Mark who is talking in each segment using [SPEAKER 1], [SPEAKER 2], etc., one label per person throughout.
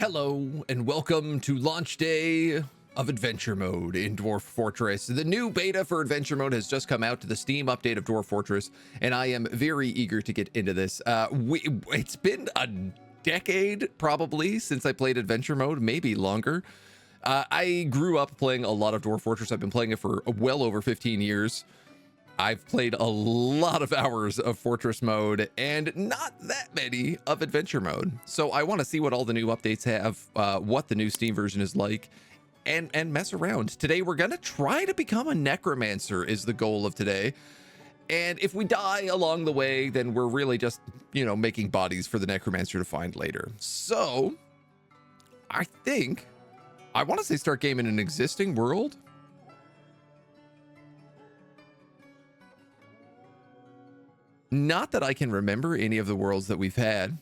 [SPEAKER 1] Hello and welcome to launch day of adventure mode in Dwarf Fortress. The new beta for adventure mode has just come out to the Steam update of Dwarf Fortress, and I am very eager to get into this. It's been a decade probably since I played adventure mode, maybe longer. I grew up playing a lot of Dwarf Fortress. I've been playing it for well over 15 years. I've played a lot of hours of Fortress mode and not that many of adventure mode. So I want to see what all the new updates have, what the new Steam version is like, and mess around. Today we're going to try to become a necromancer is the goal of today. And if we die along the way, then we're really just, making bodies for the necromancer to find later. So I think I want to say start game in an existing world. Not that I can remember any of the worlds that we've had,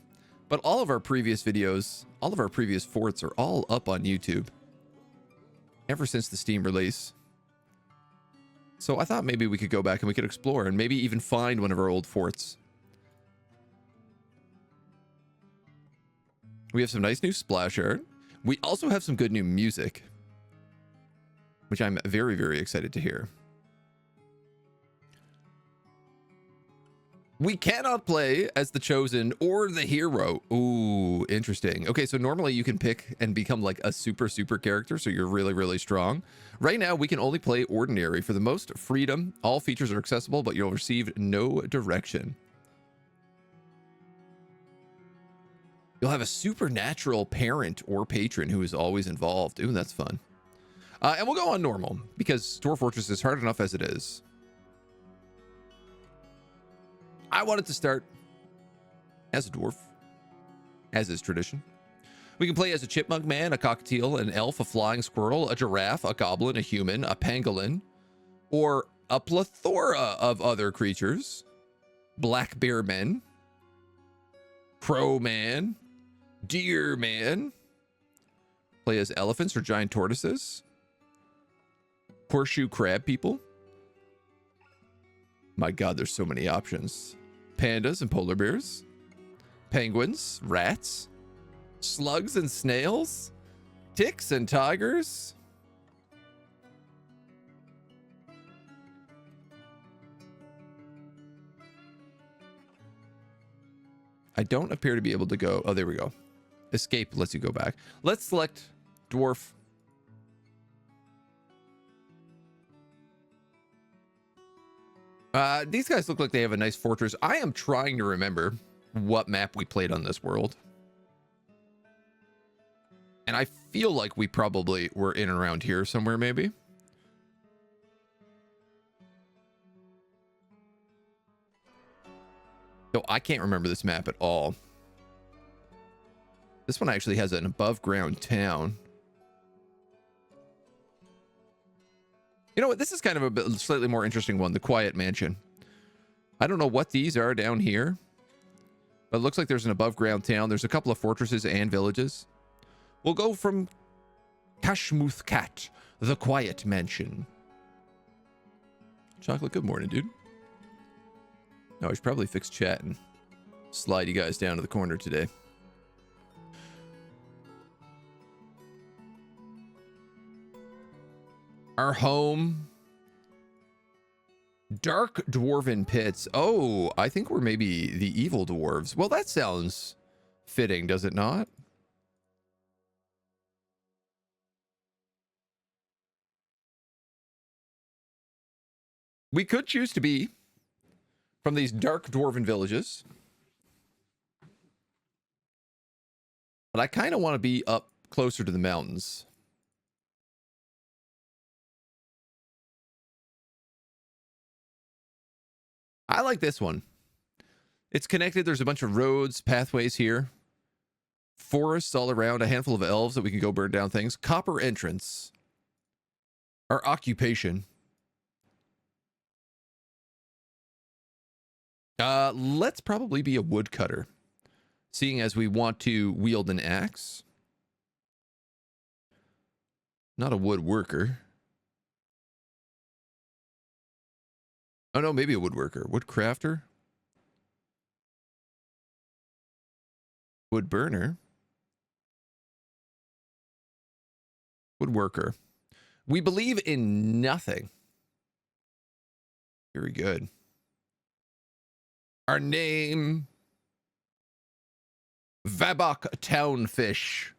[SPEAKER 1] but all of our previous videos, all of our previous forts are all up on YouTube ever since the Steam release. So I thought maybe we could go back and we could explore and maybe even find one of our old forts. We have some nice new splash art. We also have some good new music, which I'm very, very excited to hear. We cannot play as the chosen or the hero. Ooh, interesting. Okay, so normally you can pick and become like a super character, so you're really, really strong. Right now, we can only play ordinary. For the most freedom, all features are accessible, but you'll receive no direction. You'll have a supernatural parent or patron who is always involved. Ooh, that's fun. And we'll go on normal, because Dwarf Fortress is hard enough as it is. I wanted to start as a dwarf, as is tradition. We can play as a chipmunk man, a cockatiel, an elf, a flying squirrel, a giraffe, a goblin, a human, a pangolin, or a plethora of other creatures. Black bear men, crow man, deer man. Play as elephants or giant tortoises. Horseshoe crab people. My God, there's so many options. Pandas and polar bears. Penguins, rats, slugs and snails, ticks and tigers. I don't appear to be able to go. Oh, there we go. Escape lets you go back. Let's select dwarf. These guys look like they have a nice fortress. I am trying to remember what map we played on this world. And I feel like we probably were in and around here somewhere, maybe. So I can't remember this map at all. This one actually has an above ground town. You know what? This is kind of a bit, slightly more interesting one. The Quiet Mansion. I don't know what these are down here, but it looks like there's an above ground town. There's a couple of fortresses and villages. We'll go from Kashmuth Cat, the Quiet Mansion. Chocolate, good morning, dude. No, I should probably fix chat and slide you guys down to the corner today. Our home. Dark Dwarven Pits. Oh, I think we're maybe the evil dwarves. Well, that sounds fitting, does it not? We could choose to be from these dark dwarven villages. But I kind of want to be up closer to the mountains. I like this one. It's connected. There's a bunch of roads, pathways here. Forests all around. A handful of elves that we can go burn down things. Copper entrance. Our occupation. Let's probably be a woodcutter, seeing as we want to wield an axe. Not a woodworker. Oh no, maybe a woodworker. Woodcrafter. Wood burner. Woodworker. We believe in nothing. Very good. Our name, Vabok Townfish.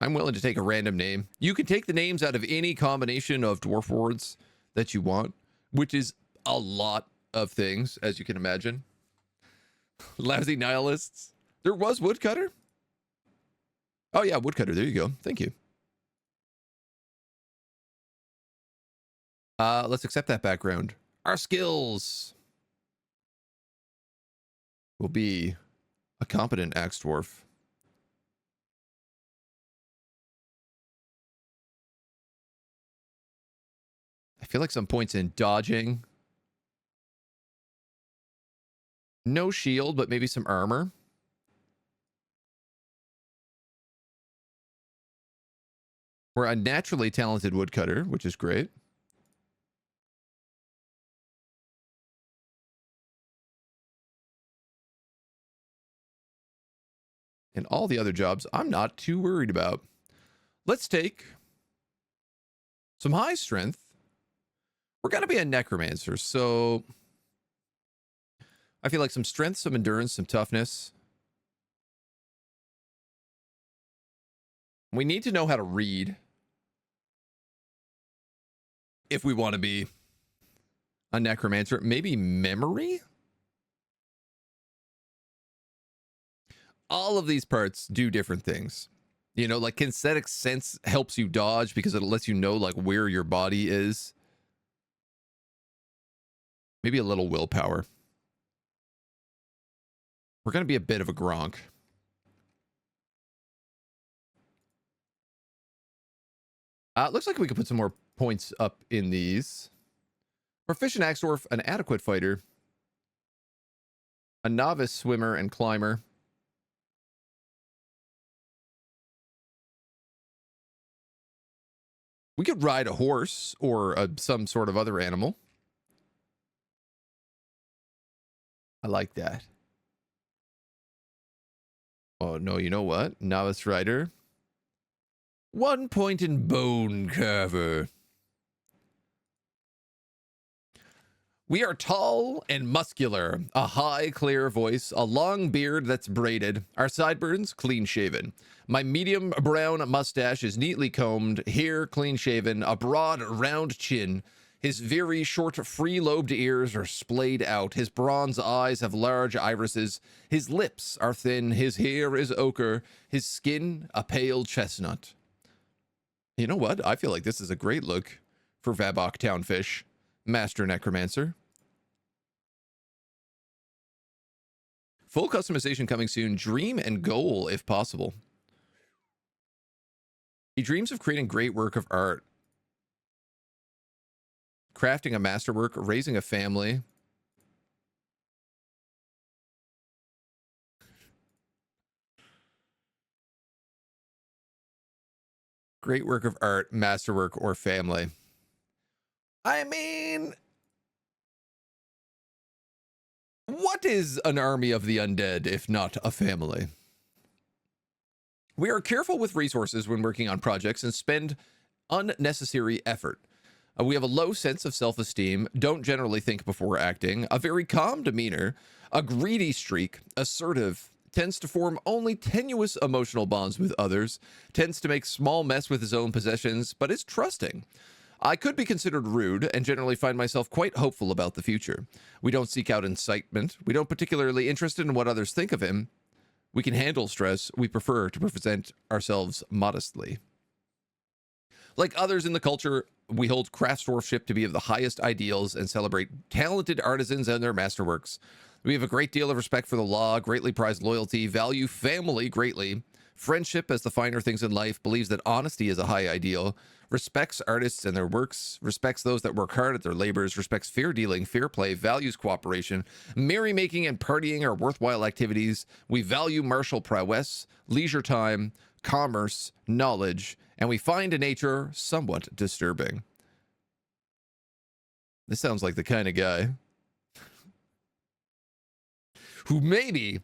[SPEAKER 1] I'm willing to take a random name. You can take the names out of any combination of dwarf words that you want, which is a lot of things, as you can imagine. Lousy nihilists. There was woodcutter. Oh yeah, woodcutter. There you go. Thank you. Let's accept that background. Our skills will be a competent axe dwarf. I feel like some points in dodging. No shield, but maybe some armor. We're a naturally talented woodcutter, which is great. And all the other jobs, I'm not too worried about. Let's take some high strength. We're going to be a necromancer, so I feel like some strength, some endurance, some toughness. We need to know how to read if we want to be a necromancer. Maybe memory? All of these parts do different things. You know, like kinesthetic sense helps you dodge because it lets you know like where your body is. Maybe a little willpower. We're going to be a bit of a Gronk. Looks like we could put some more points up in these. Proficient axe dwarf, an adequate fighter, a novice swimmer and climber. We could ride a horse or some sort of other animal. I like that. Oh, no, you know what? Novice rider. 1 point in bone carver. We are tall and muscular, a high, clear voice, a long beard that's braided, our sideburns clean shaven. My medium brown mustache is neatly combed, hair clean shaven, a broad, round chin. His very short, free-lobed ears are splayed out. His bronze eyes have large irises. His lips are thin. His hair is ochre. His skin, a pale chestnut. You know what? I feel like this is a great look for Vabok Townfish, Master Necromancer. Full customization coming soon. Dream and goal, if possible. He dreams of creating great work of art. Crafting a masterwork, raising a family. Great work of art, masterwork, or family. I mean, what is an army of the undead if not a family? We are careful with resources when working on projects and spend unnecessary effort. We have a low sense of self-esteem, don't generally think before acting, a very calm demeanor, a greedy streak, assertive, tends to form only tenuous emotional bonds with others, tends to make small mess with his own possessions, but is trusting. I could be considered rude and generally find myself quite hopeful about the future. We don't seek out incitement. We don't particularly interested in what others think of him. We can handle stress. We prefer to present ourselves modestly. Like others in the culture, we hold craftsdwarfship to be of the highest ideals and celebrate talented artisans and their masterworks. We have a great deal of respect for the law, greatly prize loyalty, value family greatly, friendship as the finer things in life, believes that honesty is a high ideal, respects artists and their works, respects those that work hard at their labors, respects fair dealing, fair play, values cooperation, merrymaking and partying are worthwhile activities. We value martial prowess, leisure time, commerce, knowledge, and we find nature somewhat disturbing. This sounds like the kind of guy who maybe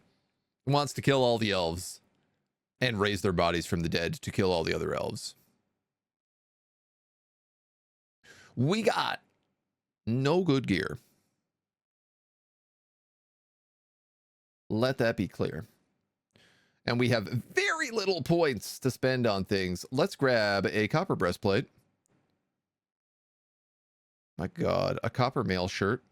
[SPEAKER 1] wants to kill all the elves and raise their bodies from the dead to kill all the other elves. We got no good gear. Let that be clear. And we have very little points to spend on things. Let's grab a copper breastplate. My God, a copper mail shirt.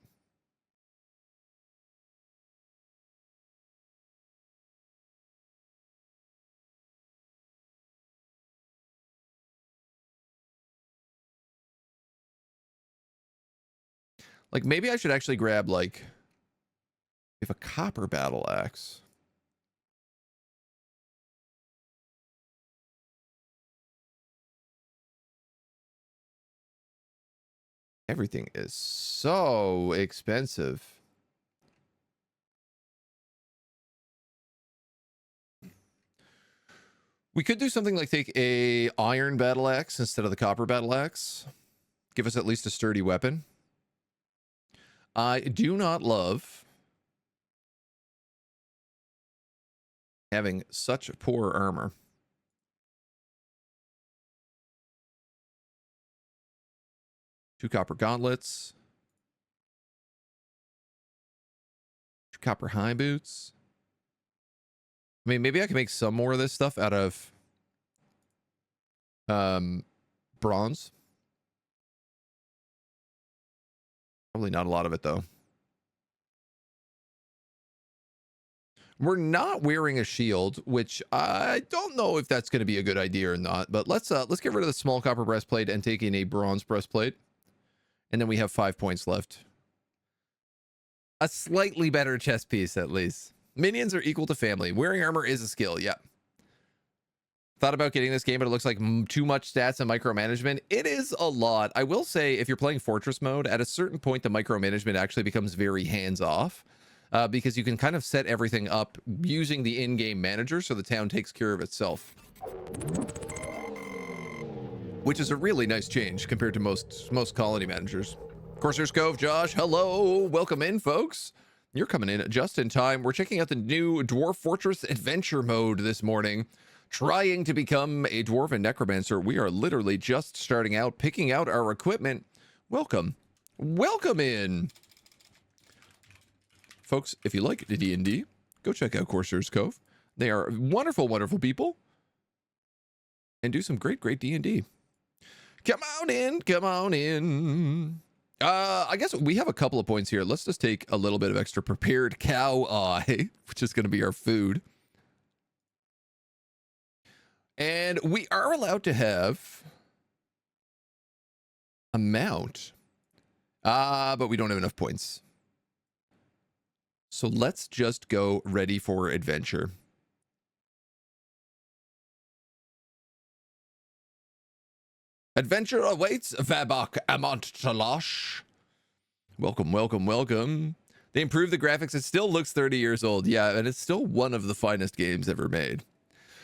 [SPEAKER 1] Like, maybe I should actually grab, like, if a copper battle axe. Everything is so expensive. We could do something like take a iron battle axe instead of the copper battle axe. Give us at least a sturdy weapon. I do not love having such poor armor. Two copper gauntlets. Two copper high boots. I mean, maybe I can make some more of this stuff out of bronze. Probably not a lot of it, though. We're not wearing a shield, which I don't know if that's going to be a good idea or not. But let's get rid of the small copper breastplate and take in a bronze breastplate. And then we have 5 points left. A slightly better chest piece, at least. Minions are equal to family. Wearing armor is a skill. Yeah. Thought about getting this game, but it looks like too much stats and micromanagement. It is a lot. I will say, if you're playing Fortress mode, at a certain point, the micromanagement actually becomes very hands-off. Because you can kind of set everything up using the in-game manager, so the town takes care of itself. Which is a really nice change compared to most colony managers. Corsair's Cove, Josh, hello. Welcome in, folks. You're coming in just in time. We're checking out the new Dwarf Fortress adventure mode this morning. Trying to become a dwarven necromancer. We are literally just starting out, picking out our equipment. Welcome. Welcome in. Folks, if you like the D&D, go check out Corsair's Cove. They are wonderful, wonderful people. And do some great, great D&D. Come on in, come on in. I guess we have a couple of points here. Let's just take a little bit of extra prepared cow eye, which is going to be our food. And we are allowed to have a mount. But we don't have enough points. So let's just go ready for adventure. Adventure awaits, Vabok Amont Talash. Welcome, welcome, welcome. They improved the graphics. It still looks 30 years old. Yeah, and it's still one of the finest games ever made.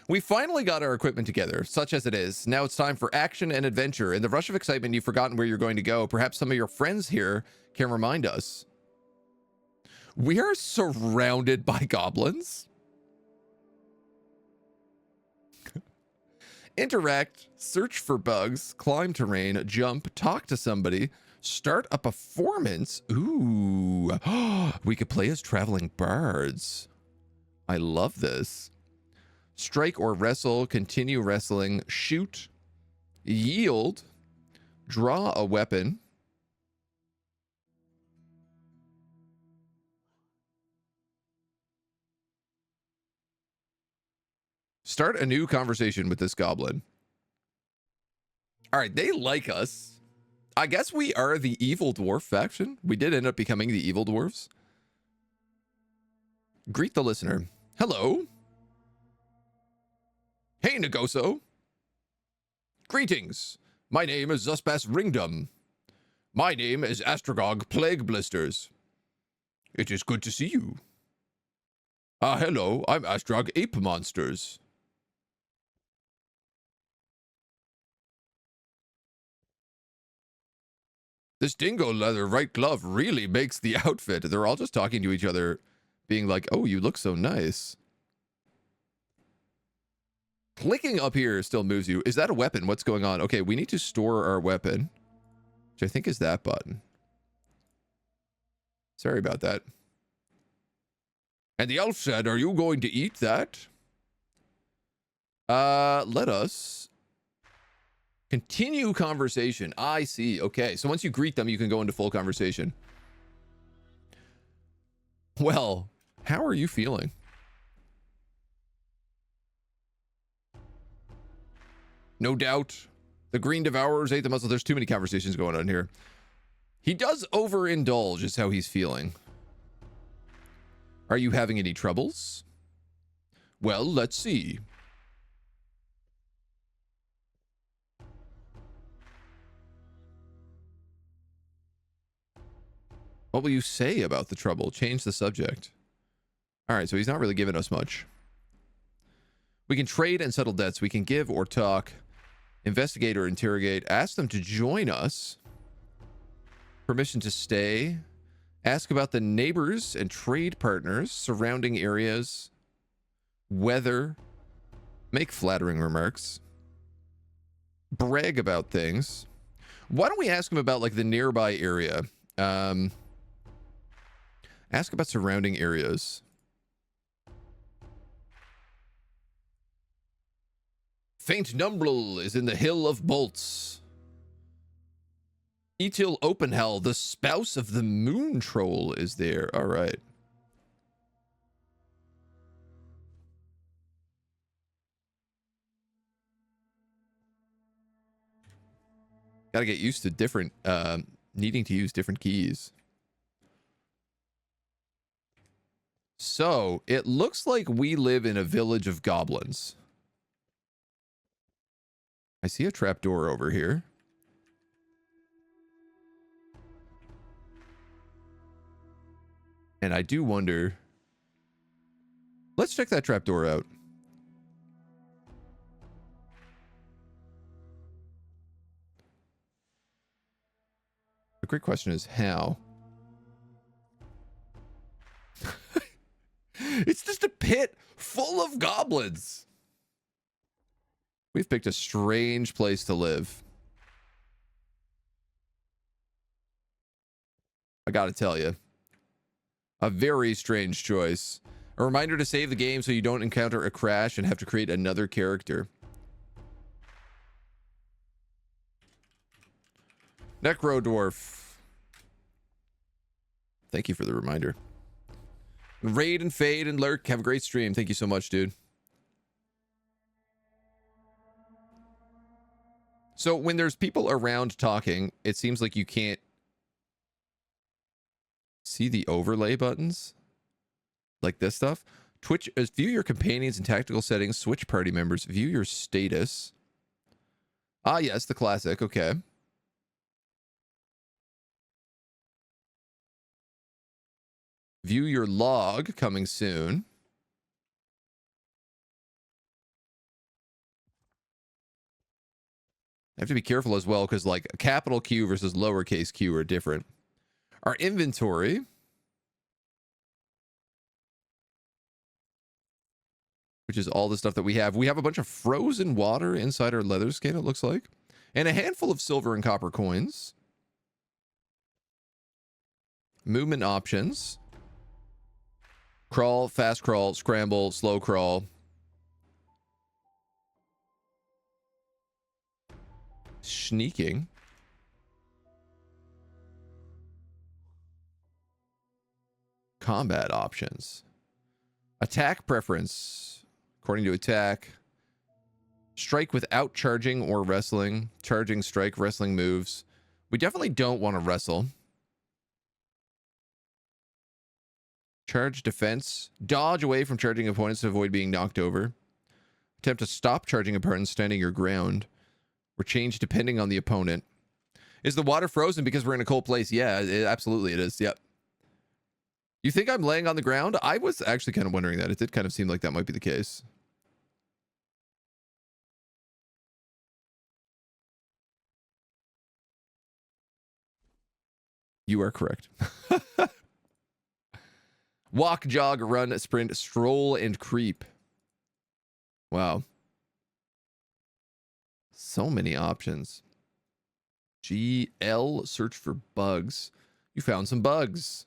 [SPEAKER 1] We finally got our equipment together, such as it is. Now it's time for action and adventure. In the rush of excitement, you've forgotten where you're going to go. Perhaps some of your friends here can remind us. We are surrounded by goblins. Interact, search for bugs, climb terrain, jump, talk to somebody, start a performance. Ooh, we could play as traveling bards. I love this. Strike or wrestle, continue wrestling, shoot, yield, draw a weapon. Start a new conversation with this goblin. All right, they like us. I guess we are the evil dwarf faction. We did end up becoming the evil dwarves. Greet the listener. Hello. Hey, Nagoso. Greetings. My name is Zuspas Ringdom. My name is Astragog Plague Blisters. It is good to see you. Hello, I'm Astrog Ape Monsters. This dingo leather right glove really makes the outfit. They're all just talking to each other, being like, oh, you look so nice. Clicking up here still moves you. Is that a weapon? What's going on? Okay, we need to store our weapon. which I think is that button. Sorry about that. And the elf said, "Are you going to eat that?" Let us continue conversation. I see. Okay, so once you greet them, you can go into full conversation. Well, how are you feeling? No doubt. The green devourers ate the muzzle. There's too many conversations going on here. He does overindulge is how he's feeling. Are you having any troubles? Well, let's see. What will you say about the trouble? Change the subject. All right, so he's not really giving us much. We can trade and settle debts. We can give or talk, investigate or interrogate, ask them to join us, permission to stay, ask about the neighbors and trade partners, surrounding areas, weather, make flattering remarks, brag about things. Why don't we ask him about like the nearby area? Ask about surrounding areas. Faint Numbrel is in the Hill of Bolts. Etil Openhell, the spouse of the Moon Troll, is there. All right. Gotta get used to different, needing to use different keys. So, it looks like we live in a village of goblins. I see a trapdoor over here. And I do wonder... Let's check that trapdoor out. The great question is how? It's just a pit full of goblins. We've picked a strange place to live. I gotta tell you. A very strange choice. A reminder to save the game so you don't encounter a crash and have to create another character. Necro Dwarf. Thank you for the reminder. Raid and Fade and Lurk, have a great stream. Thank you so much, dude. So when there's people around talking, it seems like you can't see the overlay buttons. Like this stuff. Twitch, view your companions and tactical settings, switch party members, view your status. Ah, yes, the classic. Okay. View your log, coming soon. I have to be careful as well because like capital Q versus lowercase q are different. Our inventory. Which is all the stuff that we have. We have a bunch of frozen water inside our leather skin, it looks like. And a handful of silver and copper coins. Movement options. Crawl, fast crawl, scramble, slow crawl. Sneaking. Combat options. Attack preference. According to attack. Strike without charging or wrestling. Charging, strike, wrestling moves. We definitely don't want to wrestle. Charge defense. Dodge away from charging opponents to avoid being knocked over. Attempt to stop charging opponents standing your ground. Or change depending on the opponent. Is the water frozen because we're in a cold place? Yeah, absolutely it is. Yep. You think I'm laying on the ground? I was actually kind of wondering that. It did kind of seem like that might be the case. You are correct. Walk, jog, run, sprint, stroll, and creep. Wow. So many options. GL, search for bugs. You found some bugs.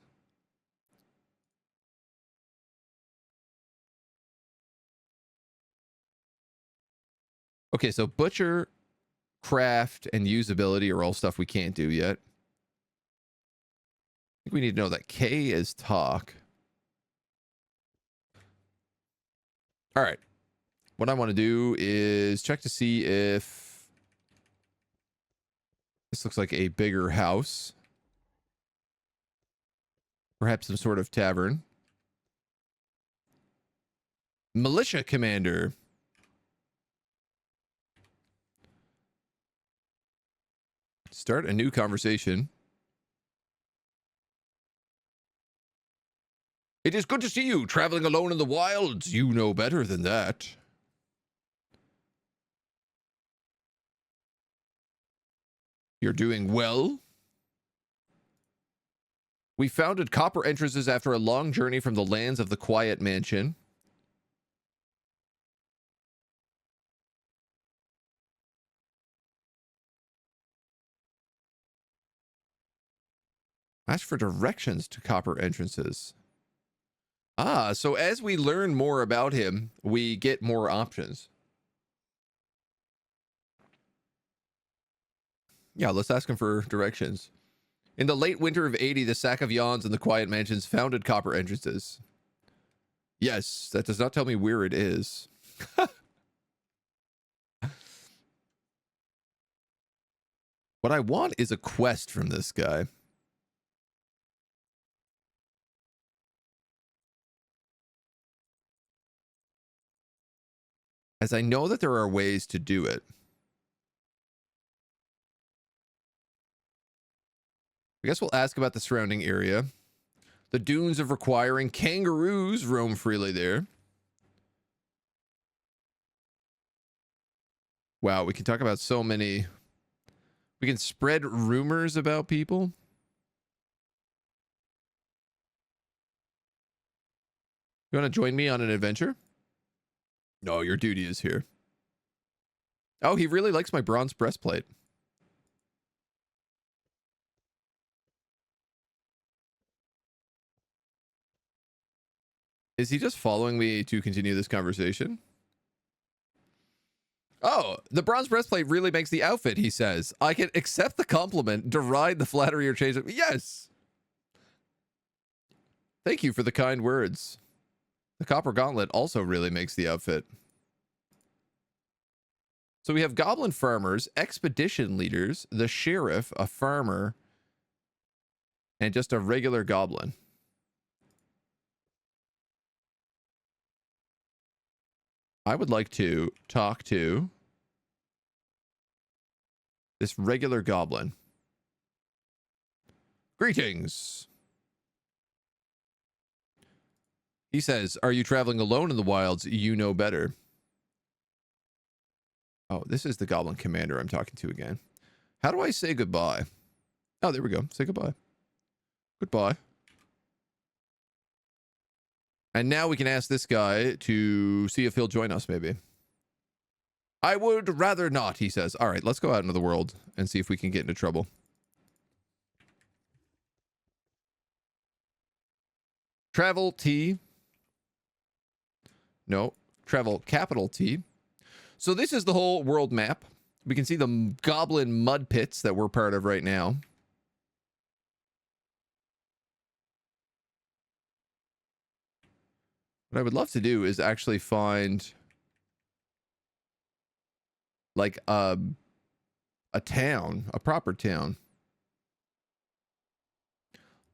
[SPEAKER 1] Okay, so butcher, craft, and usability are all stuff we can't do yet. I think we need to know that K is talk. All right. What I want to do is check to see if this looks like a bigger house. Perhaps some sort of tavern. Militia commander. Start a new conversation. It is good to see you, traveling alone in the wilds. You know better than that. You're doing well. We founded copper entrances after a long journey from the lands of the Quiet Mansion. Ask for directions to copper entrances. Ah, so as we learn more about him, we get more options. Yeah, let's ask him for directions. In the late winter of 80, the Sack of Yawns and the Quiet Mansions founded copper entrances. Yes, that does not tell me where it is. What I want is a quest from this guy. As I know that there are ways to do it. I guess we'll ask about the surrounding area. The dunes of requiring kangaroos roam freely there. Wow, we can talk about so many. We can spread rumors about people. You want to join me on an adventure? No, your duty is here. Oh, he really likes my bronze breastplate. Is he just following me to continue this conversation? Oh, the bronze breastplate really makes the outfit, he says. I can accept the compliment, deride the flattery, or change it. Yes. Thank you for the kind words. The copper gauntlet also really makes the outfit. So we have goblin farmers, expedition leaders, the sheriff, a farmer, and just a regular goblin. I would like to talk to this regular goblin. Greetings. He says, are you traveling alone in the wilds? You know better. Oh, this is the goblin commander I'm talking to again. How do I say goodbye? Oh, there we go. Say goodbye. Goodbye. And now we can ask this guy to see if he'll join us, maybe. I would rather not, he says. All right, let's go out into the world and see if we can get into trouble. Travel T. No, travel capital T. So this is the whole world map. We can see the goblin mud pits that we're part of right now. What I would love to do is actually find like a town, a proper town.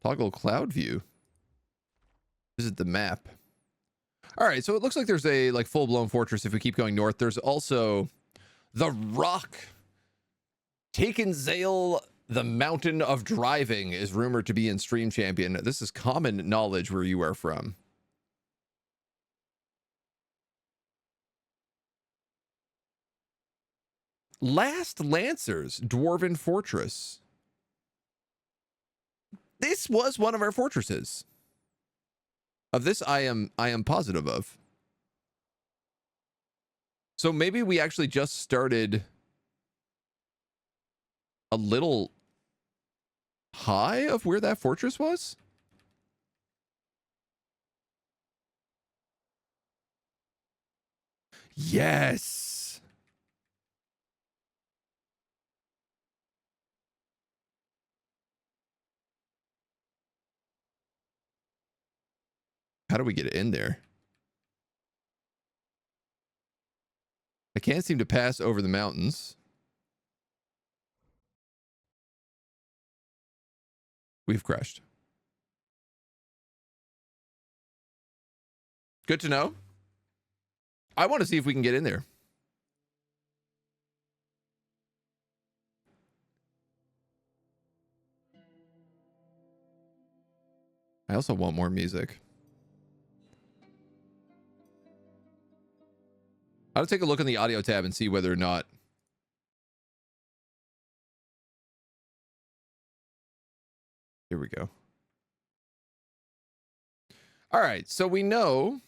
[SPEAKER 1] Toggle cloud view. Visit the map. All right, so it looks like there's a like full-blown fortress if we keep going north. There's also the Rock. Takenzale, the Mountain of Driving, is rumored to be in Stream Champion. This is common knowledge where you are from. Last Lancers, Dwarven Fortress. This was one of our fortresses. Of this, I am positive of. So maybe we actually just started a little high of where that fortress was? Yes. How do we get it in there? I can't seem to pass over the mountains. We've crashed. Good to know. I want to see if we can get in there. I also want more music. I'll take a look in the audio tab and see whether or not. Here we go. All right, so we know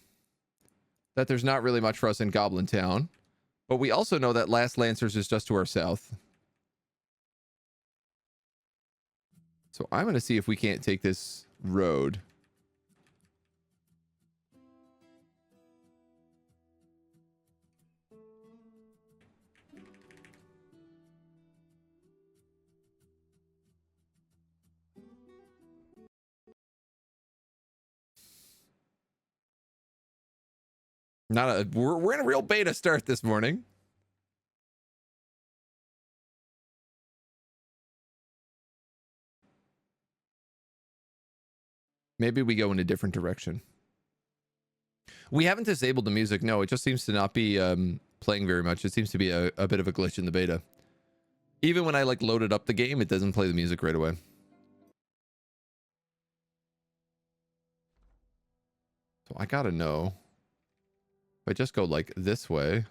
[SPEAKER 1] that there's not really much for us in Goblin Town, but we also know that Last Lancers is just to our south. So I'm going to see if we can't take this road. We're in a real beta start this morning. Maybe we go in a different direction. We haven't disabled the music. No, it just seems to not be playing very much. It seems to be a bit of a glitch in the beta. Even when I like loaded up the game, it doesn't play the music right away. So I gotta know. If I just go like this way.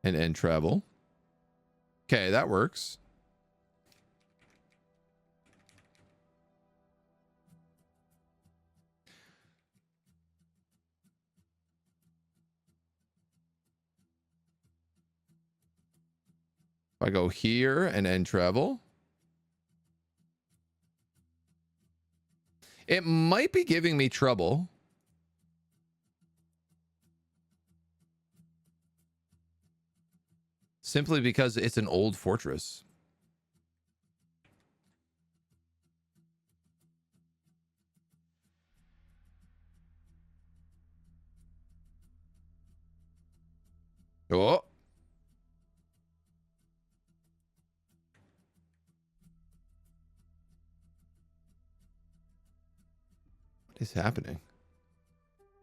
[SPEAKER 1] And end travel. Okay, that works. If I go here and end travel. It might be giving me trouble. Simply because it's an old fortress. Oh. What is happening?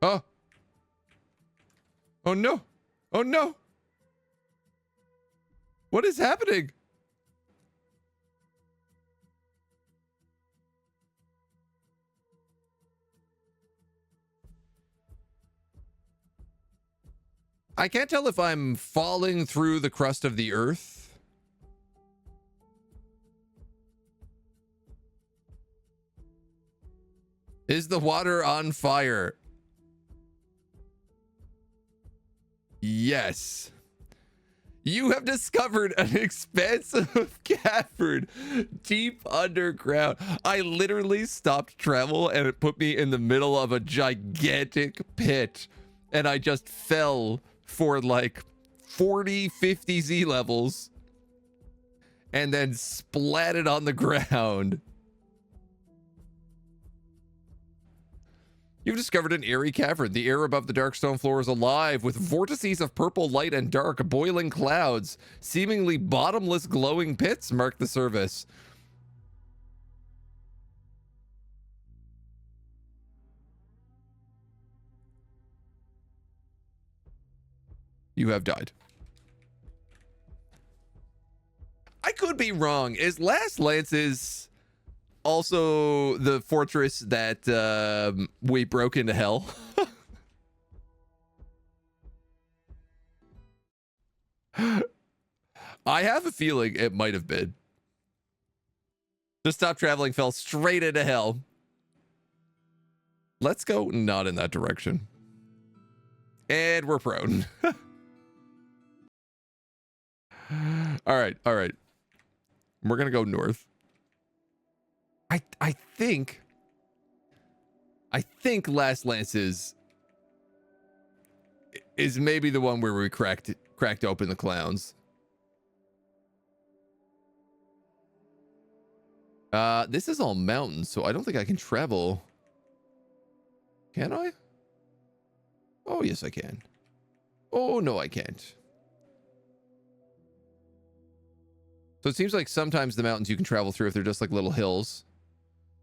[SPEAKER 1] Oh. Oh no. Oh no. What is happening? I can't tell if I'm falling through the crust of the earth. Is the water on fire? Yes. You have discovered an expansive cavern deep underground. I literally stopped travel and it put me in the middle of a gigantic pit. And I just fell for like 40, 50 Z levels. And then splatted on the ground. You've discovered an eerie cavern. The air above the dark stone floor is alive with vortices of purple light and dark, boiling clouds. Seemingly bottomless glowing pits mark the surface. You have died. I could be wrong. Is Last Lances also the fortress that we broke into hell? I have a feeling it might have been. Just stop traveling, fell straight into hell. Let's go not in that direction. And we're prone. All right, all right. We're gonna go north. I think Last Lances is maybe the one where we cracked open the clowns. This is all mountains, so I don't think I can travel. Can I? Oh, yes, I can. Oh, no, I can't. So it seems like sometimes the mountains you can travel through if they're just like little hills.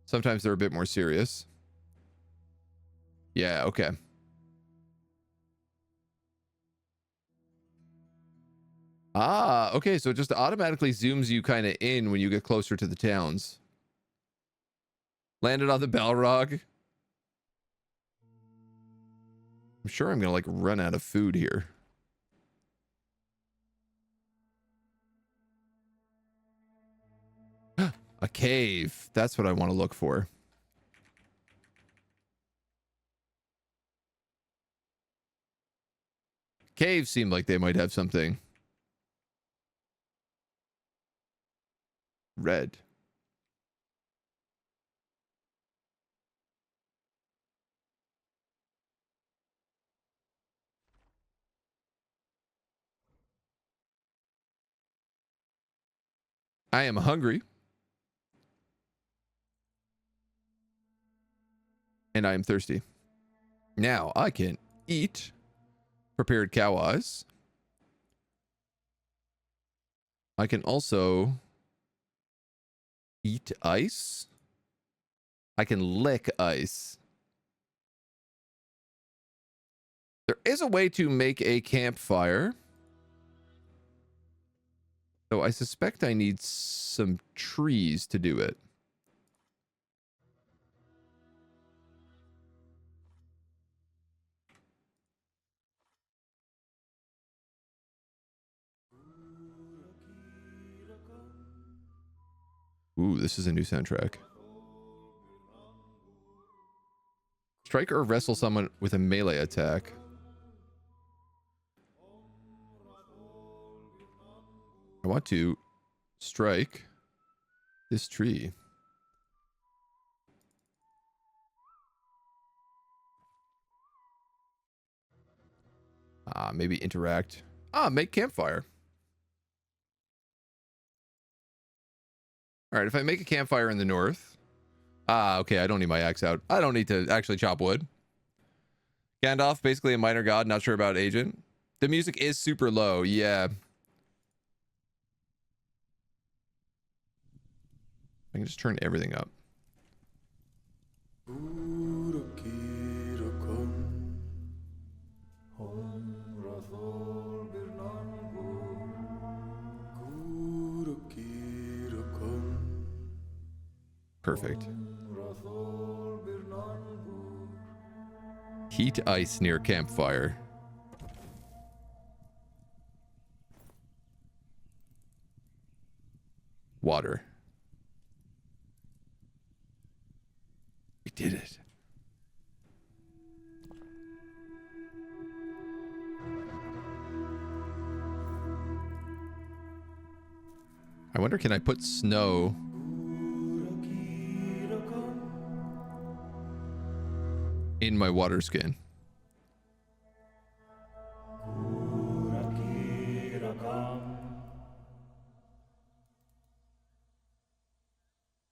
[SPEAKER 1] Sometimes they're a bit more serious. Yeah, okay. Ah, okay, so it just automatically zooms you kind of in when you get closer to the towns. Landed on the Balrog. I'm sure I'm gonna like run out of food here. A cave. That's what I want to look for. Caves seem like they might have something. Red. I am hungry. And I am thirsty. Now I can eat prepared cow eyes. I can also eat ice. I can lick ice. There is a way to make a campfire. So I suspect I need some trees to do it. Ooh, this is a new soundtrack. Strike or wrestle someone with a melee attack. I want to strike this tree. Maybe interact. Make campfire. All right, if I make a campfire in the north. Okay, I don't need my axe out. I don't need to actually chop wood. Gandalf, basically a minor god. Not sure about Agent. The music is super low. Yeah. I can just turn everything up. Perfect. Heat ice near campfire. Water. We did it. I wonder, can I put snow in my water skin?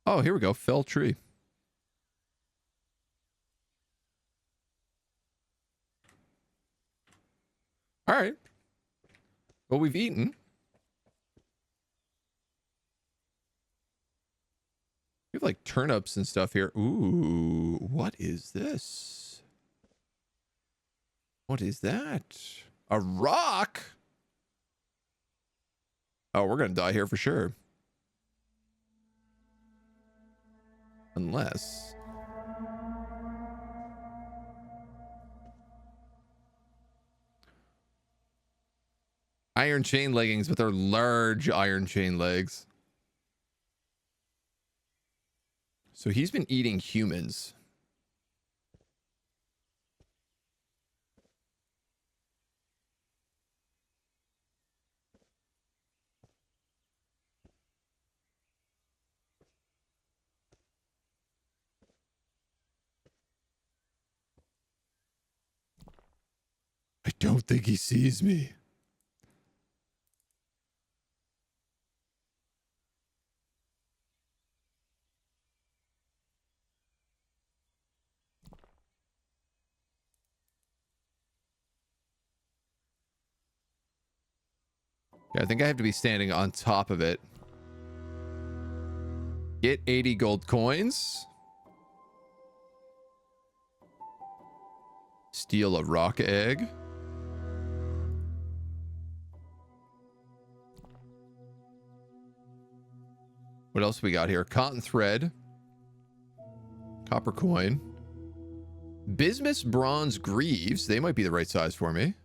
[SPEAKER 1] Oh, here we go. Fell tree. All right. Well, we've eaten. We have like turnips and stuff here. Ooh, what is this? What is that? A rock? Oh, we're gonna die here for sure. Unless... iron chain leggings, but they're large iron chain legs. So he's been eating humans. don't think he sees me. Yeah, I think I have to be standing on top of it. Get 80 gold coins. Steal a rock egg. What else we got here? Cotton thread. Copper coin. Bismuth bronze greaves. They might be the right size for me.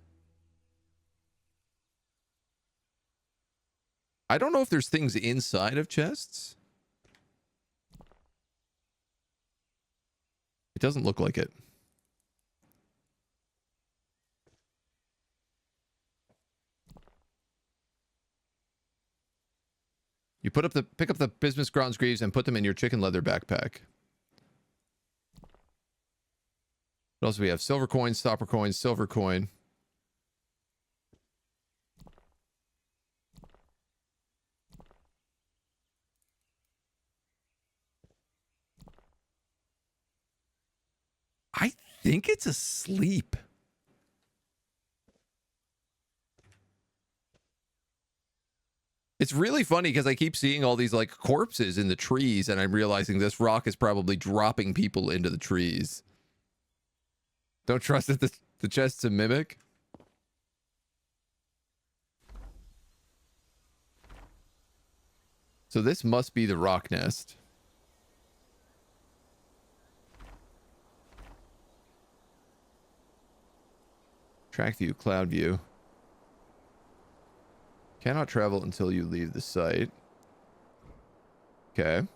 [SPEAKER 1] I don't know if there's things inside of chests. It doesn't look like it. You pick up the bismuth bronze greaves and put them in your chicken leather backpack. What else do we have? Silver coin, stopper coin, silver coin. I think it's asleep. It's really funny because I keep seeing all these like corpses in the trees and I'm realizing this rock is probably dropping people into the trees. Don't trust that the chest's a mimic. So this must be the rock nest. Track view, cloud view. Cannot travel until you leave the site. Okay.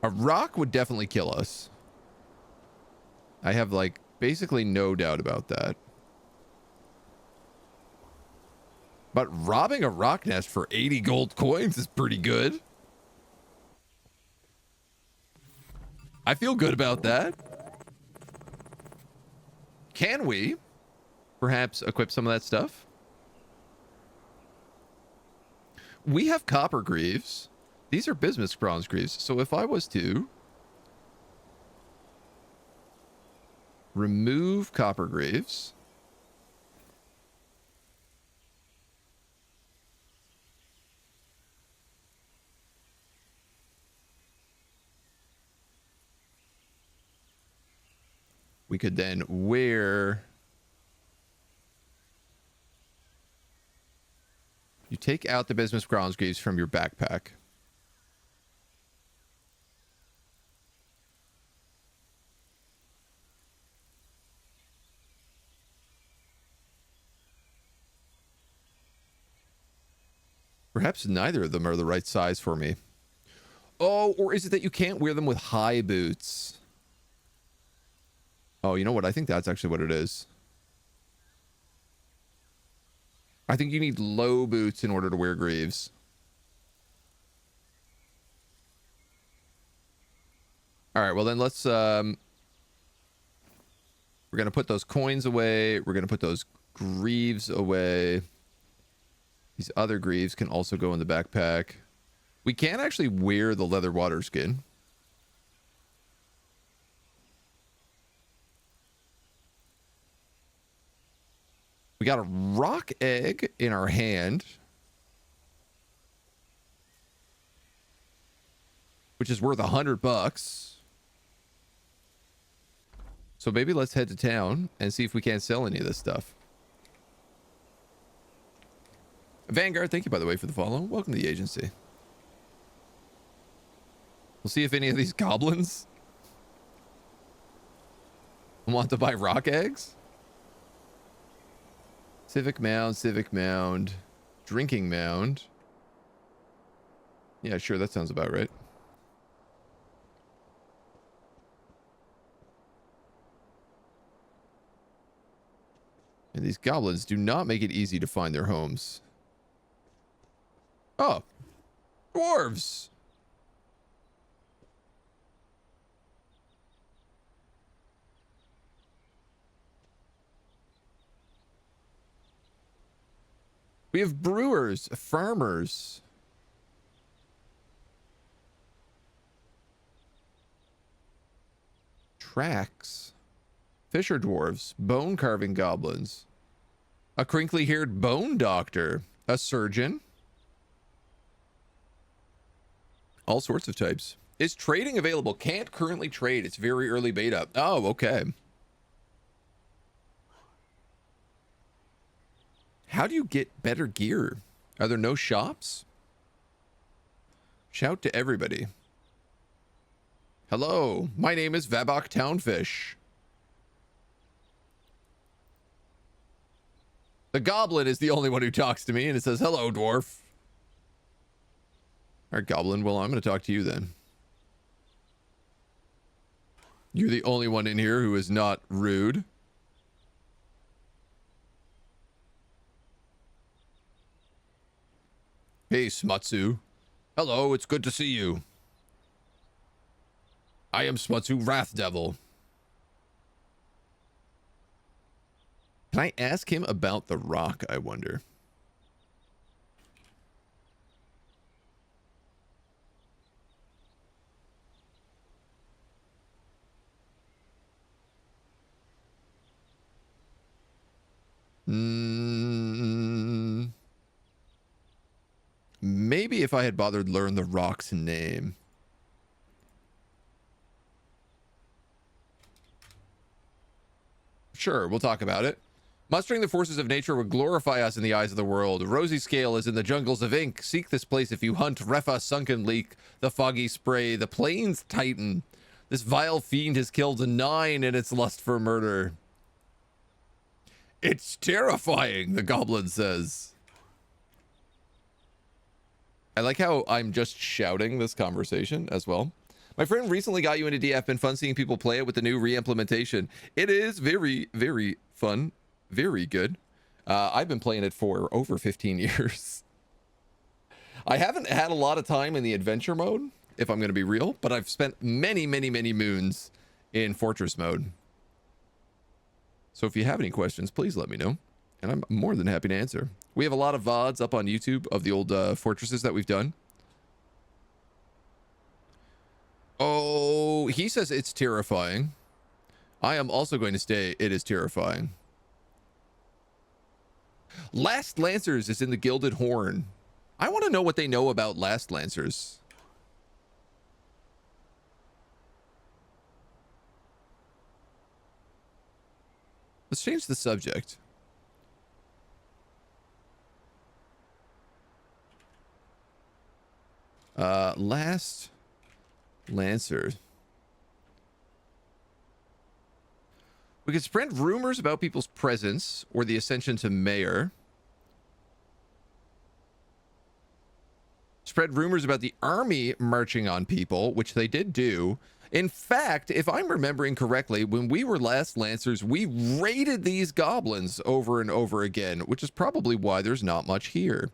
[SPEAKER 1] A rock would definitely kill us. I have like basically no doubt about that. But robbing a rock nest for 80 gold coins is pretty good. I feel good about that. Can we perhaps equip some of that stuff? We have copper greaves. These are bismuth bronze greaves. So if I was to remove copper greaves, we could then wear... You take out the bismuth bronze greaves from your backpack. Perhaps neither of them are the right size for me. Oh, or is it that you can't wear them with high boots? Oh, you know what? I think that's actually what it is. I think you need low boots in order to wear greaves. All right, well then let's... We're going to put those coins away. We're going to put those greaves away. These other greaves can also go in the backpack. We can actually wear the leather water skin. We got a rock egg in our hand, which is worth $100. So maybe let's head to town and see if we can't sell any of this stuff. Vanguard, thank you, by the way, for the follow. Welcome to the agency. We'll see if any of these goblins want to buy rock eggs. Civic mound, drinking mound. Yeah, sure, that sounds about right. And these goblins do not make it easy to find their homes. Oh, dwarves. We have brewers, farmers. Tracks. Fisher dwarves, bone carving goblins. A crinkly haired bone doctor. A surgeon. All sorts of types. Is trading available? Can't currently trade. It's very early beta. Oh, okay. How do you get better gear? Are there no shops? Shout to everybody. Hello, my name is Vabok Townfish. The goblin is the only one who talks to me, and it says, hello, dwarf. All right, goblin. Well, I'm going to talk to you then. You're the only one in here who is not rude. Hey, Smutsu. Hello, it's good to see you. I am Smutsu Wrath Devil. Can I ask him about the rock, I wonder? Maybe if I had bothered learn the rock's name. Sure, we'll talk about it. Mustering the forces of nature would glorify us in the eyes of the world. Rosy Scale is in the jungles of ink. Seek this place if you hunt Refa Sunken Leak, the Foggy Spray, the Plains Titan. This vile fiend has killed 9 in its lust for murder. It's terrifying, the goblin says. I like how I'm just shouting this conversation as well. My friend recently got you into DF. Been fun seeing people play it with the new re-implementation. It is very, very fun. Very good. I've been playing it for over 15 years. I haven't had a lot of time in the adventure mode, if I'm going to be real, but I've spent many, many, many moons in fortress mode. So if you have any questions, please let me know, and I'm more than happy to answer. We have a lot of VODs up on YouTube of the old fortresses that we've done. Oh, he says it's terrifying. I am also going to say it is terrifying. Last Lancers is in the Gilded Horn. I want to know what they know about Last Lancers. Let's change the subject. Last Lancers. We could spread rumors about people's presence or the ascension to mayor. Spread rumors about the army marching on people, which they did do. In fact, if I'm remembering correctly, when we were last Lancers, we raided these goblins over and over again, which is probably why there's not much here.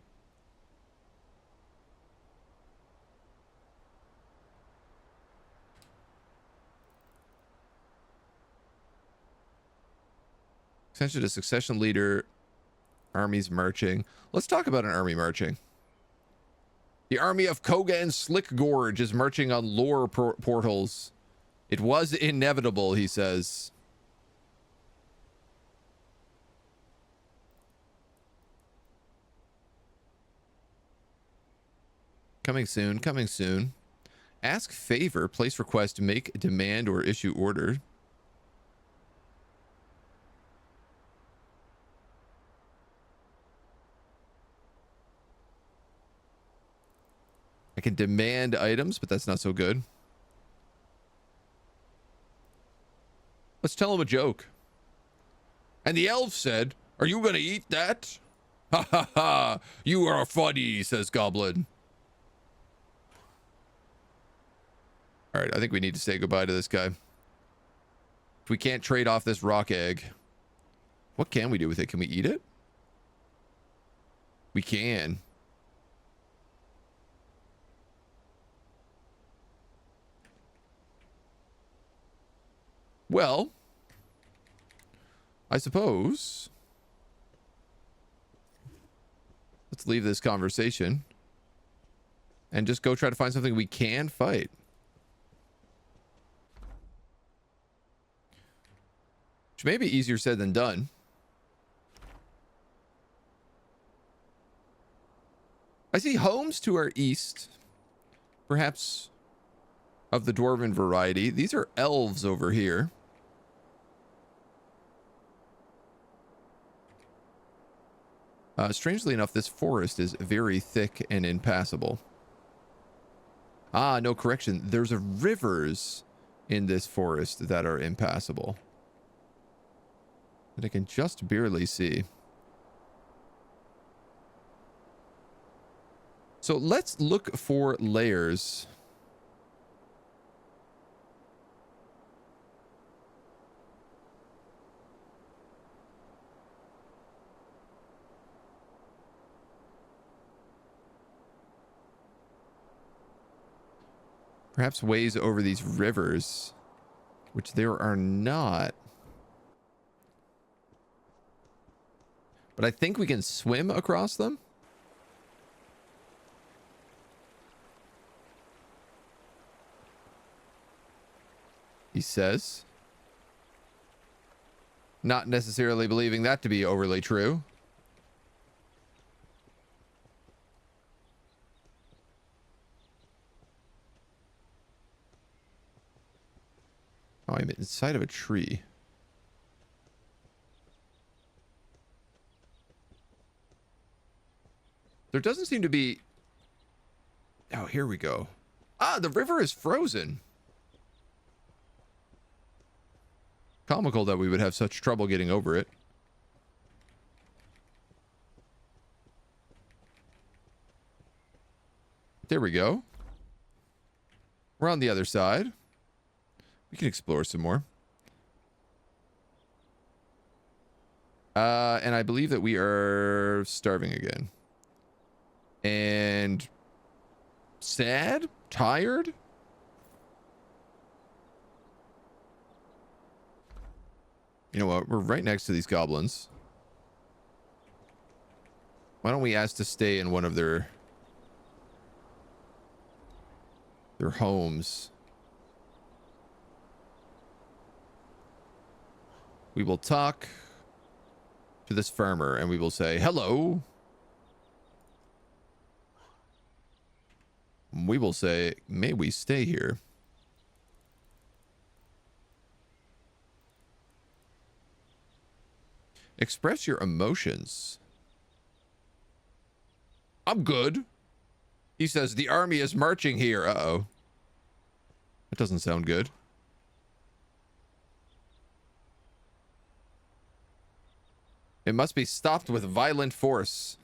[SPEAKER 1] Ascension to succession leader, armies marching. Let's talk about an army marching. The army of Kogan Slick Gorge is marching on lore portals. It was inevitable, he says. Coming soon, coming soon. Ask favor, place request, make demand, or issue order. I can demand items, but that's not so good. Let's tell him a joke. And the elf said, "Are you going to eat that?" Ha ha ha, you are funny, says Goblin. All right, I think we need to say goodbye to this guy. If we can't trade off this rock egg, what can we do with it? Can we eat it? We can. Well, I suppose Let's leave this conversation and just go try to find something we can fight. Which may be easier said than done. I see homes to our east, perhaps of the dwarven variety. These are elves over here. Strangely enough, this forest is very thick and impassable. Ah, no, correction. There's rivers in this forest that are impassable, that I can just barely see. So let's look for layers. Perhaps ways over these rivers, which there are not. But I think we can swim across them. He says. Not necessarily believing that to be overly true. Oh, I'm inside of a tree. There doesn't seem to be... Oh, here we go. Ah, the river is frozen. Comical that we would have such trouble getting over it. There we go. We're on the other side. We can explore some more. And I believe that we are starving again. And sad? Tired? You know what? We're right next to these goblins. Why don't we ask to stay in one of their homes? We will talk to this farmer and we will say, hello. We will say, may we stay here? Express your emotions. I'm good. He says, the army is marching here. Uh-oh. That doesn't sound good. It must be stopped with violent force.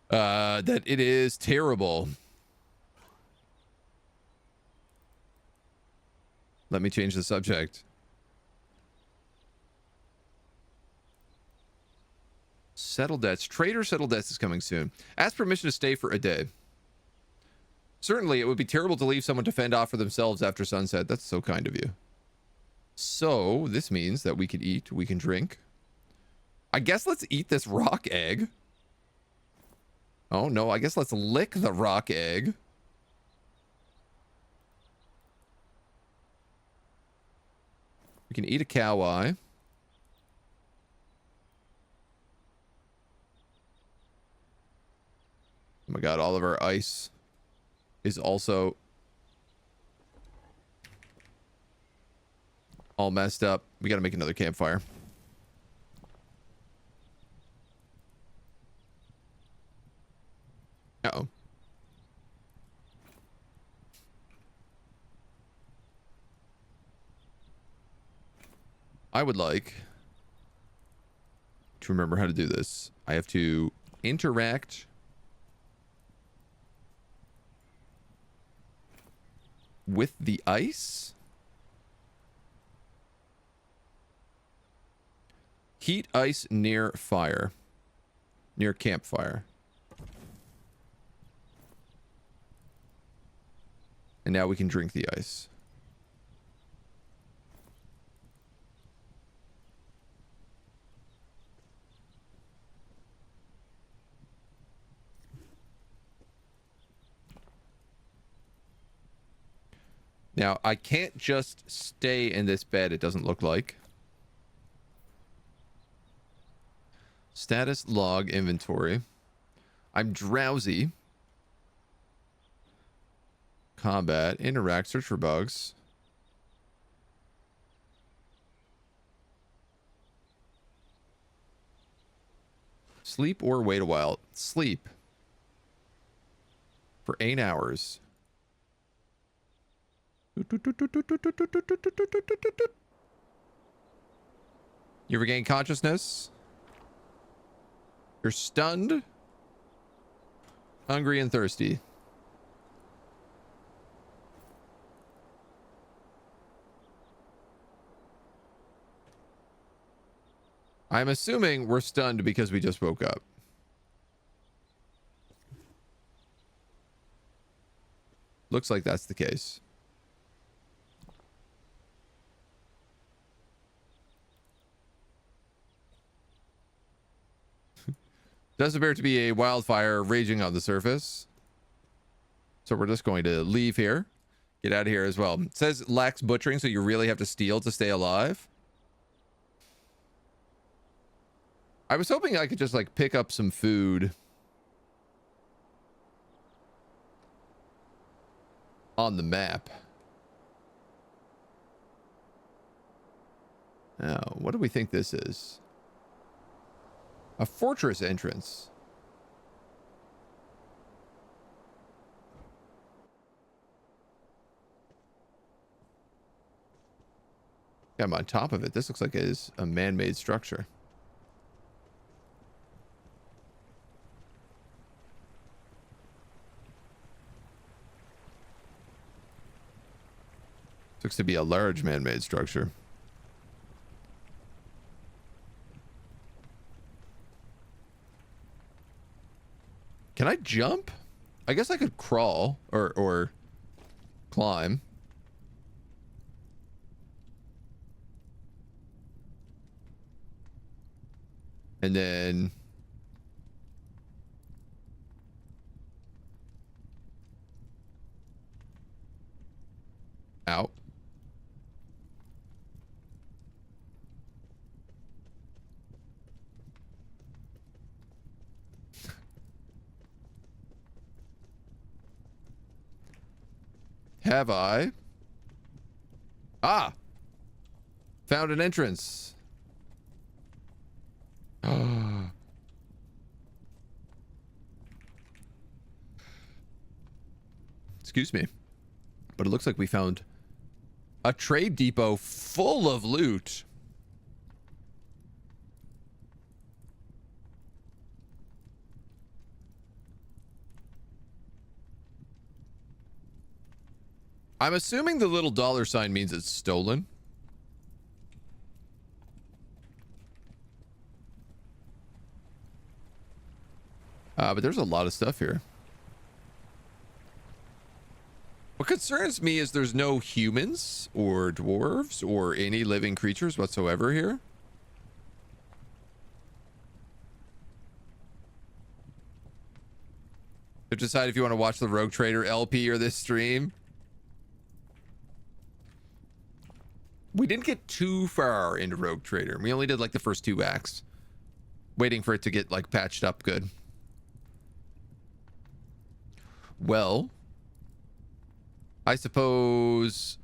[SPEAKER 1] That it is terrible. Let me change the subject. Settle debts. Trader settle debts is coming soon. Ask permission to stay for a day. Certainly, it would be terrible to leave someone to fend off for themselves after sunset. That's so kind of you. So, this means that we can eat, we can drink. I guess let's eat this rock egg. Oh, no, I guess let's lick the rock egg. We can eat a cow eye. Oh my god, all of our ice is also all messed up. We gotta make another campfire. Uh-oh. I would like to remember how to do this. I have to interact with the ice. Heat ice near fire. Near campfire. And now we can drink the ice. Now, I can't just stay in this bed, it doesn't look like. Status log inventory. I'm drowsy. Combat. Interact. Search for bugs. Sleep or wait a while. Sleep. For 8 hours. You regain consciousness. You're stunned. Hungry and thirsty. I'm assuming we're stunned because we just woke up. Looks like that's the case. Does appear to be a wildfire raging on the surface. So we're just going to leave here. Get out of here as well. It says lacks butchering, so you really have to steal to stay alive. I was hoping I could just like pick up some food on the map. Now, what do we think this is? A fortress entrance. Yeah, I'm on top of it. This looks like it is a man-made structure. Looks to be a large man-made structure. Can I jump? I guess I could crawl or climb. And then out. Have I? Ah! Found an entrance. Excuse me. But it looks like we found a trade depot full of loot. I'm assuming the little dollar sign means it's stolen. But there's a lot of stuff here. What concerns me is there's no humans or dwarves or any living creatures whatsoever here. So decide if you want to watch the Rogue Trader LP or this stream. We didn't get too far into Rogue Trader. We only did like the first 2 acts. Waiting for it to get like patched up good. Well, I suppose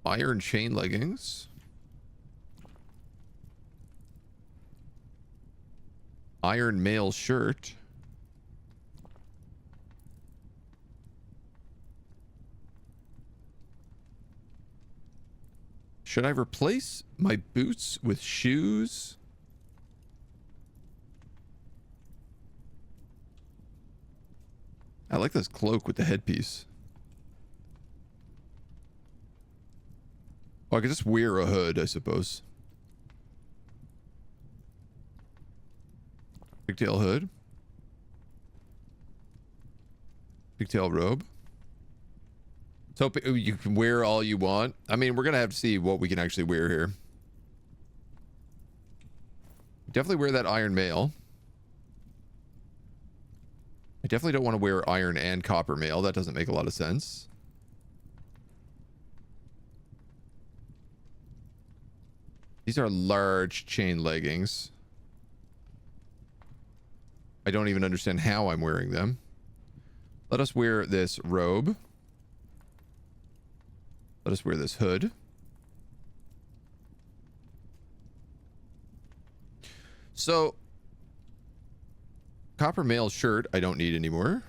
[SPEAKER 1] iron chain leggings. Iron mail shirt. Should I replace my boots with shoes? I like this cloak with the headpiece. Oh, I could just wear a hood, I suppose. Pigtail hood. Pigtail robe. So you can wear all you want. I mean, we're going to have to see what we can actually wear here. Definitely wear that iron mail. I definitely don't want to wear iron and copper mail. That doesn't make a lot of sense. These are large chain leggings. I don't even understand how I'm wearing them. Let us wear this robe. Let us wear this hood. So, copper mail shirt I don't need anymore.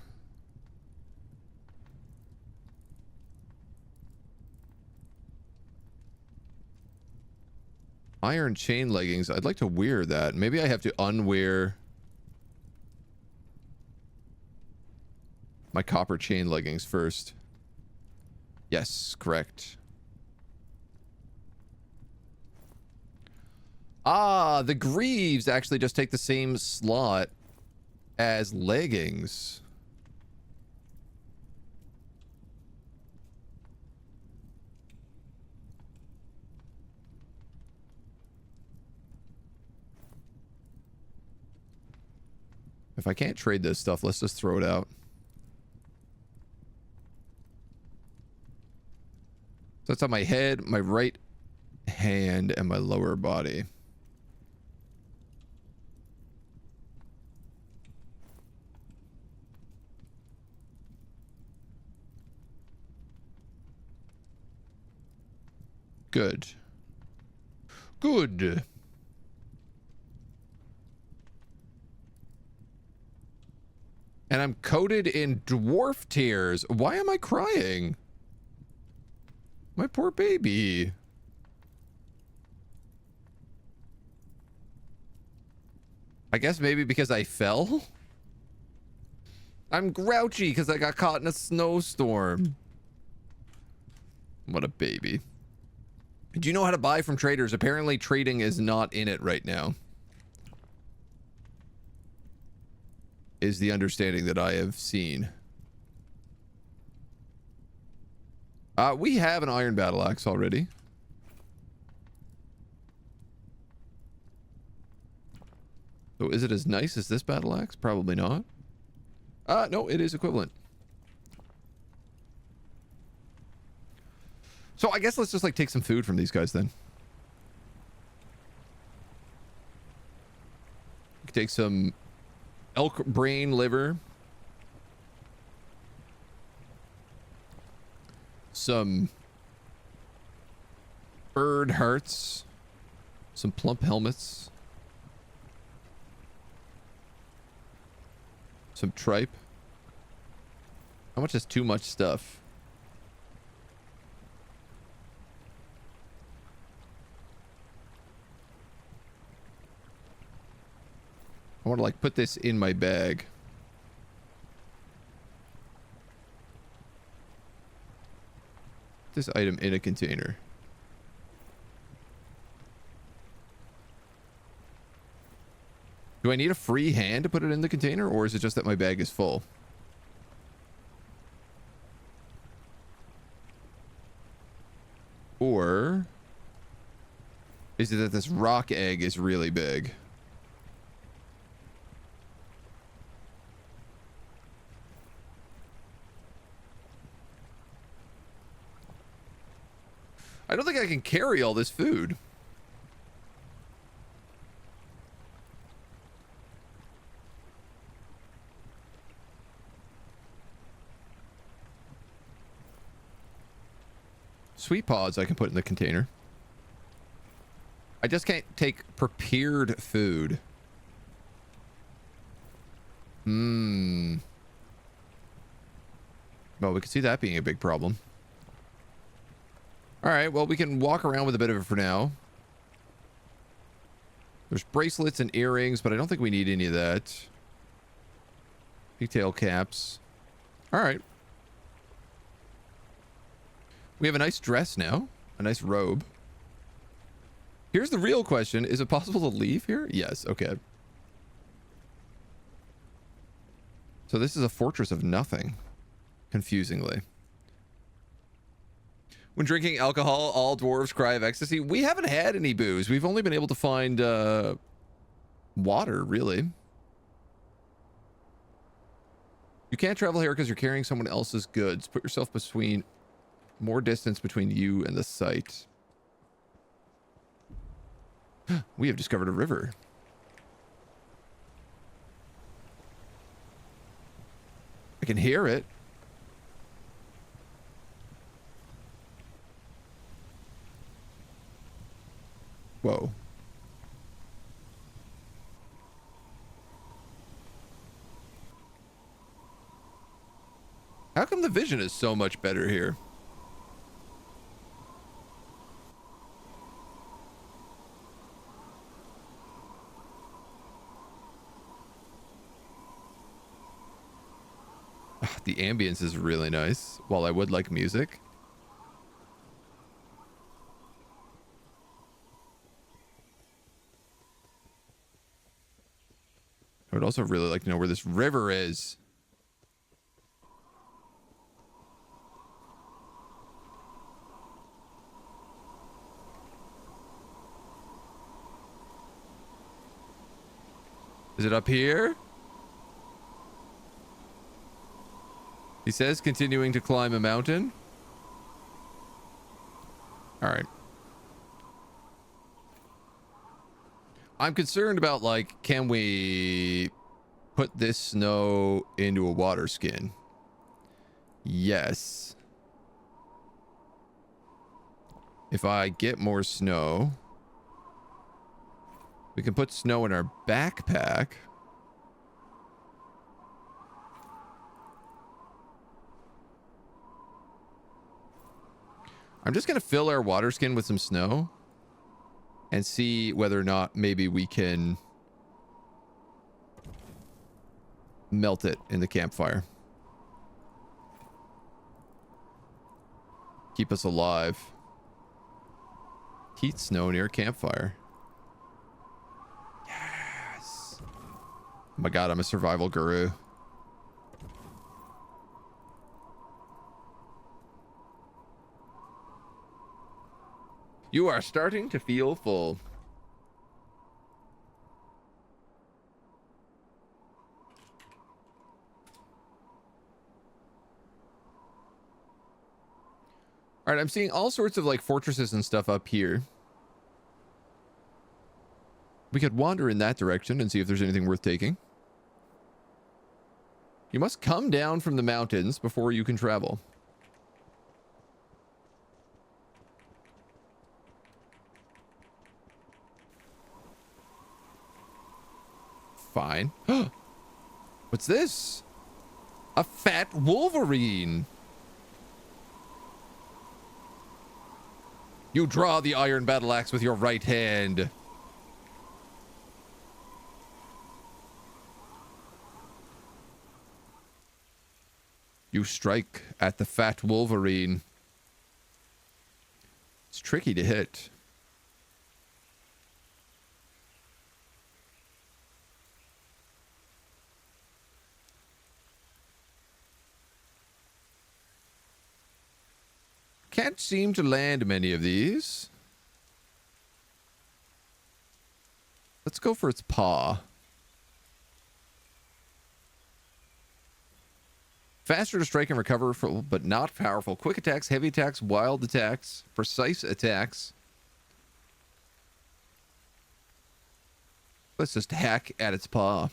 [SPEAKER 1] Iron chain leggings. I'd like to wear that. Maybe I have to unwear my copper chain leggings first. Yes, correct. Ah, the greaves actually just take the same slot as leggings. If I can't trade this stuff, let's just throw it out. So that's on my head, my right hand, and my lower body. Good. Good. And I'm coated in dwarf tears. Why am I crying? My poor baby. I guess maybe because I fell? I'm grouchy because I got caught in a snowstorm. What a baby. Do you know how to buy from traders? Apparently trading is not in it right now. Is the understanding that I have seen. We have an iron battle axe already. So is it as nice as this battle axe? Probably not. No, it is equivalent. So I guess let's just like take some food from these guys then. We can take some elk brain liver. Some bird hearts. Some plump helmets. Some tripe. How much is too much stuff? I want to like put this in my bag. This item in a container. Do I need a free hand to put it in the container, or is it just that my bag is full? Or is it that this rock egg is really big? I don't think I can carry all this food. Sweet pods I can put in the container. I just can't take prepared food. Well, we can see that being a big problem. All right, well, we can walk around with a bit of it for now. There's bracelets and earrings, but I don't think we need any of that. Pigtail caps. All right. We have a nice dress now. A nice robe. Here's the real question. Is it possible to leave here? Yes. Okay. So this is a fortress of nothing. Confusingly. When drinking alcohol, all dwarves cry of ecstasy. We haven't had any booze. We've only been able to find water, really. You can't travel here because you're carrying someone else's goods. Put yourself between more distance between you and the site. We have discovered a river. I can hear it. Whoa. How come the vision is so much better here? The ambience is really nice. While I would like music. I would also really like to know where this river is. Is it up here? He says continuing to climb a mountain. All right. I'm concerned about, like, can we put this snow into a water skin? Yes. If I get more snow, we can put snow in our backpack. I'm just going to fill our water skin with some snow and see whether or not maybe we can melt it in the campfire. Keep us alive. Heat snow near campfire. Yes. Oh my god, I'm a survival guru. You are starting to feel full. All right, I'm seeing all sorts of like fortresses and stuff up here. We could wander in that direction and see if there's anything worth taking. You must come down from the mountains before you can travel. Fine. What's this? A fat wolverine. You draw the iron battle axe with your right hand. You strike at the fat wolverine. It's tricky to hit. Can't seem to land many of these. Let's go for its paw. Faster to strike and recover, but not powerful. Quick attacks, heavy attacks, wild attacks, precise attacks. Let's just hack at its paw.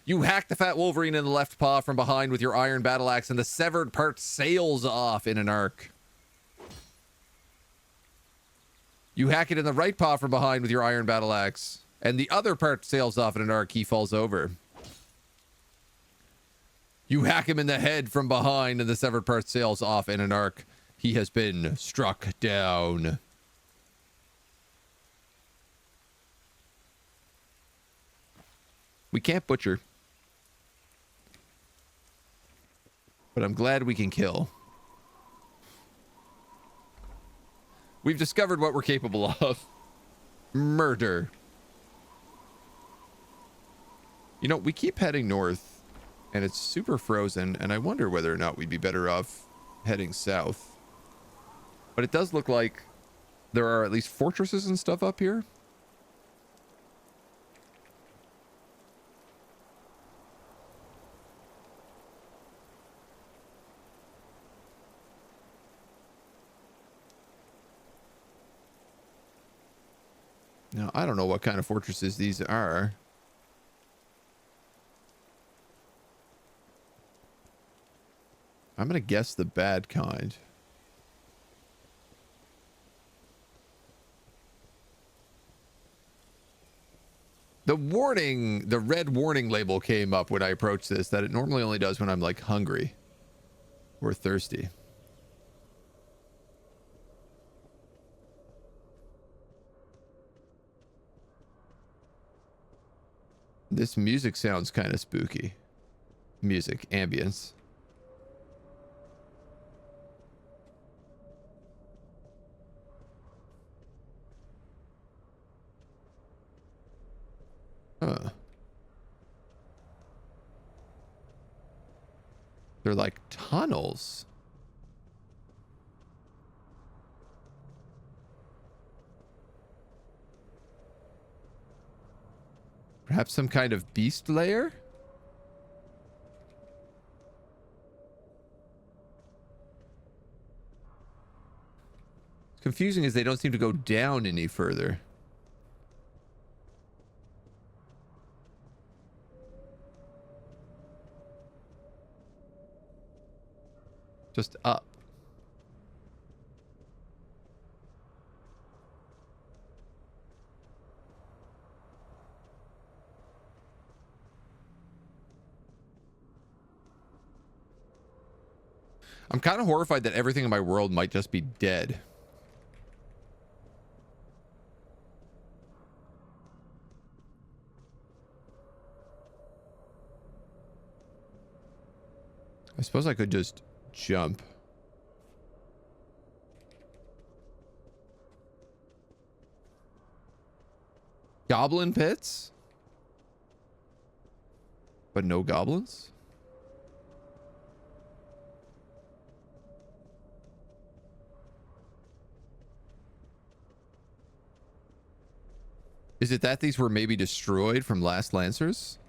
[SPEAKER 1] You hack the fat wolverine in the left paw from behind with your iron battle axe, and the severed part sails off in an arc. You hack it in the right paw from behind with your iron battle axe, and the other part sails off in an arc. He falls over. You hack him in the head from behind, and the severed part sails off in an arc. He has been struck down. We can't butcher, but I'm glad we can kill. We've discovered what we're capable of. Murder. You know, we keep heading north, and it's super frozen, and I wonder whether or not we'd be better off heading south. But it does look like there are at least fortresses and stuff up here. Now, I don't know what kind of fortresses these are. I'm going to guess the bad kind. The warning, the red warning label came up when I approached this that it normally only does when I'm like hungry or thirsty. This music sounds kind of spooky. Music, ambience. Huh. They're like tunnels. Perhaps some kind of beast lair? What's confusing is they don't seem to go down any further. Just up. I'm kind of horrified that everything in my world might just be dead. I suppose I could just jump. Goblin pits? But no goblins? Is it that these were maybe destroyed from last Lancers?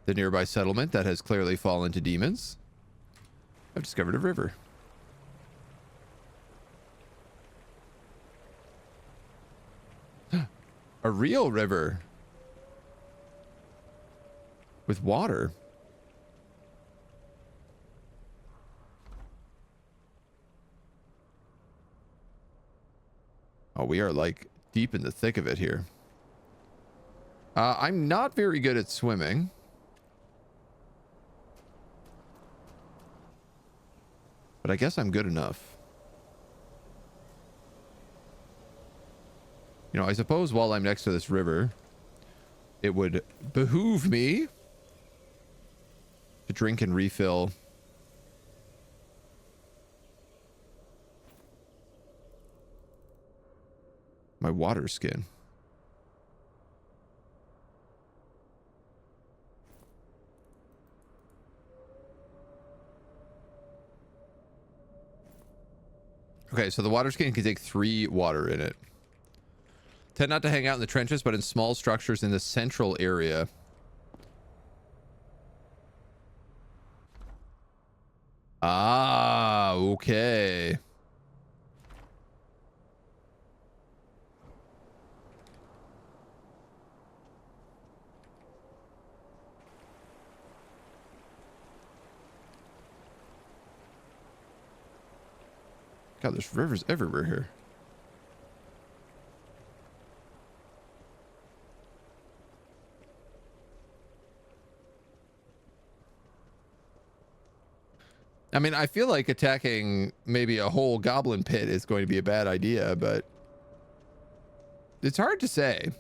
[SPEAKER 1] The nearby settlement that has clearly fallen to demons? I've discovered a river. A real river. With water. Oh, we are like deep in the thick of it here. I'm not very good at swimming. But I guess I'm good enough. You know, I suppose while I'm next to this river, it would behoove me to drink and refill my water skin. Okay, so the water skin can take 3 water in it. Tend not to hang out in the trenches, but in small structures in the central area. Ah, okay. God, there's rivers everywhere here. I mean, I feel like attacking maybe a whole goblin pit is going to be a bad idea, but it's hard to say.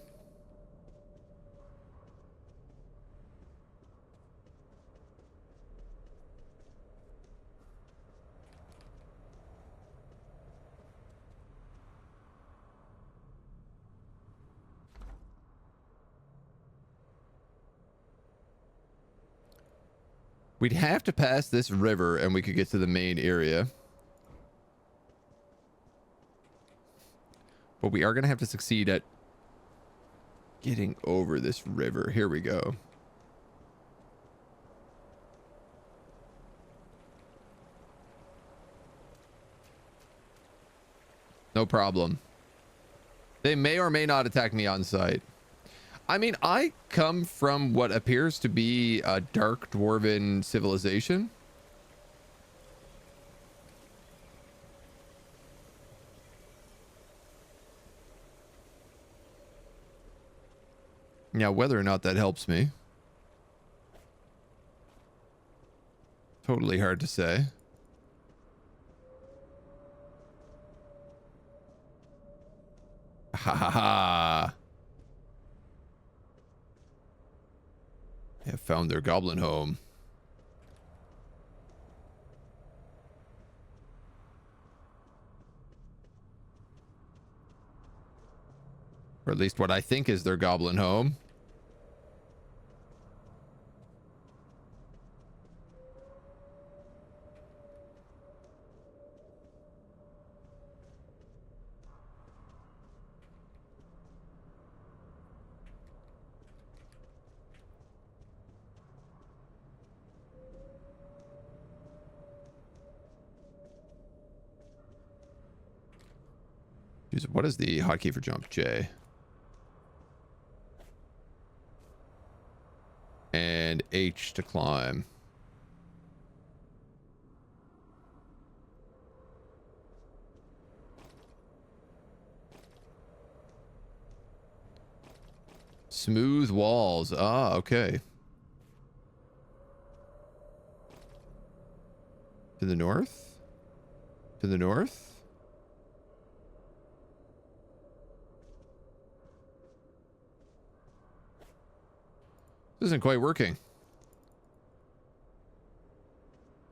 [SPEAKER 1] We'd have to pass this river and we could get to the main area. But we are going to have to succeed at getting over this river. Here we go. No problem. They may or may not attack me on sight. I mean, I come from what appears to be a dark dwarven civilization. Now, whether or not that helps me, totally hard to say. Ha ha ha. They have found their goblin home. Or at least what I think is their goblin home. What is the hotkey for jump? J. And H to climb. Smooth walls. Ah, okay. To the north? To the north? This isn't quite working.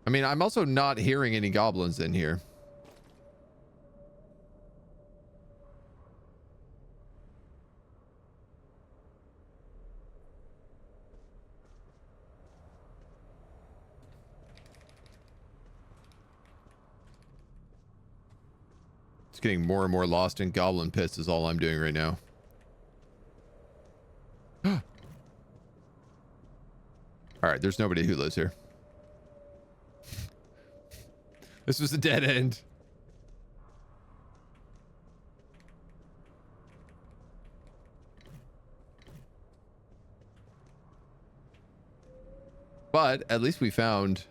[SPEAKER 1] I mean, I'm also not hearing any goblins in here. It's getting more and more lost in goblin pits is all I'm doing right now. All right, there's nobody who lives here. This was a dead end. But at least we found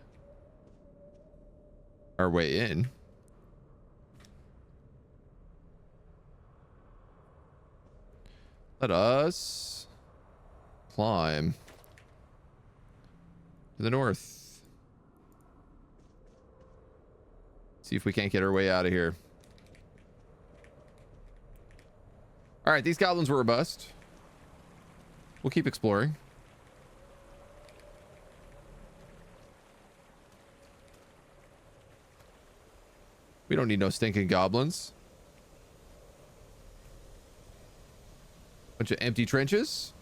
[SPEAKER 1] our way in. Let us climb to the north. See if we can't get our way out of here. All right, these goblins were a bust. We'll keep exploring. We don't need no stinking goblins. Bunch of empty trenches.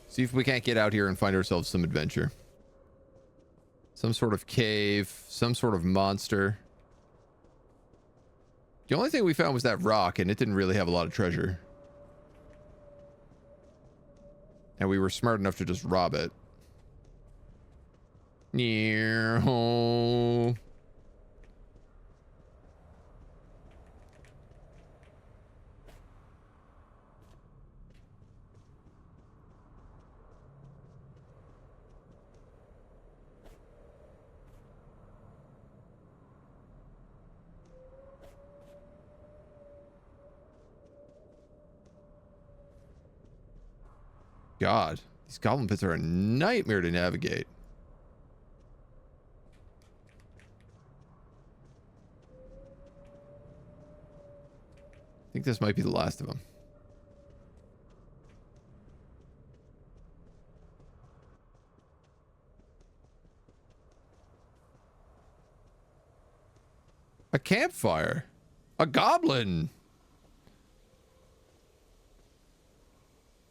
[SPEAKER 1] See if we can't get out here and find ourselves some adventure. Some sort of cave, some sort of monster. The only thing we found was that rock, and it didn't really have a lot of treasure. And we were smart enough to just rob it. Near home. God, these goblin pits are a nightmare to navigate. I think this might be the last of them. A campfire. A goblin.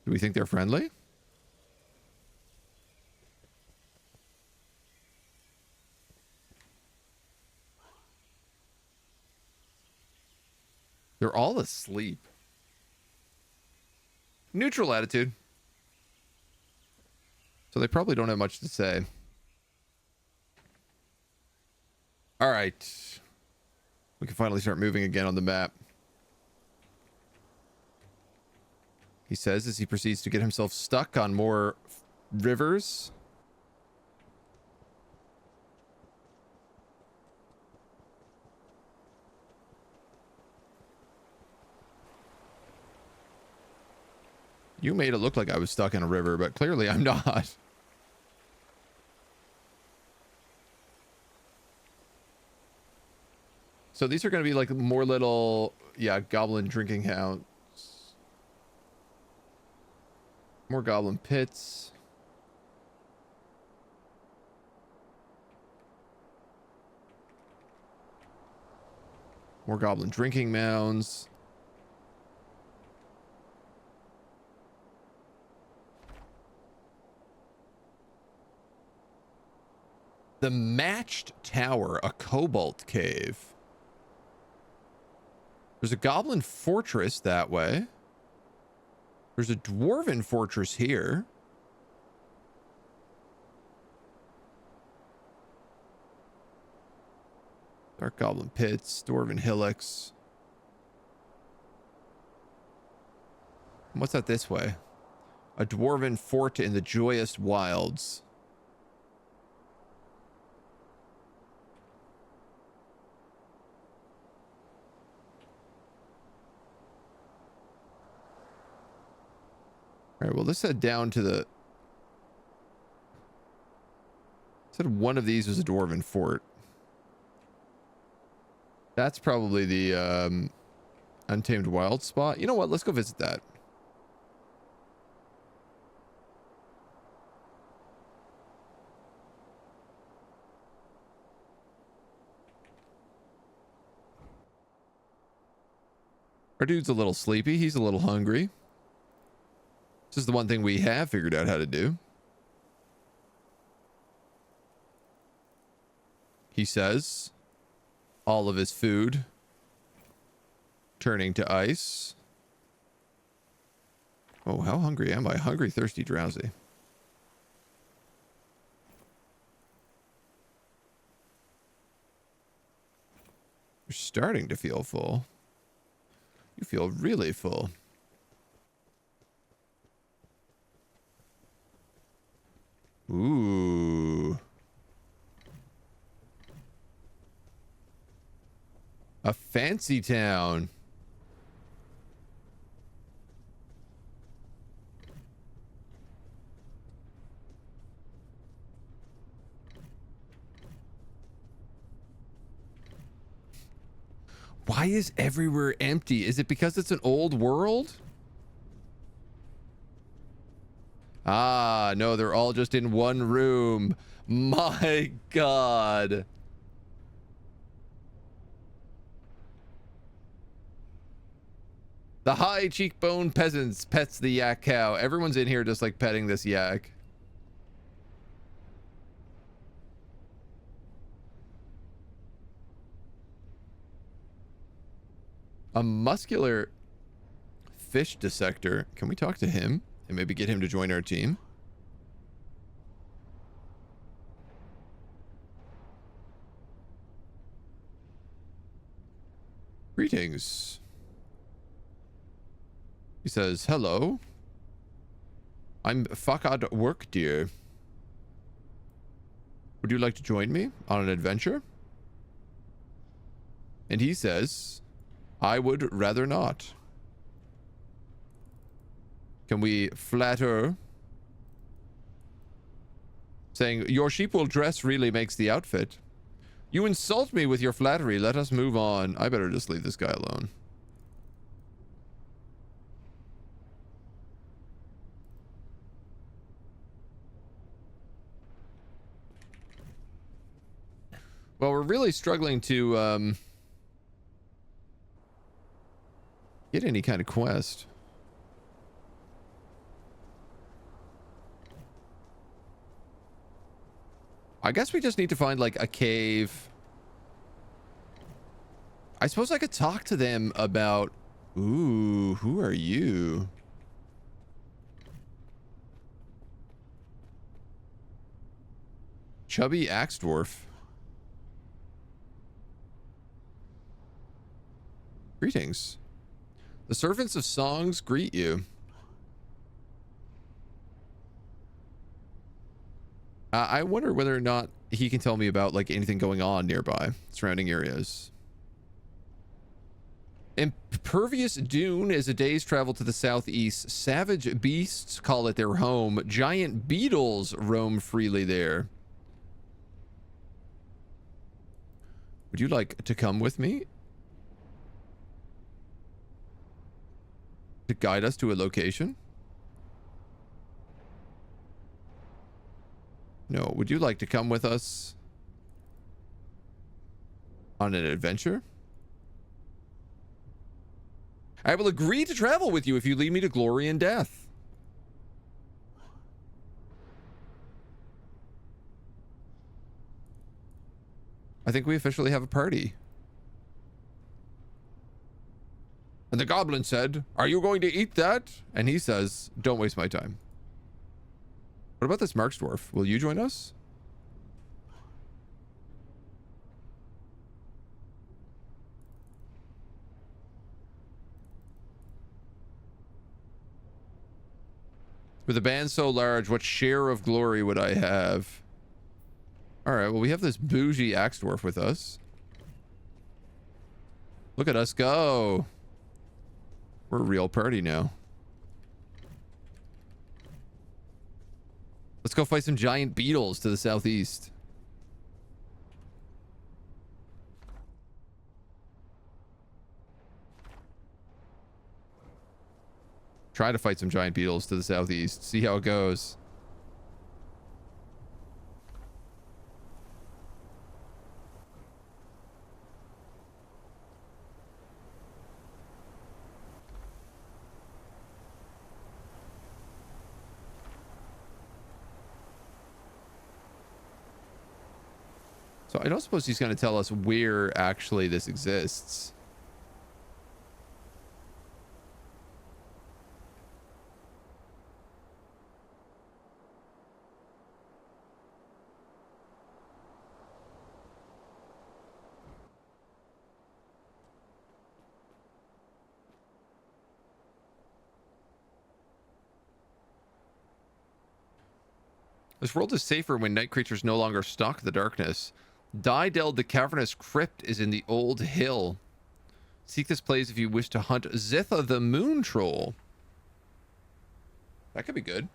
[SPEAKER 1] Do we think they're friendly? They're all asleep. Neutral attitude. So they probably don't have much to say. All right. We can finally start moving again on the map. He says as he proceeds to get himself stuck on more rivers. You made it look like I was stuck in a river, but clearly I'm not. So these are going to be like more little, yeah, goblin drinking hounds. More goblin pits. More goblin drinking mounds. The Matched Tower, a cobalt cave. There's a goblin fortress that way. There's a dwarven fortress here. Dark goblin pits, dwarven hillocks. What's that this way? A dwarven fort in the joyous wilds. All right, well, let's head down to the... Said one of these was a dwarven fort. That's probably the Untamed Wild spot. You know what? Let's go visit that. Our dude's a little sleepy. He's a little hungry. This is the one thing we have figured out how to do. He says all of his food turning to ice. Oh, how hungry am I? Hungry, thirsty, drowsy. You're starting to feel full. You feel really full. Ooh. A fancy town. Why is everywhere empty? Is it because it's an old world? Ah, no, they're all just in one room. My God. The high cheekbone peasants pets the yak cow. Everyone's in here just like petting this yak. A muscular fish dissector. Can we talk to him and maybe get him to join our team? Greetings. He says, hello. I'm Fakad Work Deer. Would you like to join me on an adventure? And he says, I would rather not. Can we flatter? Saying, your sheep will dress really makes the outfit. You insult me with your flattery. Let us move on. I better just leave this guy alone. Well, we're really struggling to get any kind of quest. I guess we just need to find like a cave. I suppose I could talk to them about... Ooh, who are you? Chubby axe dwarf. Greetings. The servants of songs greet you. I wonder whether or not he can tell me about like anything going on nearby, surrounding areas. Impervious Dune is a day's travel to the southeast. Savage beasts call it their home. Giant beetles roam freely there. Would you like to come with me? To guide us to a location? No. Would you like to come with us on an adventure? I will agree to travel with you if you lead me to glory and death. I think we officially have a party. And the goblin said, "Are you going to eat that?" And he says, "Don't waste my time." What about this Marks dwarf? Will you join us? With a band so large, what share of glory would I have? All right, well, we have this bougie axe dwarf with us. Look at us go. We're a real party now. Let's go fight some giant beetles to the southeast. Try to fight some giant beetles to the southeast. See how it goes. So I don't suppose he's going to tell us where actually this exists. This world is safer when night creatures no longer stalk the darkness. Dydel the Cavernous Crypt is in the Old Hill. Seek this place if you wish to hunt Zitha the Moon Troll. That could be good.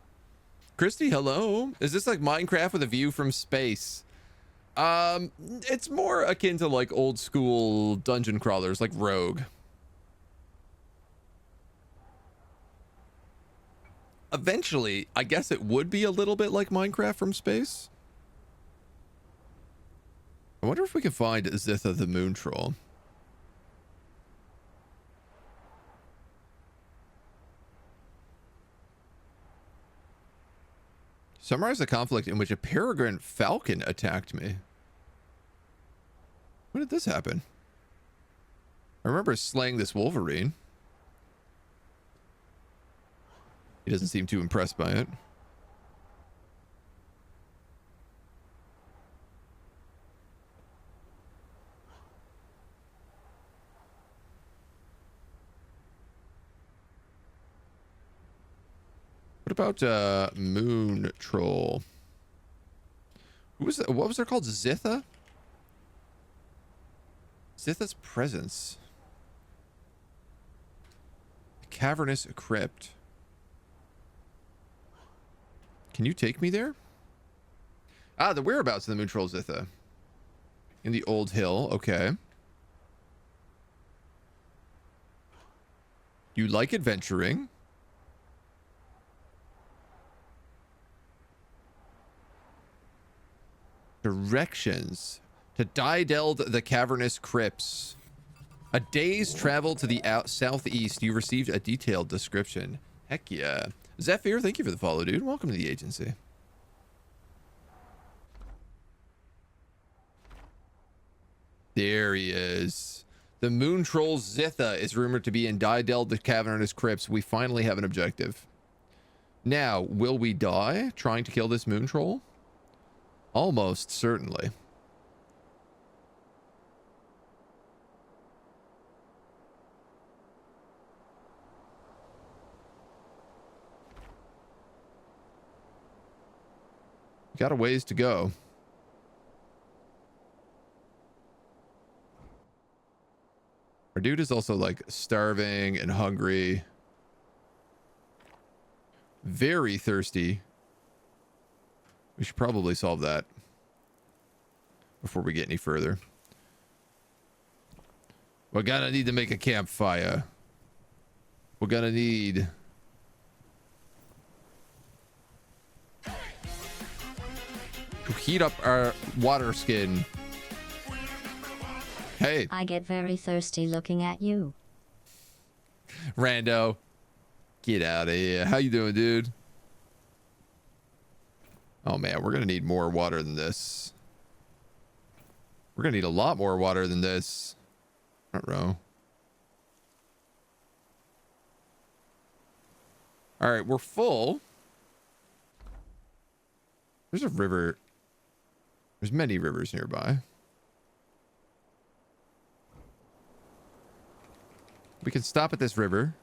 [SPEAKER 1] Christy, hello. Is this like Minecraft with a view from space? It's more akin to like old school dungeon crawlers like Rogue. Eventually, I guess it would be a little bit like Minecraft from space. I wonder if we can find Zitha the Moon Troll. Summarize the conflict in which a peregrine falcon attacked me. When did this happen? I remember slaying this wolverine. He doesn't seem too impressed by it. What about Moon Troll? Who was that? What was there called? Zitha? Zitha's presence. Cavernous Crypt. Can you take me there? Ah, the whereabouts of the Moon Troll Zitha. In the Old Hill. Okay. You like adventuring? Directions to Dydel the Cavernous Crypts. A day's travel to the southeast. You received a detailed description. Heck yeah. Zephyr, thank you for the follow, dude. Welcome to the agency. There he is. The Moon Troll Zitha is rumored to be in Dydel the Cavernous Crypts. We finally have an objective. Now, will we die trying to kill this Moon Troll? Almost certainly. Got a ways to go. Our dude is also like starving and hungry. Very thirsty. We should probably solve that before we get any further. We're gonna need to make a campfire. We're gonna need to heat up our water skin. Hey.
[SPEAKER 2] I get very thirsty looking at you.
[SPEAKER 1] Rando. Get out of here. How you doing, dude? Oh man, we're gonna need more water than this. We're gonna need a lot more water than this. Front row. All right, we're full. There's a river. There's many rivers nearby. We can stop at this river.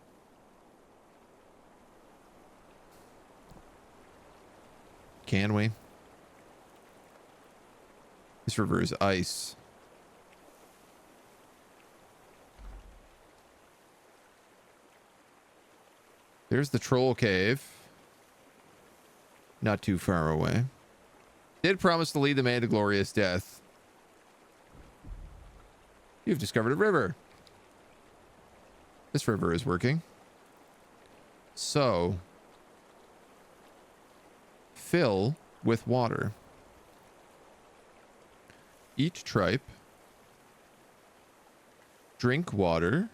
[SPEAKER 1] Can we? This river is ice. There's the troll cave. Not too far away. Did promise to lead the man to glorious death. You've discovered a river. This river is working. So, fill with water. Eat tripe. Drink water.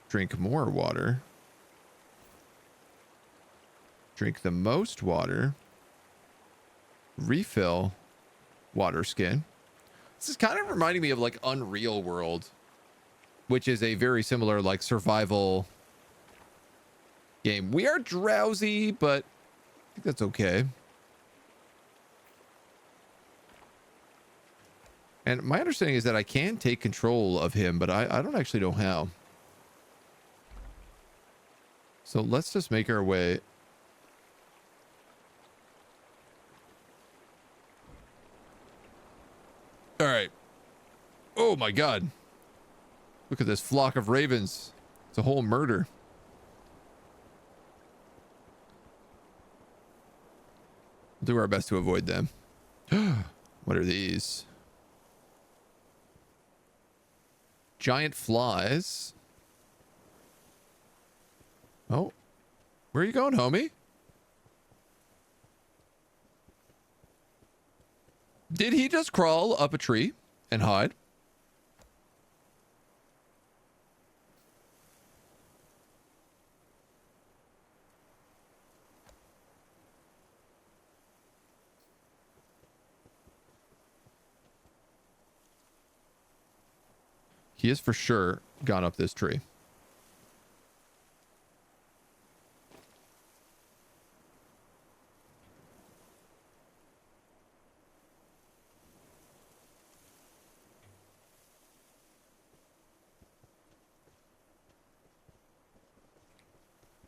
[SPEAKER 1] Drink more water. Drink the most water. Refill water skin. This is kind of reminding me of like Unreal World, which is a very similar like survival game. We are drowsy, but I think that's okay. And my understanding is that I can take control of him, but I don't actually know how. So let's just make our way. All right. Oh my God. Look at this flock of ravens. It's a whole murder. We'll do our best to avoid them. What are these? Giant flies. Oh. Where are you going, homie? Did he just crawl up a tree and hide? He is for sure gone up this tree.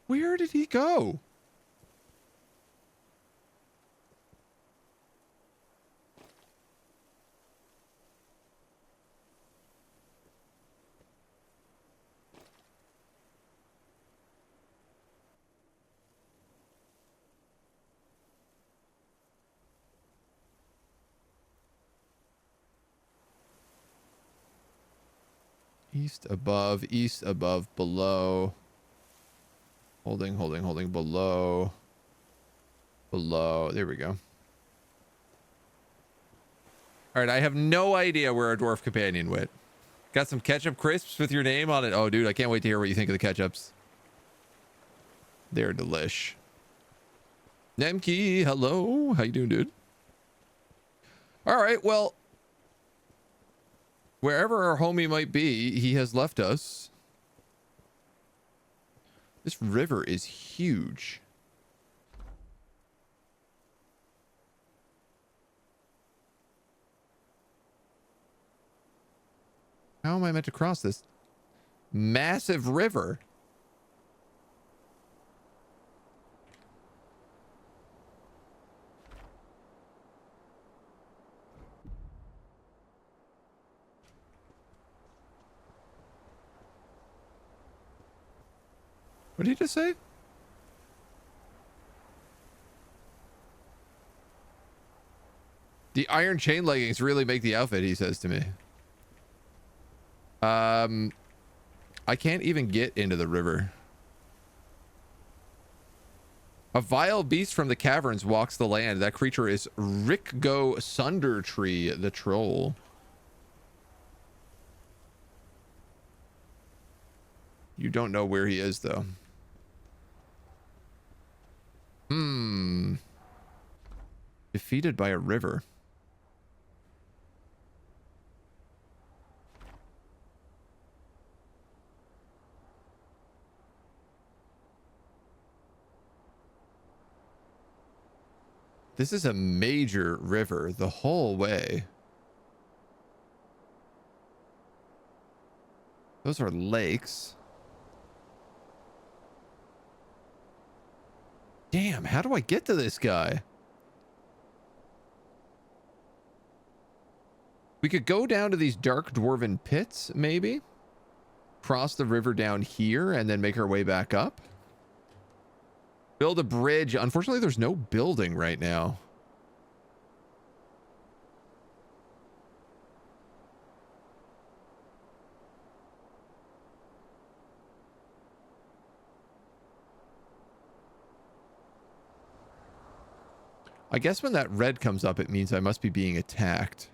[SPEAKER 1] Where did he go? East above, below. Holding, below. Below. There we go. All right, I have no idea where our dwarf companion went. Got some ketchup crisps with your name on it. Oh, dude, I can't wait to hear what you think of the ketchups. They're delish. Nemki, hello. How you doing, dude? All right, well, wherever our homie might be, he has left us. This river is huge. How am I meant to cross this massive river? What did he just say? The iron chain leggings really make the outfit, he says to me. I can't even get into the river. A vile beast from the caverns walks the land. That creature is Rickgo Sundertree, the troll. You don't know where he is, though. Defeated by a river. This is a major river the whole way. Those are lakes. Damn, how do I get to this guy? We could go down to these dark dwarven pits, maybe. Cross the river down here and then make our way back up. Build a bridge. Unfortunately, there's no building right now. I guess when that red comes up, it means I must be being attacked.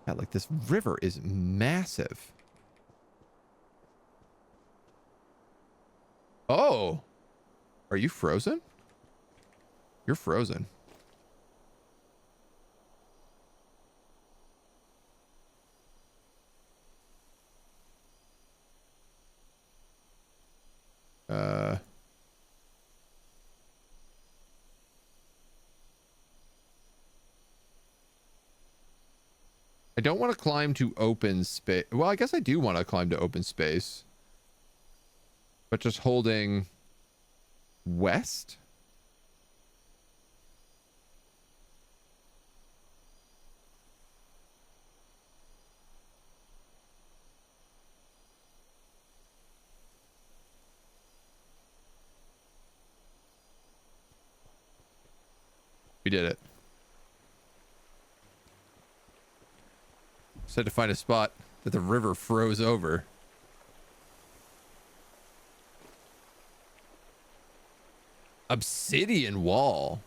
[SPEAKER 1] Yeah, like this river is massive. Oh, are you frozen? You're frozen. I don't want to climb to open space. Well, I guess I do want to climb to open space. But just holding west? We did it. Just had to find a spot that the river froze over. Obsidian wall.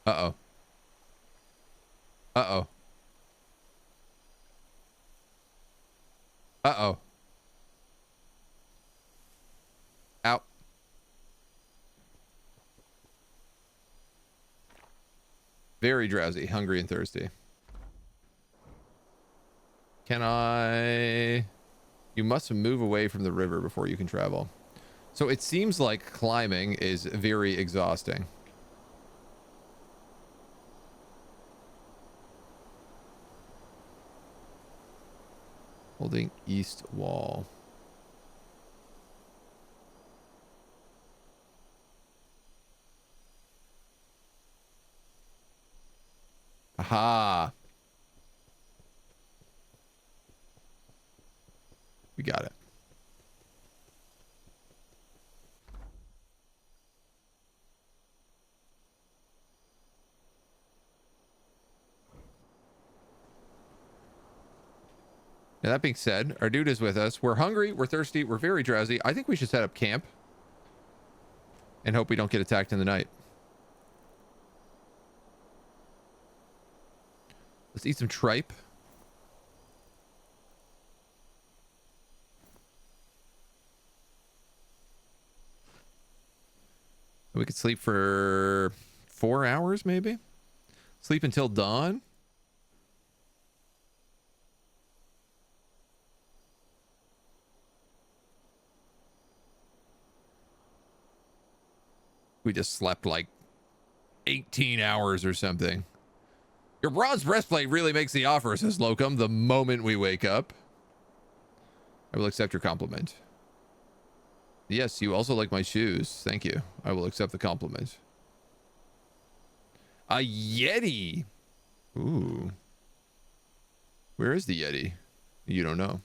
[SPEAKER 1] Uh-oh. Uh-oh. Uh-oh. Out. Very drowsy, hungry, and thirsty. Can I... You must move away from the river before you can travel. So it seems like climbing is very exhausting. Holding east wall. Aha. We got it. Now, that being said, our dude is with us. We're hungry, we're thirsty, we're very drowsy. I think we should set up camp and hope we don't get attacked in the night. Let's eat some tripe. We could sleep for 4 hours, maybe. Sleep until dawn. We just slept like 18 hours or something. Your bronze breastplate really makes the offer, says Locum, the moment we wake up. I will accept your compliment. Yes, you also like my shoes. Thank you. I will accept the compliment. A Yeti. Ooh. Where is the Yeti? You don't know.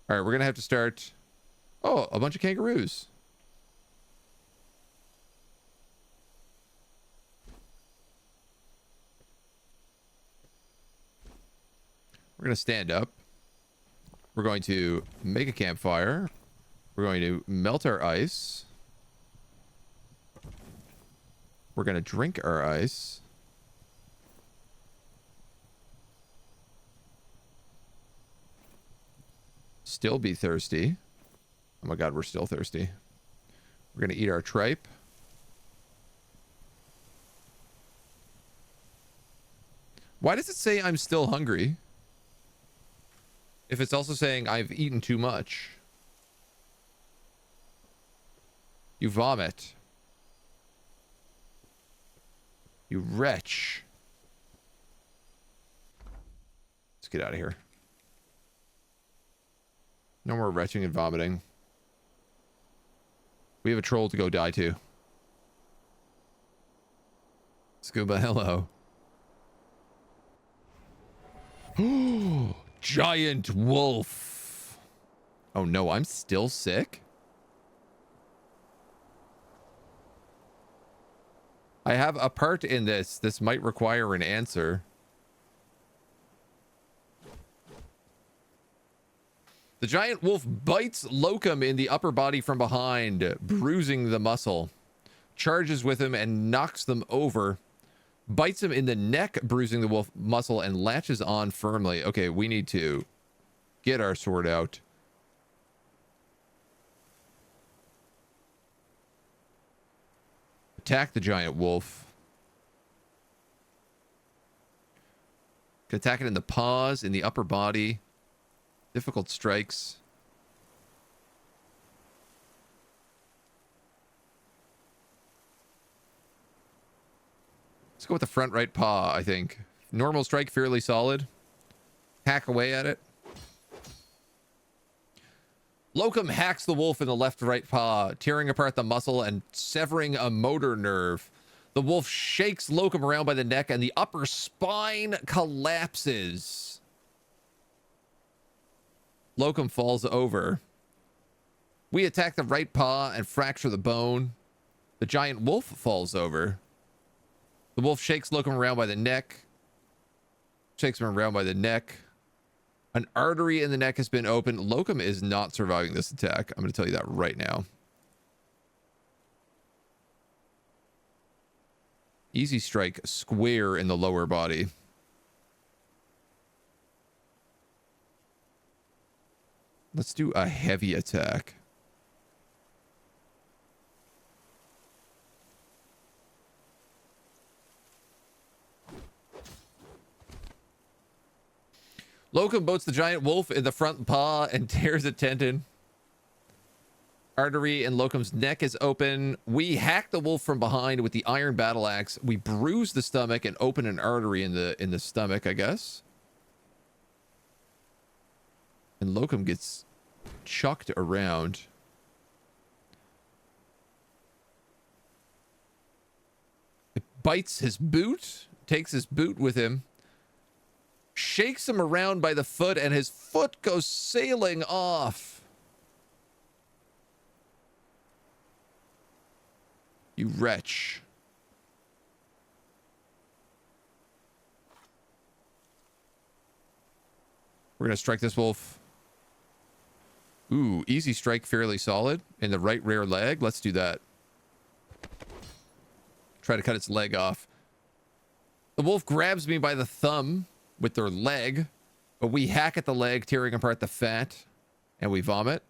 [SPEAKER 1] All right, we're going to have to start. Oh, a bunch of kangaroos. We're going to stand up. We're going to make a campfire. We're going to melt our ice. We're going to drink our ice. Still be thirsty. Oh my god, we're still thirsty. We're going to eat our tripe. Why does it say I'm still hungry? If it's also saying I've eaten too much. You vomit. You wretch. Let's get out of here. No more retching and vomiting. We have a troll to go die to. Scuba, hello. Giant wolf. Oh no, I'm still sick? I have a part in this. This might require an answer. The giant wolf bites Locum in the upper body from behind, bruising the muscle. Charges with him and knocks them over. Bites him in the neck, bruising the wolf muscle, and latches on firmly. Okay, we need to get our sword out. Attack the giant wolf. Can attack it in the paws, in the upper body. Difficult strikes. Let's go with the front right paw, I think. Normal strike, fairly solid. Hack away at it. Locum hacks the wolf in the left right paw, tearing apart the muscle and severing a motor nerve. The wolf shakes Locum around by the neck and the upper spine collapses. Locum falls over. We attack the right paw and fracture the bone. The giant wolf falls over. The wolf shakes Locum around by the neck. Shakes him around by the neck. An artery in the neck has been opened. Locum is not surviving this attack. I'm going to tell you that right now. Easy strike square in the lower body. Let's do a heavy attack. Locum boats the giant wolf in the front paw and tears a tendon. Artery in Locum's neck is open. We hack the wolf from behind with the iron battle axe. We bruise the stomach and open an artery in the stomach, I guess. And Locum gets chucked around. It bites his boot, takes his boot with him. Shakes him around by the foot, and his foot goes sailing off. You wretch. We're going to strike this wolf. Ooh, easy strike, fairly solid. In the right rear leg. Let's do that. Try to cut its leg off. The wolf grabs me by the thumb with their leg, but we hack at the leg, tearing apart the fat, and we vomit.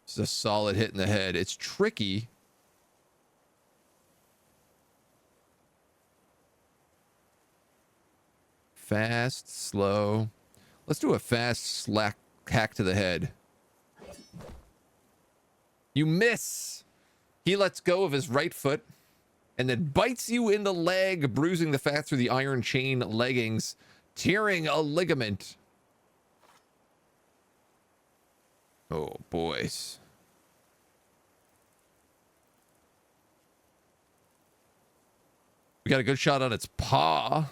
[SPEAKER 1] This is a solid hit in the head. It's tricky. Fast, slow. Let's do a fast slack hack to the head. You miss. He lets go of his right foot and then bites you in the leg, bruising the fat through the iron chain leggings, tearing a ligament. Oh, boys. We got a good shot on its paw.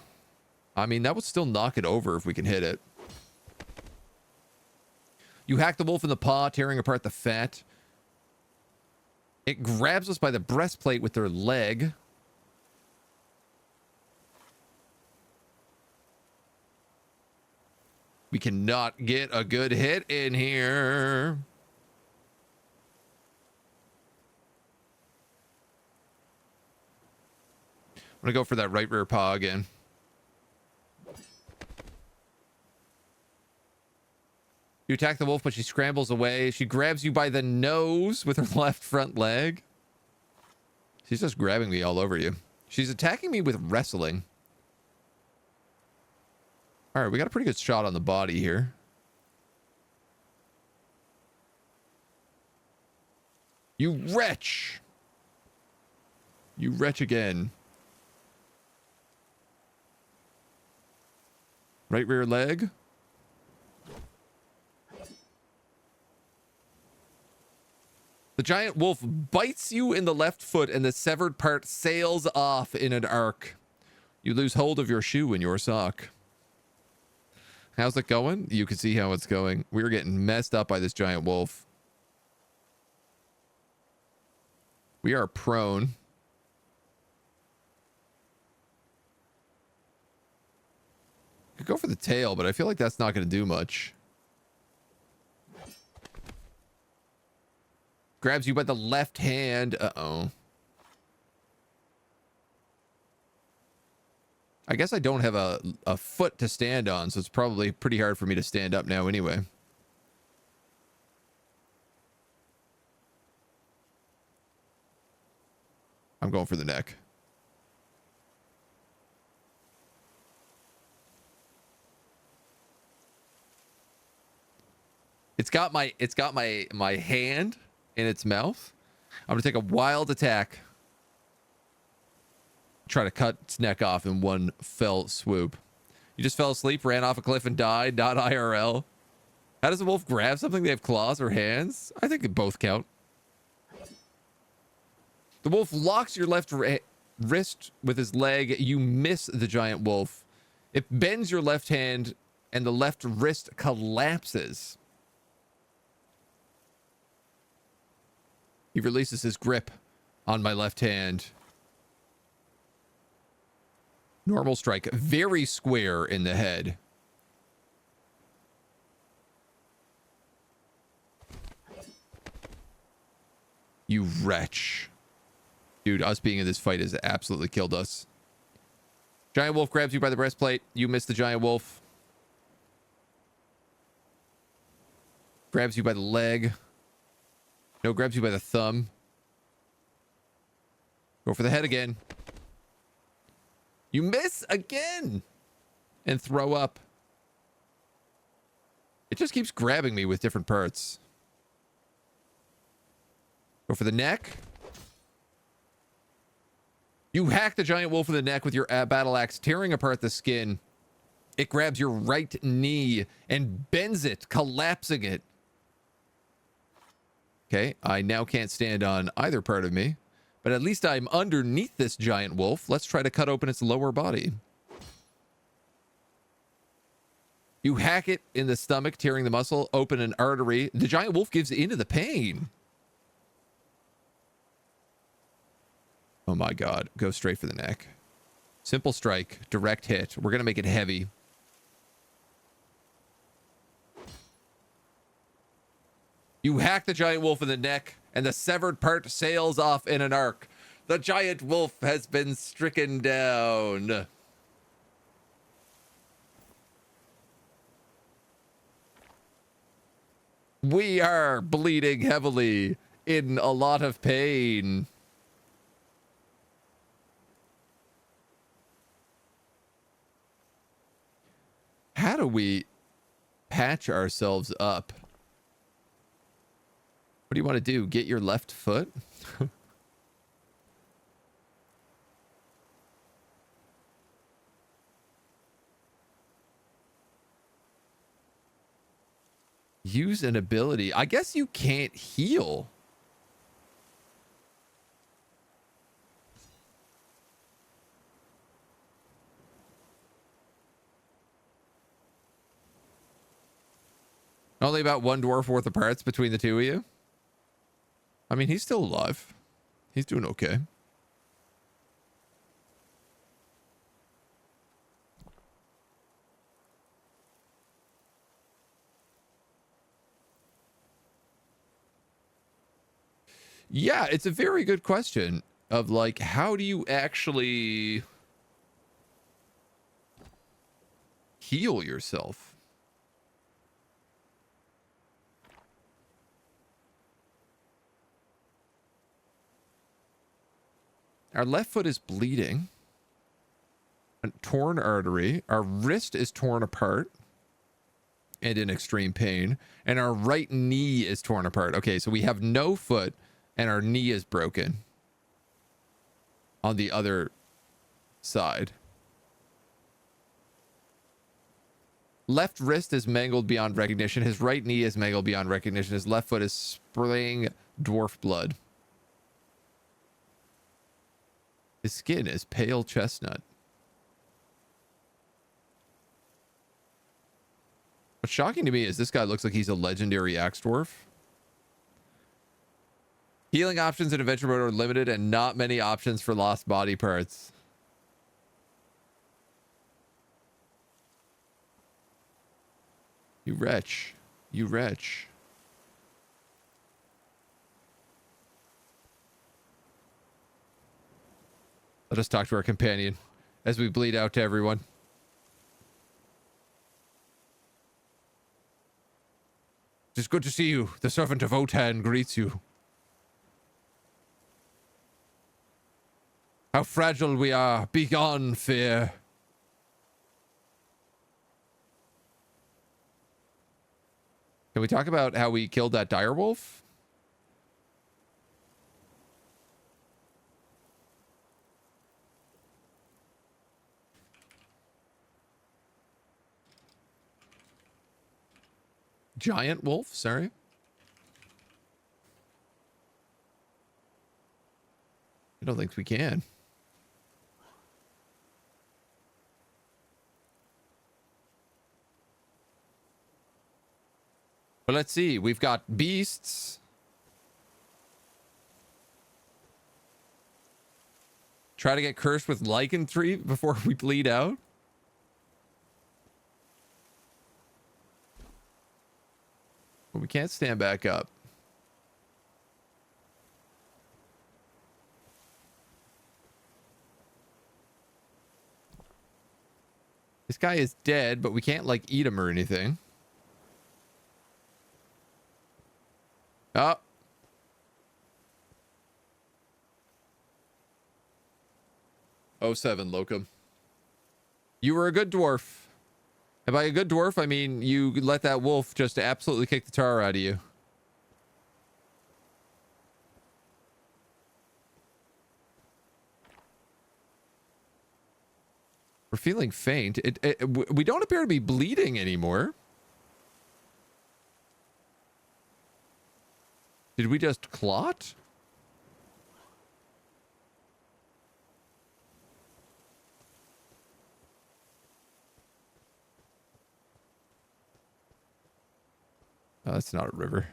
[SPEAKER 1] I mean, that would still knock it over if we can hit it. You hack the wolf in the paw, tearing apart the fat. It grabs us by the breastplate with their leg. We cannot get a good hit in here. I'm gonna go for that right rear paw again. You attack the wolf, but she scrambles away. She grabs you by the nose with her left front leg. She's just grabbing me all over you. She's attacking me with wrestling. All right, we got a pretty good shot on the body here. You wretch. You wretch again. Right rear leg. The giant wolf bites you in the left foot and the severed part sails off in an arc. You lose hold of your shoe and your sock. How's it going? You can see how it's going. We're getting messed up by this giant wolf. We are prone. Could go for the tail, but I feel like that's not going to do much. Grabs you by the left hand. Uh-oh. I guess I don't have a foot to stand on, so it's probably pretty hard for me to stand up now anyway. I'm going for the neck. It's got my hand in its mouth. I'm gonna take a wild attack. Try to cut its neck off in one fell swoop. You just fell asleep, ran off a cliff, and died. Not IRL. How does a wolf grab something? They have claws or hands? I think they both count. The wolf locks your left wrist with his leg. You miss the giant wolf. It bends your left hand, and the left wrist collapses. He releases his grip on my left hand. Normal strike. Very square in the head. You wretch. Dude, us being in this fight has absolutely killed us. Giant wolf grabs you by the breastplate. You miss the giant wolf. Grabs you by the leg. No, grabs you by the thumb. Go for the head again. You miss again. And throw up. It just keeps grabbing me with different parts. Go for the neck. You hack the giant wolf in the neck with your battle axe, tearing apart the skin. It grabs your right knee and bends it, collapsing it. Okay, I now can't stand on either part of me, but at least I'm underneath this giant wolf. Let's try to cut open its lower body. You hack it in the stomach, tearing the muscle, open an artery. The giant wolf gives into the pain. Oh my God, go straight for the neck. Simple strike, direct hit. We're going to make it heavy. You hack the giant wolf in the neck, and the severed part sails off in an arc. The giant wolf has been stricken down. We are bleeding heavily, in a lot of pain. How do we patch ourselves up? What do you want to do? Get your left foot? Use an ability. I guess you can't heal. Only about one dwarf worth of parts between the two of you? I mean, he's still alive. He's doing okay. Yeah, it's a very good question of like, how do you actually heal yourself? Our left foot is bleeding. A torn artery. Our wrist is torn apart and in extreme pain. And our right knee is torn apart. Okay, so we have no foot and our knee is broken on the other side. Left wrist is mangled beyond recognition. His right knee is mangled beyond recognition. His left foot is spraying dwarf blood. His skin is pale chestnut. What's shocking to me is this guy looks like he's a legendary axe dwarf. Healing options in adventure mode are limited and not many options for lost body parts. You wretch. You wretch. Let us talk to our companion as we bleed out to everyone. It's good to see you. The servant of Otan greets you. How fragile we are. Begone, fear. Can we talk about how we killed that direwolf? Giant wolf, sorry. I don't think we can. But let's see. We've got beasts. Try to get cursed with lycanthropy before we bleed out. But we can't stand back up. This guy is dead, but we can't like eat him or anything. Oh. Oh, 07 Locum. You were a good dwarf. And by a good dwarf, I mean you let that wolf just absolutely kick the tar out of you. We're feeling faint. We don't appear to be bleeding anymore. Did we just clot? Oh, that's not a river.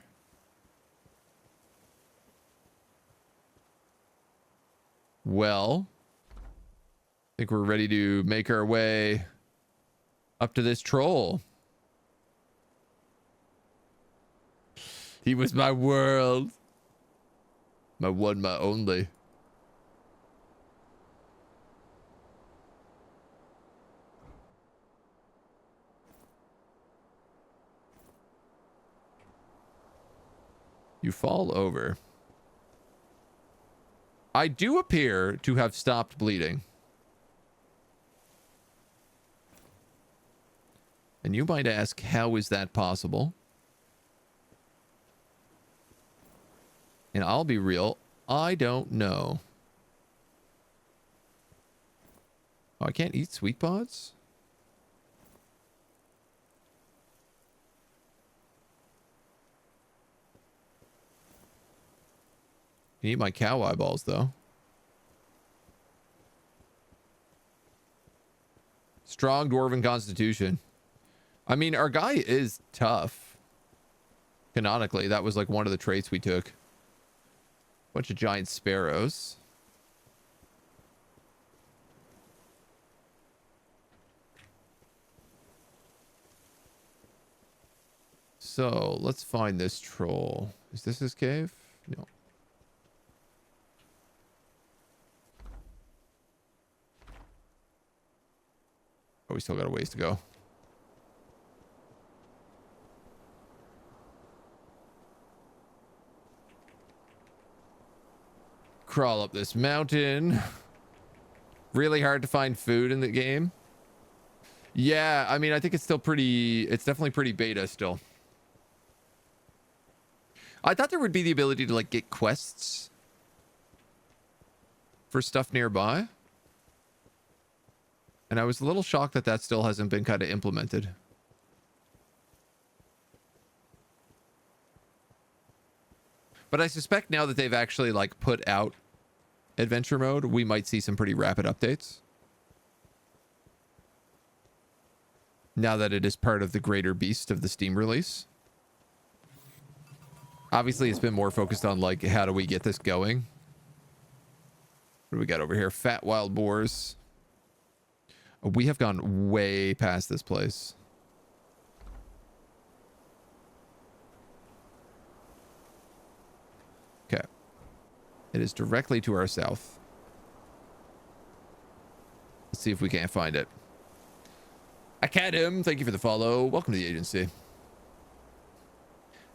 [SPEAKER 1] Well, I think we're ready to make our way up to this troll. He was my world. My one, my only. You fall over. I do appear to have stopped bleeding. And you might ask, how is that possible? And I'll be real, I don't know. Oh, I can't eat sweet pods? Can eat my cow eyeballs, though. Strong dwarven constitution. I mean, our guy is tough. Canonically, that was like one of the traits we took. Bunch of giant sparrows. So, let's find this troll. Is this his cave? No. Oh, we still got a ways to go. Crawl up this mountain. Really hard to find food in the game. Yeah, I mean, I think it's still pretty... It's definitely pretty beta still. I thought there would be the ability to, like, get quests for stuff nearby. And I was a little shocked that that still hasn't been kind of implemented. But I suspect now that they've actually, like, put out adventure mode, we might see some pretty rapid updates. Now that it is part of the greater beast of the Steam release. Obviously, it's been more focused on, like, how do we get this going? What do we got over here? Fat wild boars. Oh, we have gone way past this place. Okay. It is directly to our south. Let's see if we can't find it. Academ, thank you for the follow. Welcome to the agency.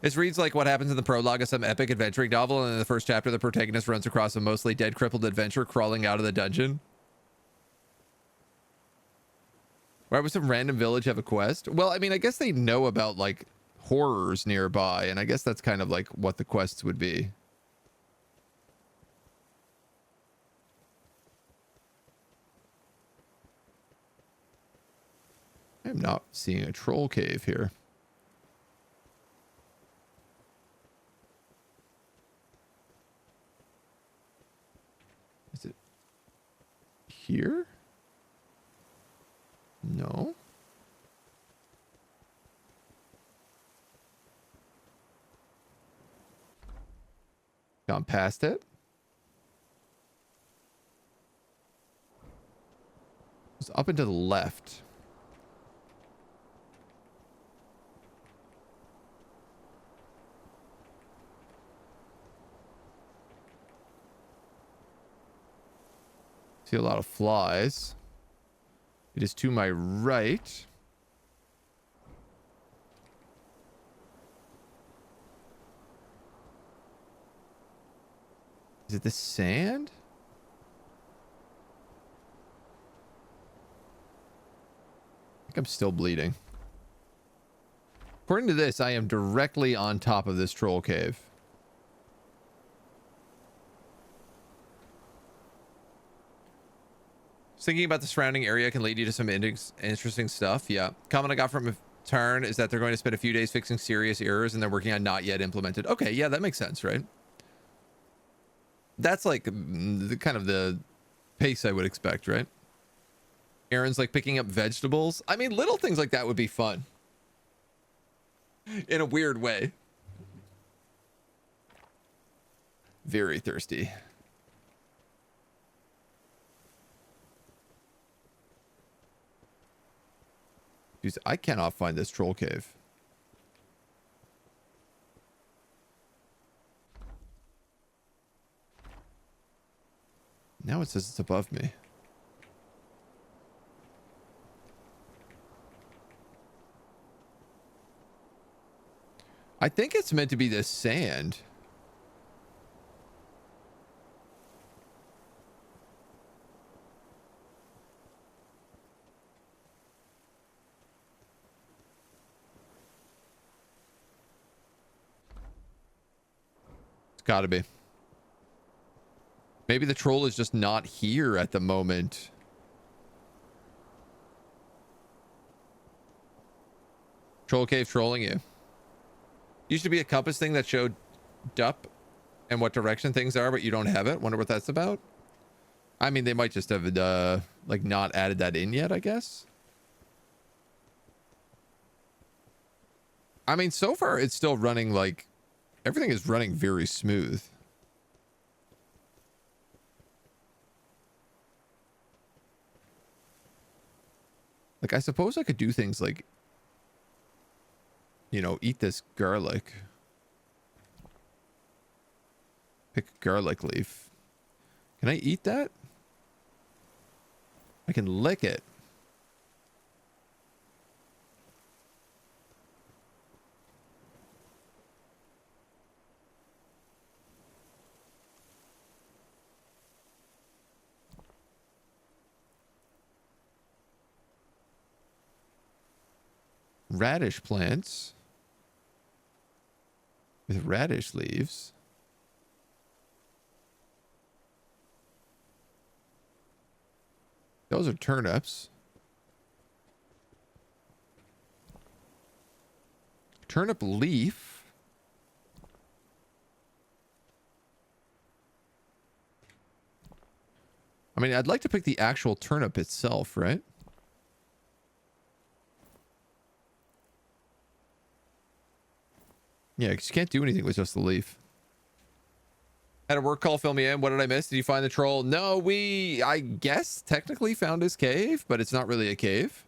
[SPEAKER 1] This reads like what happens in the prologue of some epic adventuring novel, and in the first chapter, the protagonist runs across a mostly dead, crippled adventurer crawling out of the dungeon. Why would some random village have a quest? Well, I mean, I guess they know about, like, horrors nearby, and I guess that's kind of like what the quests would be. I'm not seeing a troll cave here. Is it here? No. Gone past it. It's up and to the left. See a lot of flies. It is to my right. Is it the sand? I think I'm still bleeding. According to this, I am directly on top of this troll cave. Thinking about the surrounding area can lead you to some interesting stuff. Yeah. Comment I got from a turn is that they're going to spend a few days fixing serious errors and they're working on not yet implemented. Okay, yeah, that makes sense, right? That's like the kind of the pace I would expect, right? Errands like picking up vegetables. I mean, little things like that would be fun. In a weird way. Very thirsty. Jeez, I cannot find this troll cave. Now it says it's above me. I think it's meant to be this sand. It's gotta be. Maybe the troll is just not here at the moment. Troll cave trolling you. Used to be a compass thing that showed up and what direction things are, but you don't have it. Wonder what that's about. I mean, they might just have like not added that in yet, I guess. I mean, so far it's still running, like everything is running very smooth. Like, I suppose I could do things like, you know, eat this garlic. Pick a garlic leaf. Can I eat that? I can lick it. Radish plants with radish leaves. Those are turnips. Turnip leaf. I mean, I'd like to pick the actual turnip itself, right? Yeah, because you can't do anything with just the leaf. Had a work call, fill me in. What did I miss? Did you find the troll? No, I guess, technically found his cave, but it's not really a cave.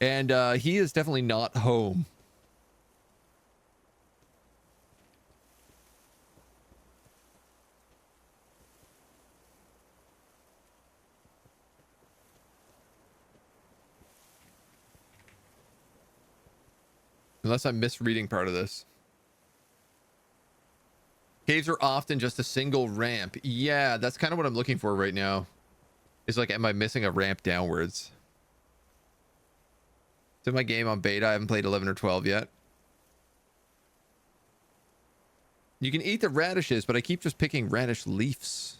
[SPEAKER 1] And he is definitely not home. Unless I'm misreading part of this. Caves are often just a single ramp. Yeah, that's kind of what I'm looking for right now. It's like, am I missing a ramp downwards? It's in my game on beta. I haven't played 11 or 12 yet. You can eat the radishes, but I keep just picking radish leaves.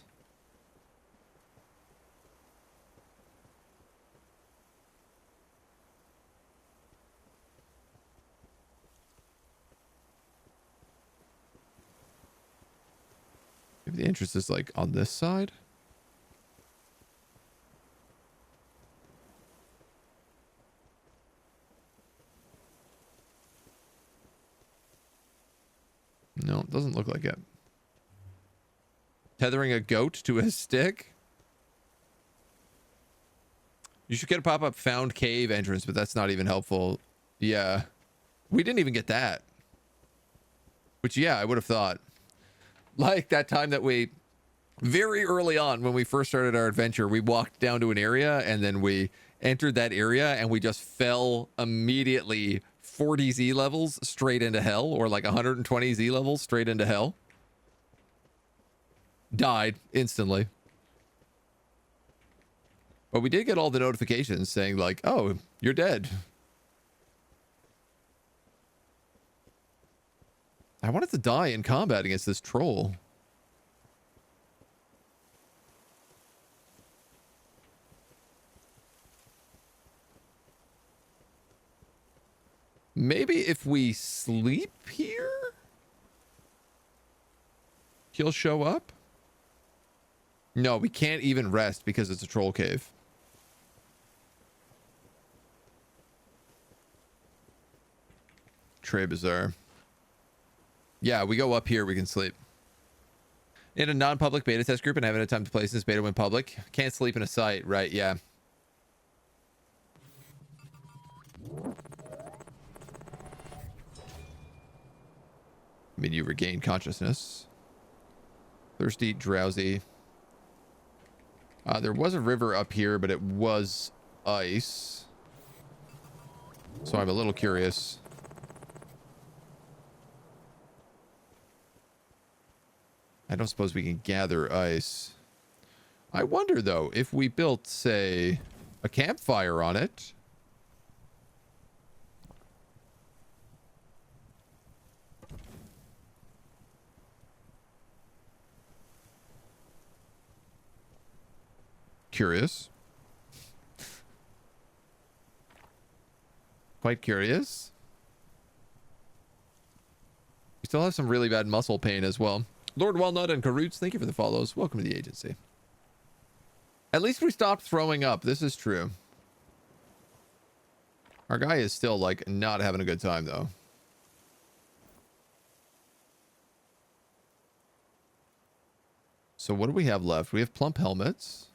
[SPEAKER 1] Maybe the interest is like on this side. No, it doesn't look like it. Tethering a goat to a stick? You should get a pop-up found cave entrance, but that's not even helpful. Yeah. We didn't even get that. Which, yeah, I would have thought. Like that time that we, very early on when we first started our adventure, we walked down to an area and then we entered that area and we just fell immediately 40 Z levels straight into hell, or like 120 Z levels straight into hell. Died instantly. But we did get all the notifications saying like, oh, you're dead. I wanted to die in combat against this troll. Maybe if we sleep here, he'll show up? No, we can't even rest because it's a troll cave. Trey Bazaar. Yeah, we go up here, we can sleep. In a non-public beta test group and haven't had time to play since beta went public. Can't sleep in a site, right? Yeah. I mean, you regain consciousness. Thirsty, drowsy. There was a river up here, but it was ice. So I'm a little curious. I don't suppose we can gather ice. I wonder, though, if we built, say, a campfire on it. Curious. Quite curious. We still have some really bad muscle pain as well. Lord Walnut and Karoots, thank you for the follows. Welcome to the agency. At least we stopped throwing up. This is true. Our guy is still, like, not having a good time, though. So what do we have left? We have plump helmets.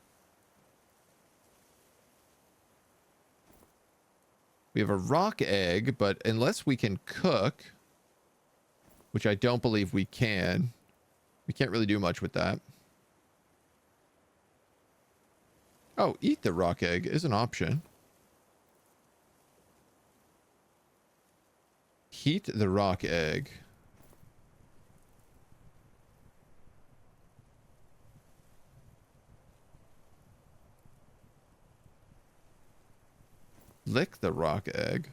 [SPEAKER 1] We have a rock egg, but unless we can cook, which I don't believe we can, we can't really do much with that. Oh, eat the rock egg is an option. Heat the rock egg. Lick the rock egg.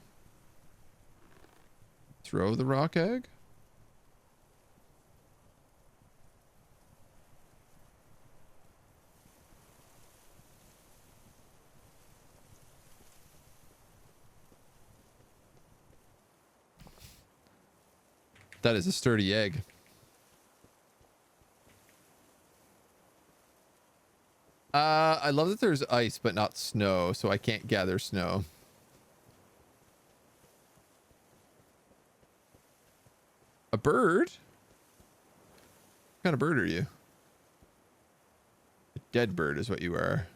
[SPEAKER 1] Throw the rock egg. That is a sturdy egg. I love that there's ice, but not snow, so I can't gather snow. A bird? What kind of bird are you? A dead bird is what you are.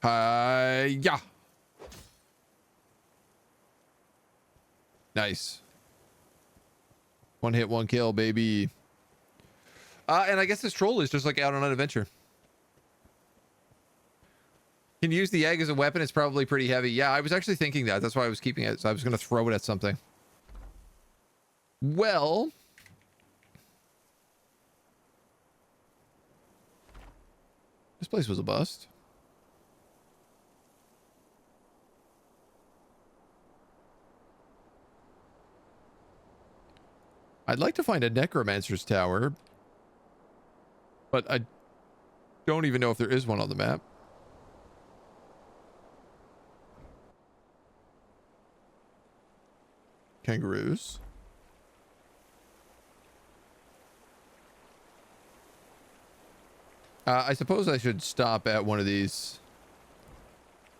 [SPEAKER 1] Hi-ya! Nice. One hit, one kill, baby. And I guess this troll is just like out on an adventure. Can you use the egg as a weapon? It's probably pretty heavy. Yeah, I was actually thinking that. That's why I was keeping it. So I was going to throw it at something. Well. This place was a bust. I'd like to find a necromancer's tower, but I don't even know if there is one on the map. Kangaroos. I suppose I should stop at one of these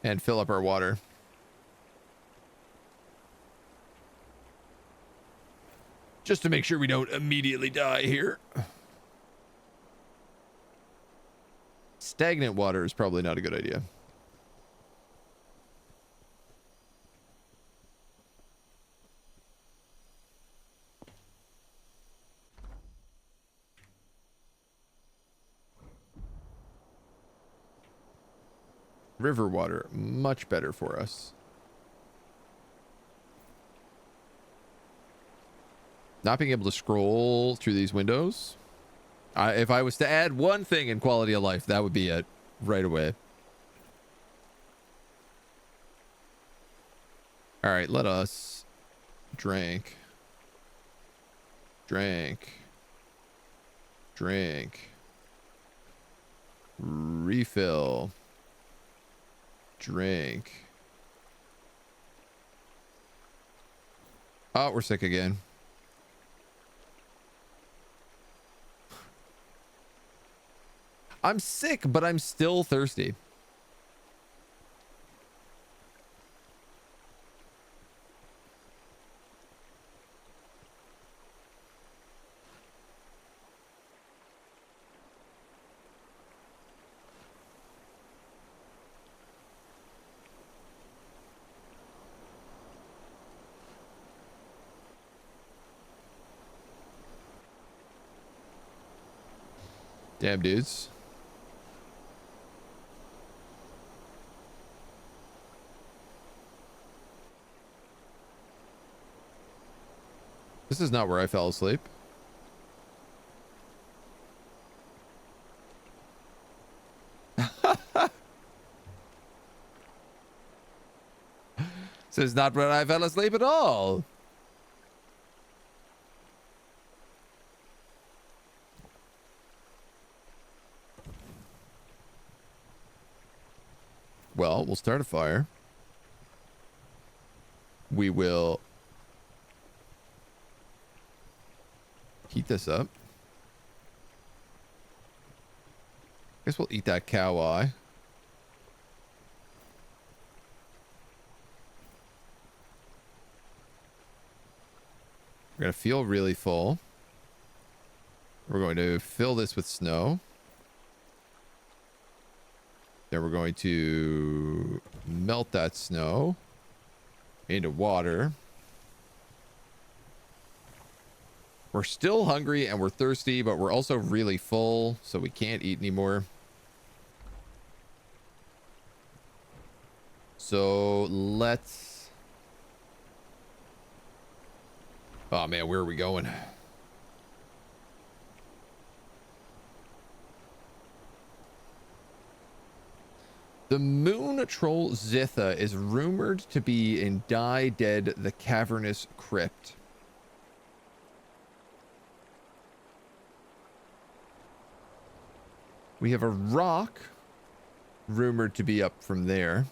[SPEAKER 1] and fill up our water. Just to make sure we don't immediately die here. Stagnant water is probably not a good idea. River water, much better for us. Not being able to scroll through these windows. If I was to add one thing in quality of life, that would be it right away. All right, let us drink. Refill. Drink. Oh, we're sick again. I'm sick, but I'm still thirsty. Damn, dudes. This is not where I fell asleep. This is not where I fell asleep at all. Well, we'll start a fire. We will heat this up. Guess we'll eat that cow eye. We're going to feel really full. We're going to fill this with snow. Then we're going to melt that snow into water. We're still hungry and we're thirsty, but we're also really full, so we can't eat anymore. So let's... Oh man, where are we going? The moon troll Zitha is rumored to be in Die Dead the Cavernous Crypt. We have a rock rumored to be up from there.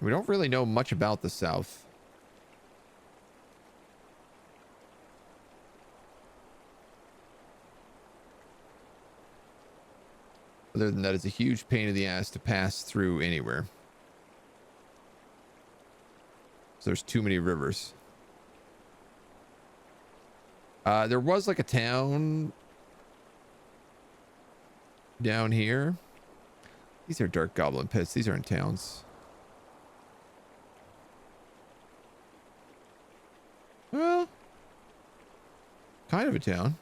[SPEAKER 1] We don't really know much about the south. Other than that, it's a huge pain in the ass to pass through anywhere. So there's too many rivers. There was like a town down here. These are dark goblin pits. These aren't towns. Well, kind of a town.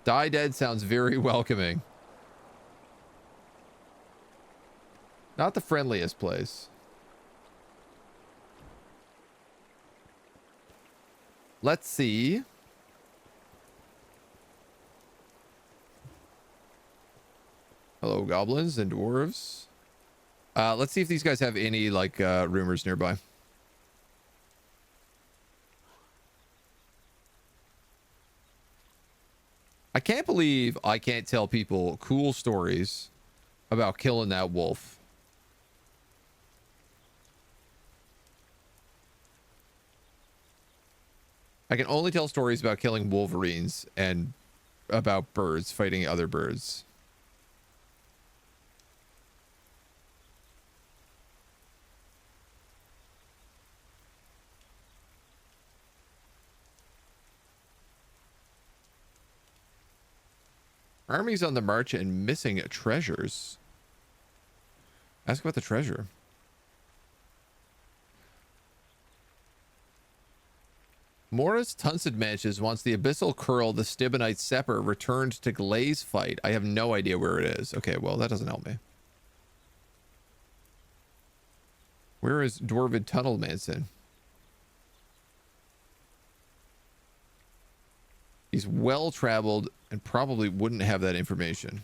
[SPEAKER 1] Die Dead sounds very welcoming. Not the friendliest place. Let's see. Hello, goblins and dwarves. Let's see if these guys have any, like, rumors nearby. I can't believe I can't tell people cool stories about killing that wolf. I can only tell stories about killing wolverines and about birds fighting other birds. Armies on the march and missing treasures. Ask about the treasure. Morris Tunsid Manches wants the Abyssal Curl, the Stibonite Sepper, returned to Glaze fight. I have no idea where it is. Okay, well, that doesn't help me. Where is Dwarvid Tunnel Manson? He's well-traveled and probably wouldn't have that information.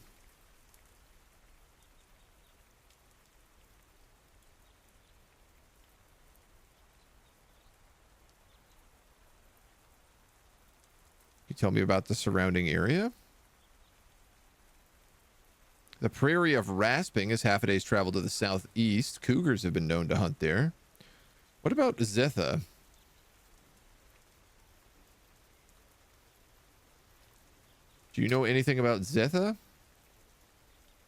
[SPEAKER 1] You tell me about the surrounding area? The Prairie of Rasping is half a day's travel to the southeast. Cougars have been known to hunt there. What about Zitha? Do you know anything about Zitha?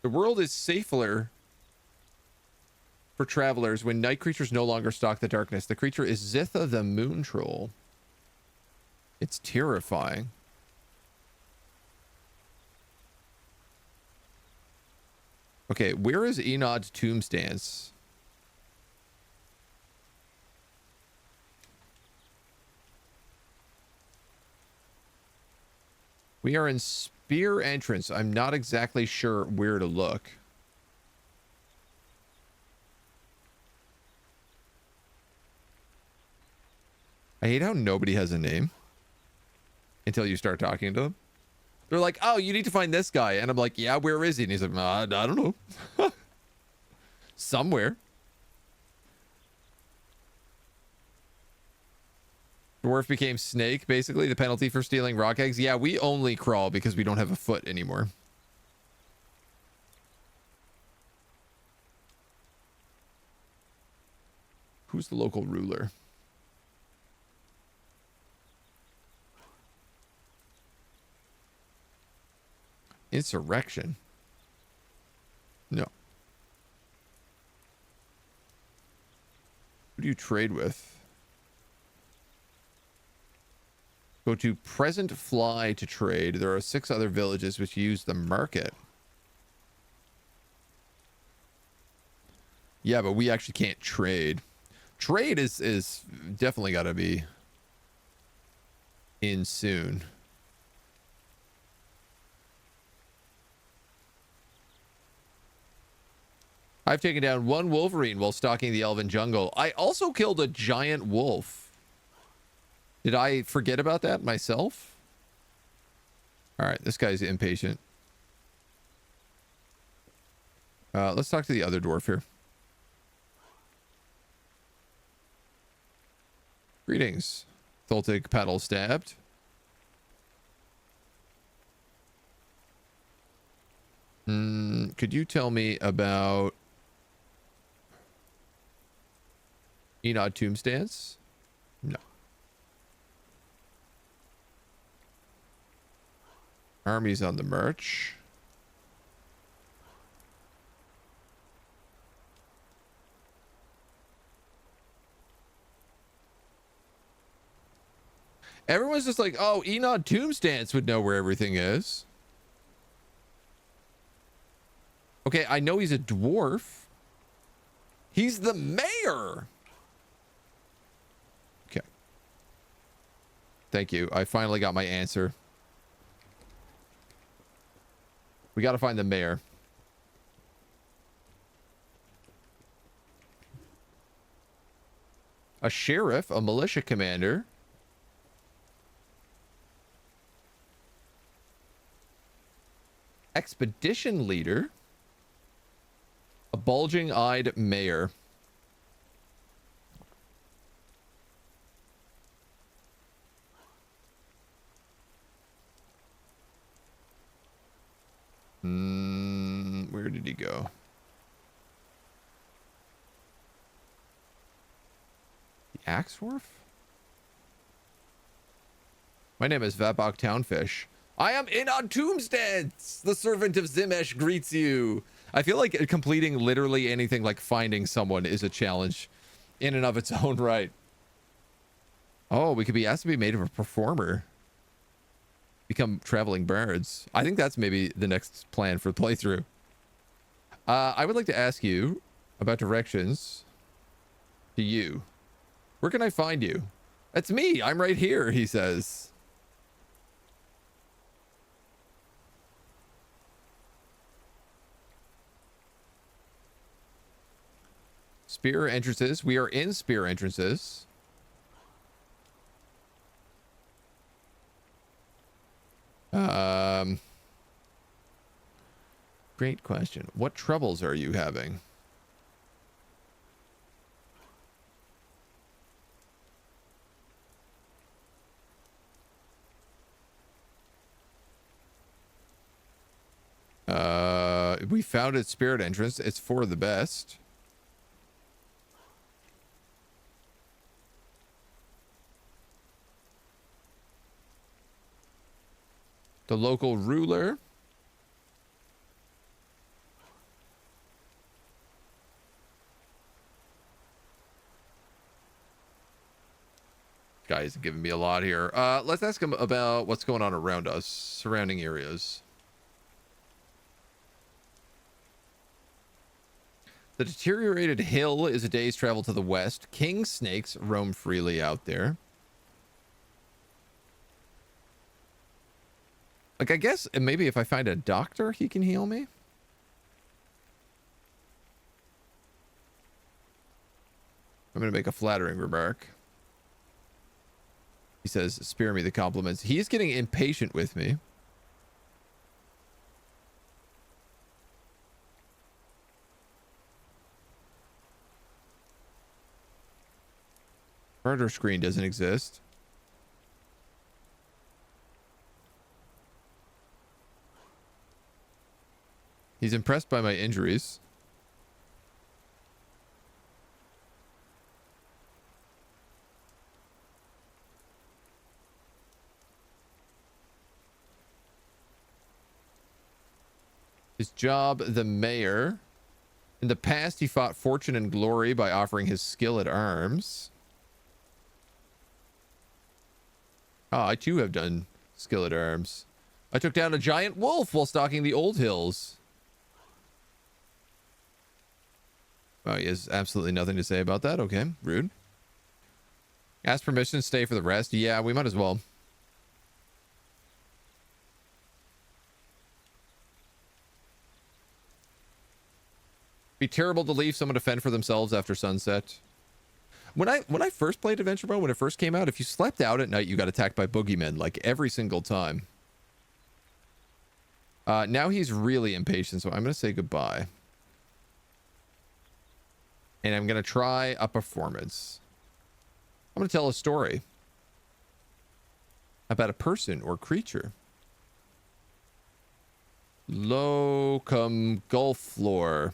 [SPEAKER 1] The world is safer for travelers when night creatures no longer stalk the darkness. The creature is Zitha the Moon Troll. It's terrifying. Okay, where is Enod's tomb stance? We are in Spear Entrance. I'm not exactly sure where to look. I hate how nobody has a name until you start talking to them. They're like, oh, you need to find this guy. And I'm like, yeah, where is he? And he's like, I don't know. Somewhere. Dwarf became snake, basically. The penalty for stealing rock eggs. Yeah, we only crawl because we don't have a foot anymore. Who's the local ruler? Insurrection? No. Who do you trade with? Go to Present Fly to trade. There are 6 other villages which use the market. Yeah, but we actually can't trade. Trade is definitely got to be in soon. I've taken down 1 Wolverine while stalking the elven jungle. I also killed a giant wolf. Did I forget about that myself? All right, this guy's impatient. Let's talk to the other dwarf here. Greetings. Tholtic paddle stabbed. Could you tell me about Enod tombstands? No. Armies on the march. Everyone's just like, oh, Enod tombstands would know where everything is. Okay, I know he's a dwarf. He's the mayor. Okay. Thank you. I finally got my answer. We got to find the mayor. A sheriff, a militia commander. Expedition leader. A bulging-eyed mayor. Where did he go? The Axeworth? My name is Vabok Townfish. I am in on tombstands. The servant of Zimesh greets you. I feel like completing literally anything like finding someone is a challenge in and of its own right. Oh, we could be asked to be made of a performer. Become traveling bards. I think that's maybe the next plan for playthrough. I would like to ask you about directions to you. Where can I find you? That's me. I'm right here, he says. Spear entrances. We are in spear entrances. Great question. What troubles are you having? We found its spirit entrance. It's for the best. The local ruler. Guy isn't giving me a lot here. Let's ask him about what's going on around us, surrounding areas. The deteriorated hill is a day's travel to the west. King snakes roam freely out there. Like, I guess maybe if I find a doctor, he can heal me. I'm going to make a flattering remark. He says, spare me the compliments. He's getting impatient with me. Murder screen doesn't exist. He's impressed by my injuries. His job, the mayor. In the past, he fought fortune and glory by offering his skill at arms. Ah, I too have done skill at arms. I took down a giant wolf while stalking the old hills. Oh, he has absolutely nothing to say about that. Okay, rude. Ask permission to stay for the rest. Yeah, we might as well. Be terrible to leave someone to fend for themselves after sunset. When I first played Adventure Mode, when it first came out, if you slept out at night, you got attacked by boogeymen, like every single time. Now he's really impatient, so I'm going to say goodbye. And I'm going to try a performance. I'm going to tell a story about a person or creature. Locum Gulf Floor.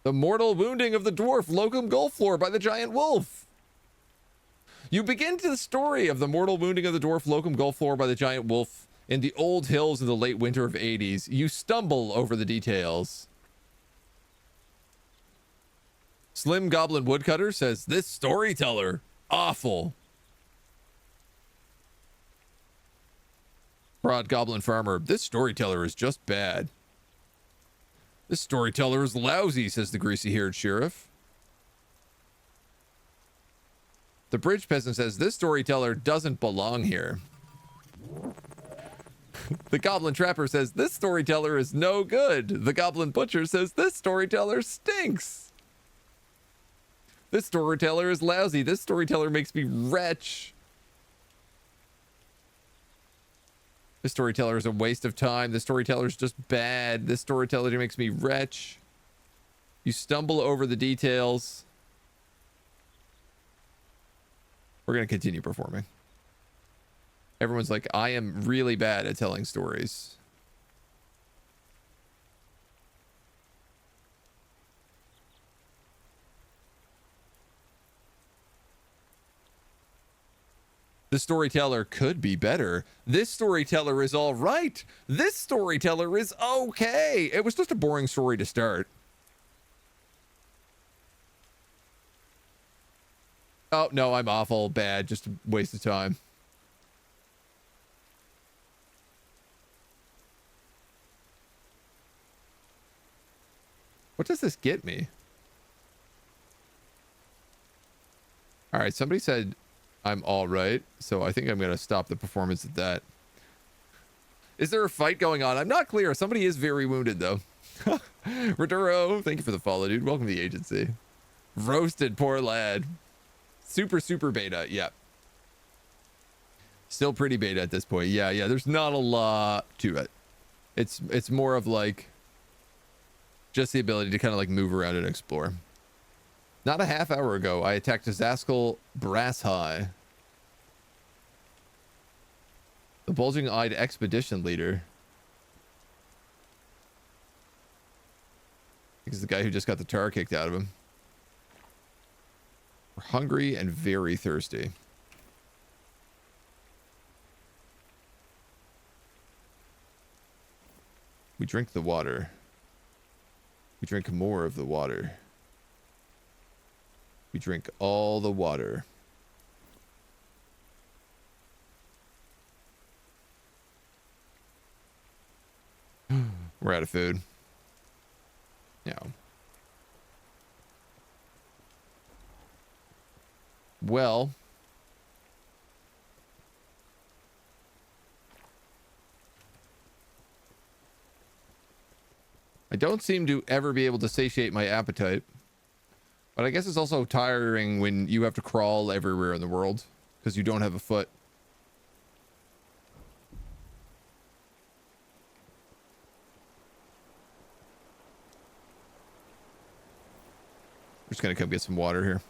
[SPEAKER 1] The mortal wounding of the dwarf Locum Gulf Floor by the giant wolf. You begin to the story of the mortal wounding of the dwarf Locum Gulf Floor by the giant wolf in the old hills in the late winter of 80s. You stumble over the details. Slim Goblin Woodcutter says, this storyteller, awful. Broad Goblin Farmer, this storyteller is just bad. This storyteller is lousy, says the greasy-haired sheriff. The bridge peasant says, this storyteller doesn't belong here. The goblin trapper says, this storyteller is no good. The goblin butcher says, this storyteller stinks. This storyteller is lousy. This storyteller makes me wretch. This storyteller is a waste of time. This storyteller is just bad. This storyteller makes me wretch. You stumble over the details. We're going to continue performing. Everyone's like, I am really bad at telling stories. The storyteller could be better. This storyteller is all right. This storyteller is okay. It was just a boring story to start. Oh, no, I'm awful, bad, just a waste of time. What does this get me? All right, somebody said I'm all right, so I think I'm going to stop the performance at that. Is there a fight going on? I'm not clear. Somebody is very wounded, though. Roduro, thank you for the follow, dude. Welcome to the agency. Roasted, poor lad. Super, super beta. Yeah. Still pretty beta at this point. Yeah, yeah. There's not a lot to it. It's more of like just the ability to kind of like move around and explore. Not a half hour ago, I attacked Zaskal Brass High. The bulging-eyed expedition leader. He's the guy who just got the tar kicked out of him. We're hungry and very thirsty. We drink the water. We drink more of the water. We drink all the water. We're out of food. Yeah. Well, don't seem to ever be able to satiate my appetite. But I guess it's also tiring when you have to crawl everywhere in the world because you don't have a foot. We're just gonna come get some water here.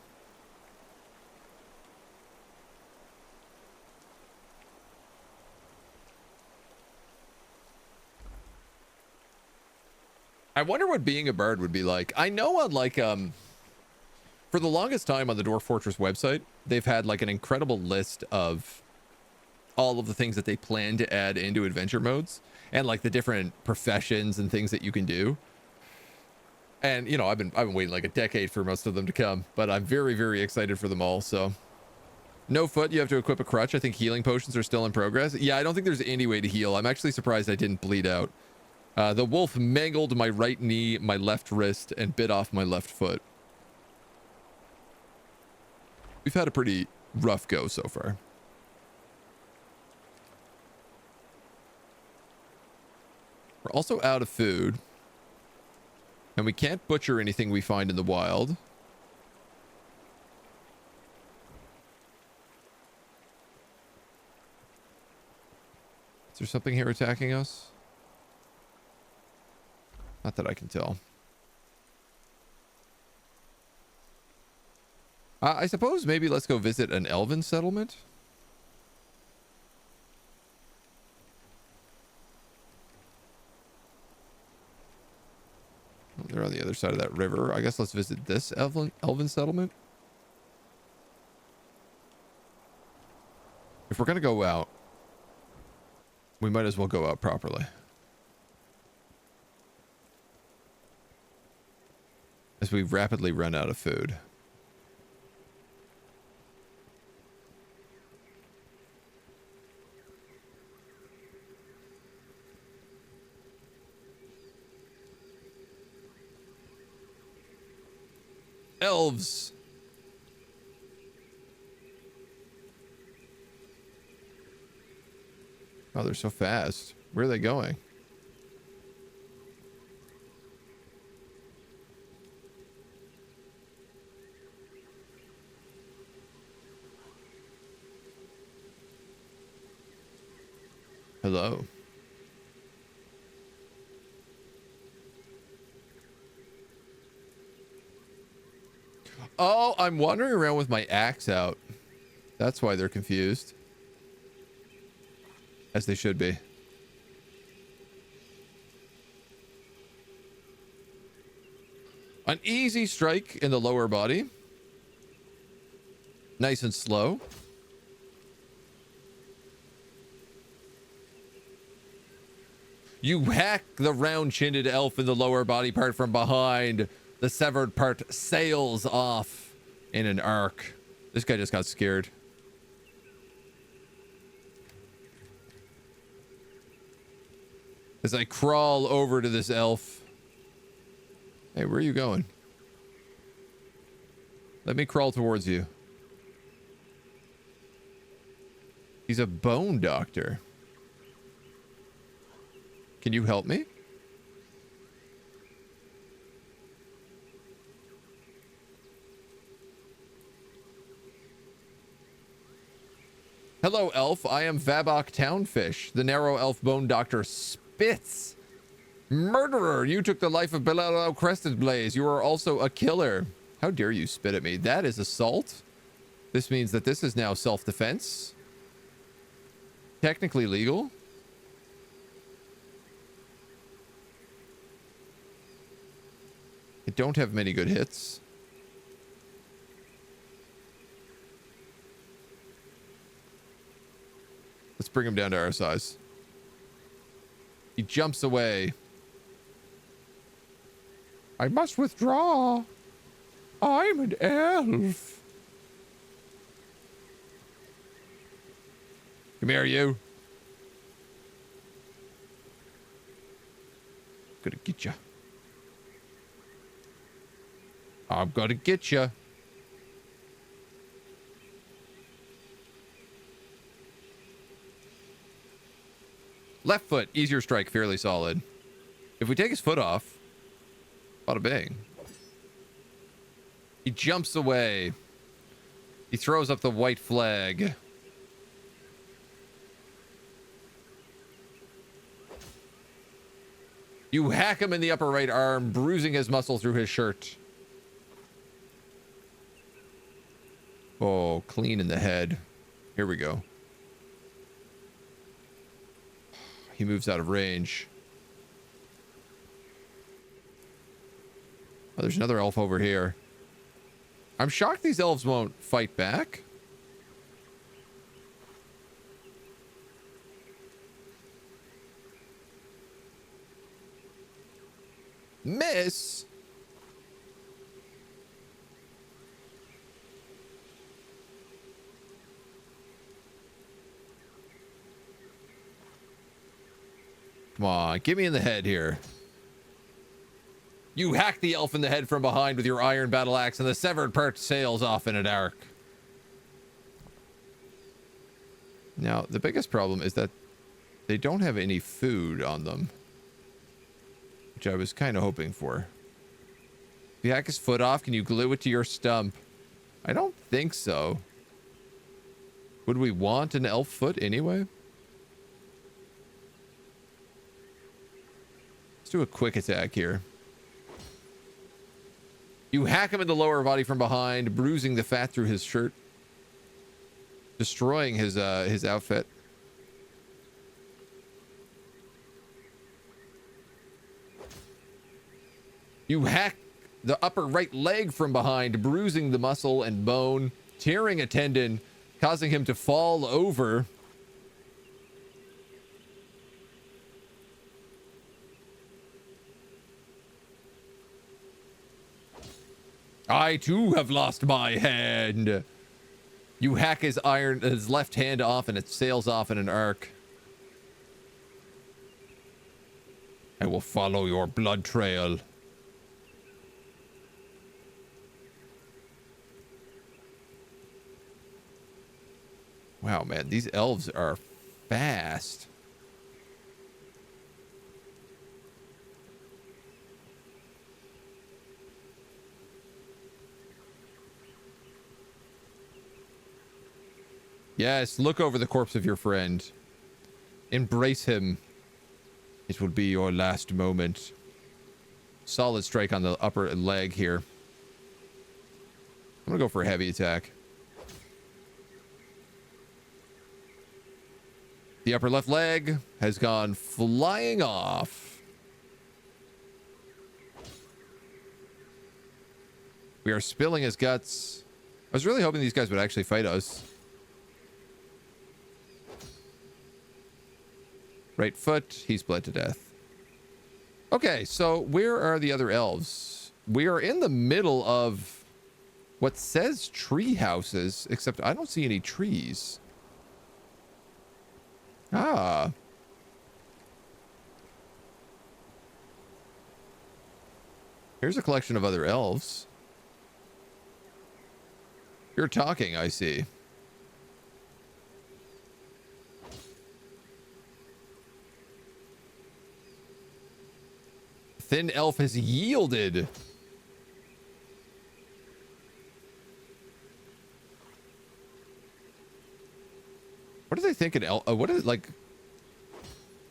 [SPEAKER 1] I wonder what being a bard would be like. I know on like for the longest time on the Dwarf Fortress website, they've had like an incredible list of all of the things that they plan to add into adventure modes and like the different professions and things that you can do. And you know, I've been waiting like a decade for most of them to come, but I'm very, very excited for them all. So no foot, you have to equip a crutch. I think healing potions are still in progress. Yeah, I don't think there's any way to heal. I'm actually surprised I didn't bleed out. The wolf mangled my right knee, my left wrist, and bit off my left foot. We've had a pretty rough go so far. We're also out of food. And we can't butcher anything we find in the wild. Is there something here attacking us? Not that I can tell. I suppose maybe let's go visit an elven settlement. They're on the other side of that river. I guess let's visit this elven settlement. If we're going to go out, we might as well go out properly. As we rapidly run out of food. Elves. Oh, they're so fast. Where are they going? Hello. Oh, I'm wandering around with my axe out. That's why they're confused. As they should be. An easy strike in the lower body. Nice and slow. You hack the round-chinned elf in the lower body part from behind. The severed part sails off in an arc. This guy just got scared. As I crawl over to this elf. Hey, where are you going? Let me crawl towards you. He's a bone doctor. Can you help me? Hello, elf. I am Vabok Townfish, the narrow elf bone doctor Spitz. Murderer, you took the life of Belalo Crested Blaze. You are also a killer. How dare you spit at me? That is assault. This means that this is now self-defense. Technically legal. I don't have many good hits. Let's bring him down to our size. He jumps away. I must withdraw. I'm an elf. Come here, you. Gonna get you. I'm gonna get you. Left foot, easier strike, fairly solid. If we take his foot off, Bada bing. He jumps away. He throws up the white flag. You hack him in the upper right arm, bruising his muscle through his shirt. Oh, clean in the head. Here we go. He moves out of range. Oh, there's another elf over here. I'm shocked these elves won't fight back. Miss. Come on, get me in the head here. You hack the elf in the head from behind with your iron battle axe, and the severed part sails off in an arc. Now, the biggest problem is that they don't have any food on them, which I was kind of hoping for. If you hack his foot off, can you glue it to your stump? I don't think so. Would we want an elf foot anyway? Let's do a quick attack here. You hack him in the lower body from behind, bruising the fat through his shirt, destroying his outfit. You hack the upper right leg from behind, bruising the muscle and bone, tearing a tendon, causing him to fall over. I too have lost my hand. You hack his left hand off and it sails off in an arc. I will follow your blood trail. Wow, man, these elves are fast. Yes, look over the corpse of your friend. Embrace him. It will be your last moment. Solid strike on the upper leg here. I'm gonna go for a heavy attack. The upper left leg has gone flying off. We are spilling his guts. I was really hoping these guys would actually fight us. Right foot, he's bled to death. Okay, so where are the other elves? We are in the middle of what says tree houses, except I don't see any trees. Ah. Here's a collection of other elves. You're talking, I see. Thin elf has yielded. What do they think an elf? What is it like?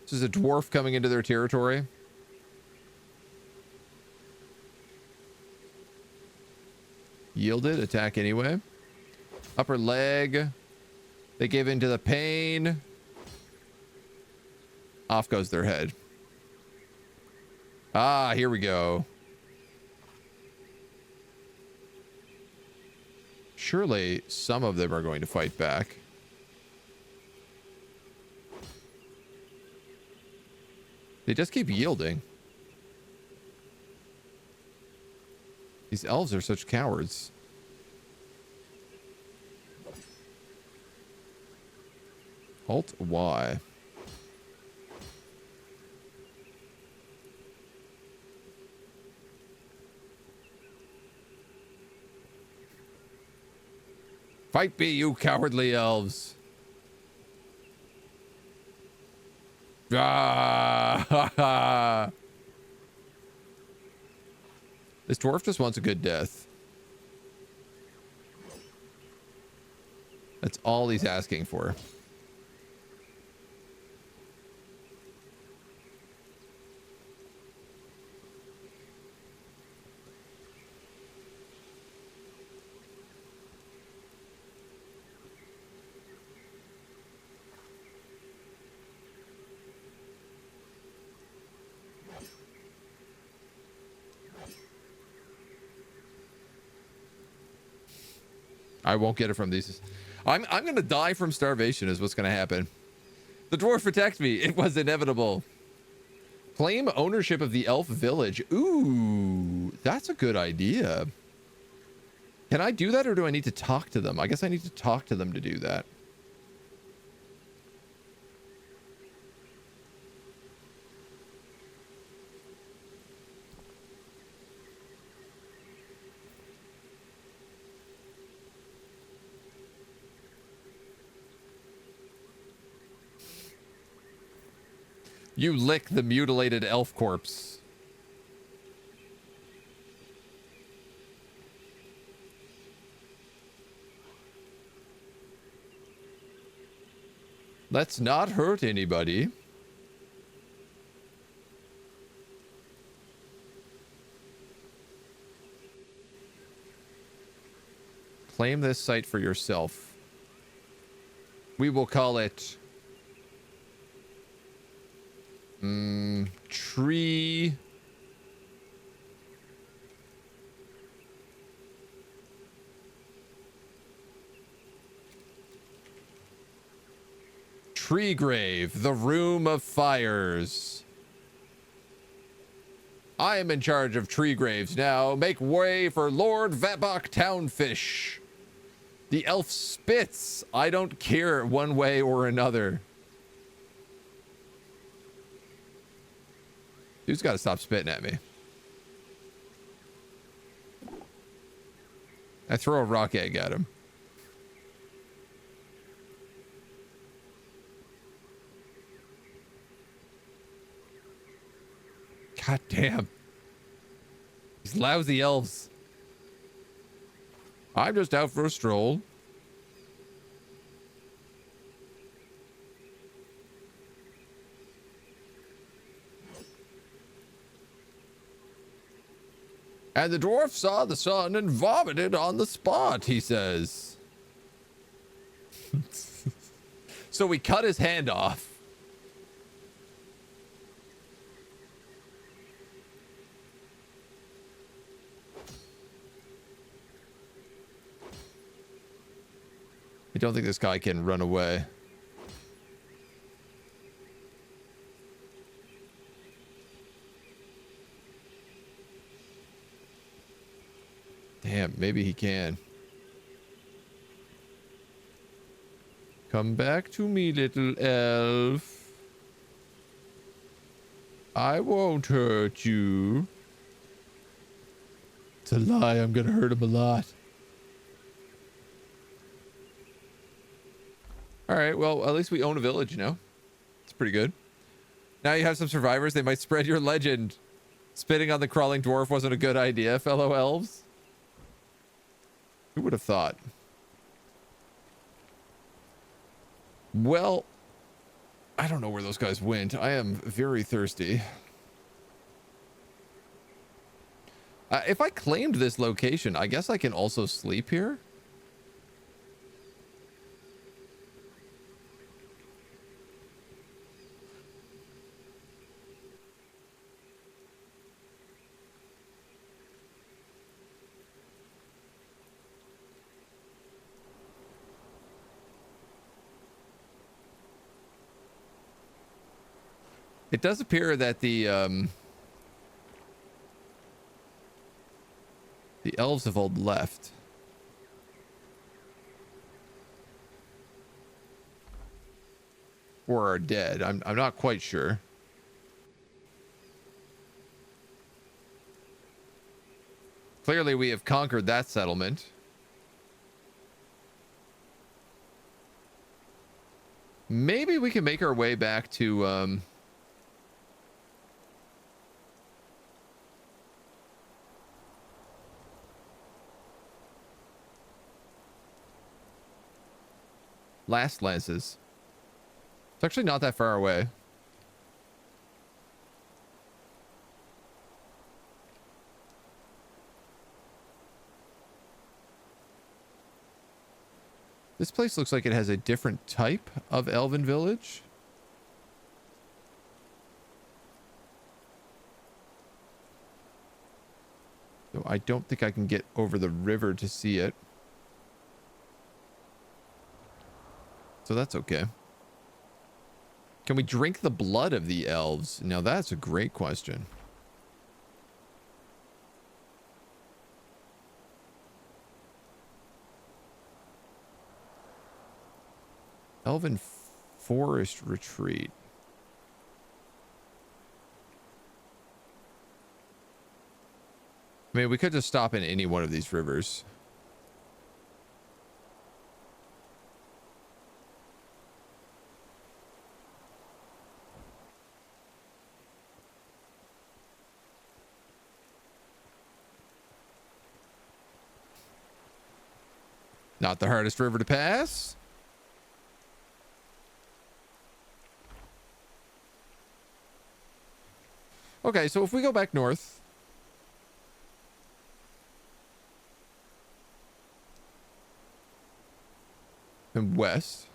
[SPEAKER 1] This is a dwarf coming into their territory. Yielded. Attack anyway. Upper leg. They give in to the pain. Off goes their head. Ah, here we go. Surely some of them are going to fight back. They just keep yielding. These elves are such cowards. Alt Y. Fight me, you cowardly elves. Ah, This dwarf just wants a good death. That's all he's asking for. I won't get it from these. I'm gonna die from starvation is what's gonna happen. The dwarf attacked me. It was inevitable. Claim ownership of the elf village. Ooh, that's a good idea. Can I do that, or do I need to talk to them? I guess I need to talk to them to do that. You lick the mutilated elf corpse. Let's not hurt anybody. Claim this site for yourself. We will call it tree grave, the room of fires. I am in charge of tree graves now. Make way for Lord Vabok Townfish. The elf spits. I don't care one way or another. Dude's got to stop spitting at me. I throw a rock egg at him. God damn. These lousy elves. I'm just out for a stroll. And the dwarf saw the sun and vomited on the spot, he says. So we cut his hand off. I don't think this guy can run away. Damn, maybe he can. Come back to me, little elf. I won't hurt you. It's a lie. I'm gonna hurt him a lot. All right, well, at least we own a village, you know? It's pretty good. Now you have some survivors. They might spread your legend. Spitting on the crawling dwarf wasn't a good idea, fellow elves. Who would have thought? Well, I don't know where those guys went. I am very thirsty. If I claimed this location, I guess I can also sleep here. It does appear that the elves have all left. Or are dead. I'm not quite sure. Clearly we have conquered that settlement. Maybe we can make our way back to Last lances. It's actually not that far away. This place looks like it has a different type of elven village. So I don't think I can get over the river to see it. So that's okay. Can we drink the blood of the elves? Now that's a great question. Elven Forest Retreat. I mean, we could just stop in any one of these rivers. Not the hardest river to pass. Okay, so if we go back north. And west.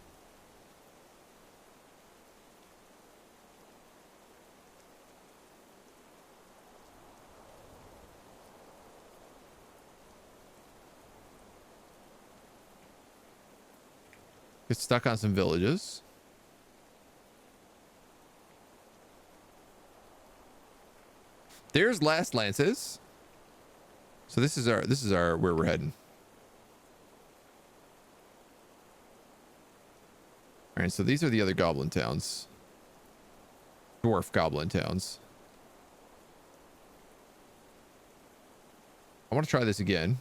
[SPEAKER 1] Get stuck on some villages. There's Last Lances. So this is our where we're heading. All right, so these are the other goblin towns. Dwarf goblin towns. I want to try this again.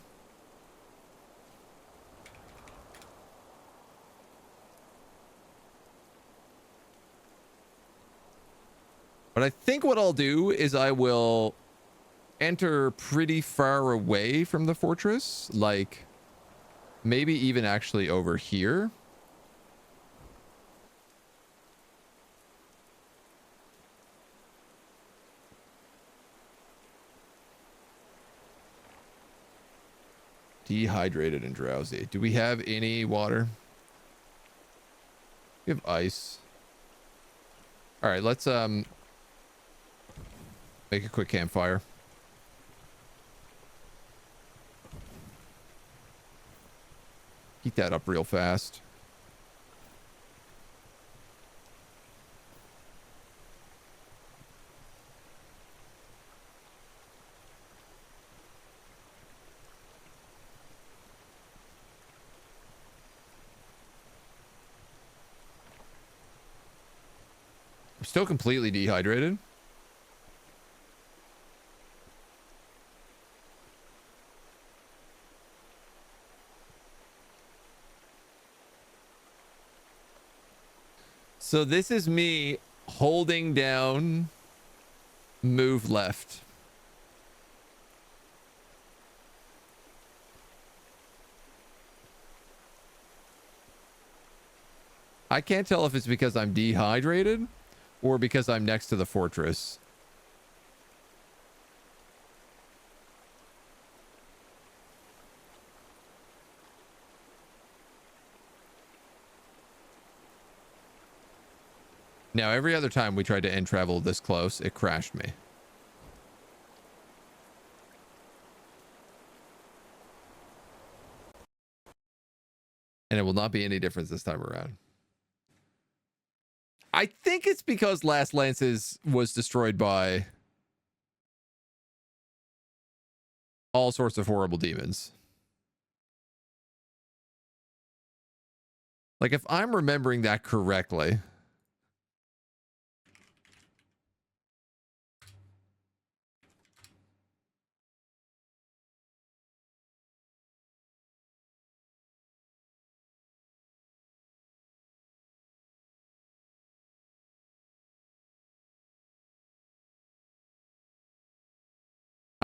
[SPEAKER 1] But I think what I'll do is I will enter pretty far away from the fortress, like maybe even actually over here. Dehydrated and drowsy. Do we have any water? We have ice. All right, let's make a quick campfire. Heat that up real fast. I'm still completely dehydrated. So this is me holding down move left. I can't tell if it's because I'm dehydrated or because I'm next to the fortress. Now, every other time we tried to end travel this close, it crashed me. And it will not be any difference this time around. I think it's because Last Lances was destroyed by all sorts of horrible demons. Like, if I'm remembering that correctly...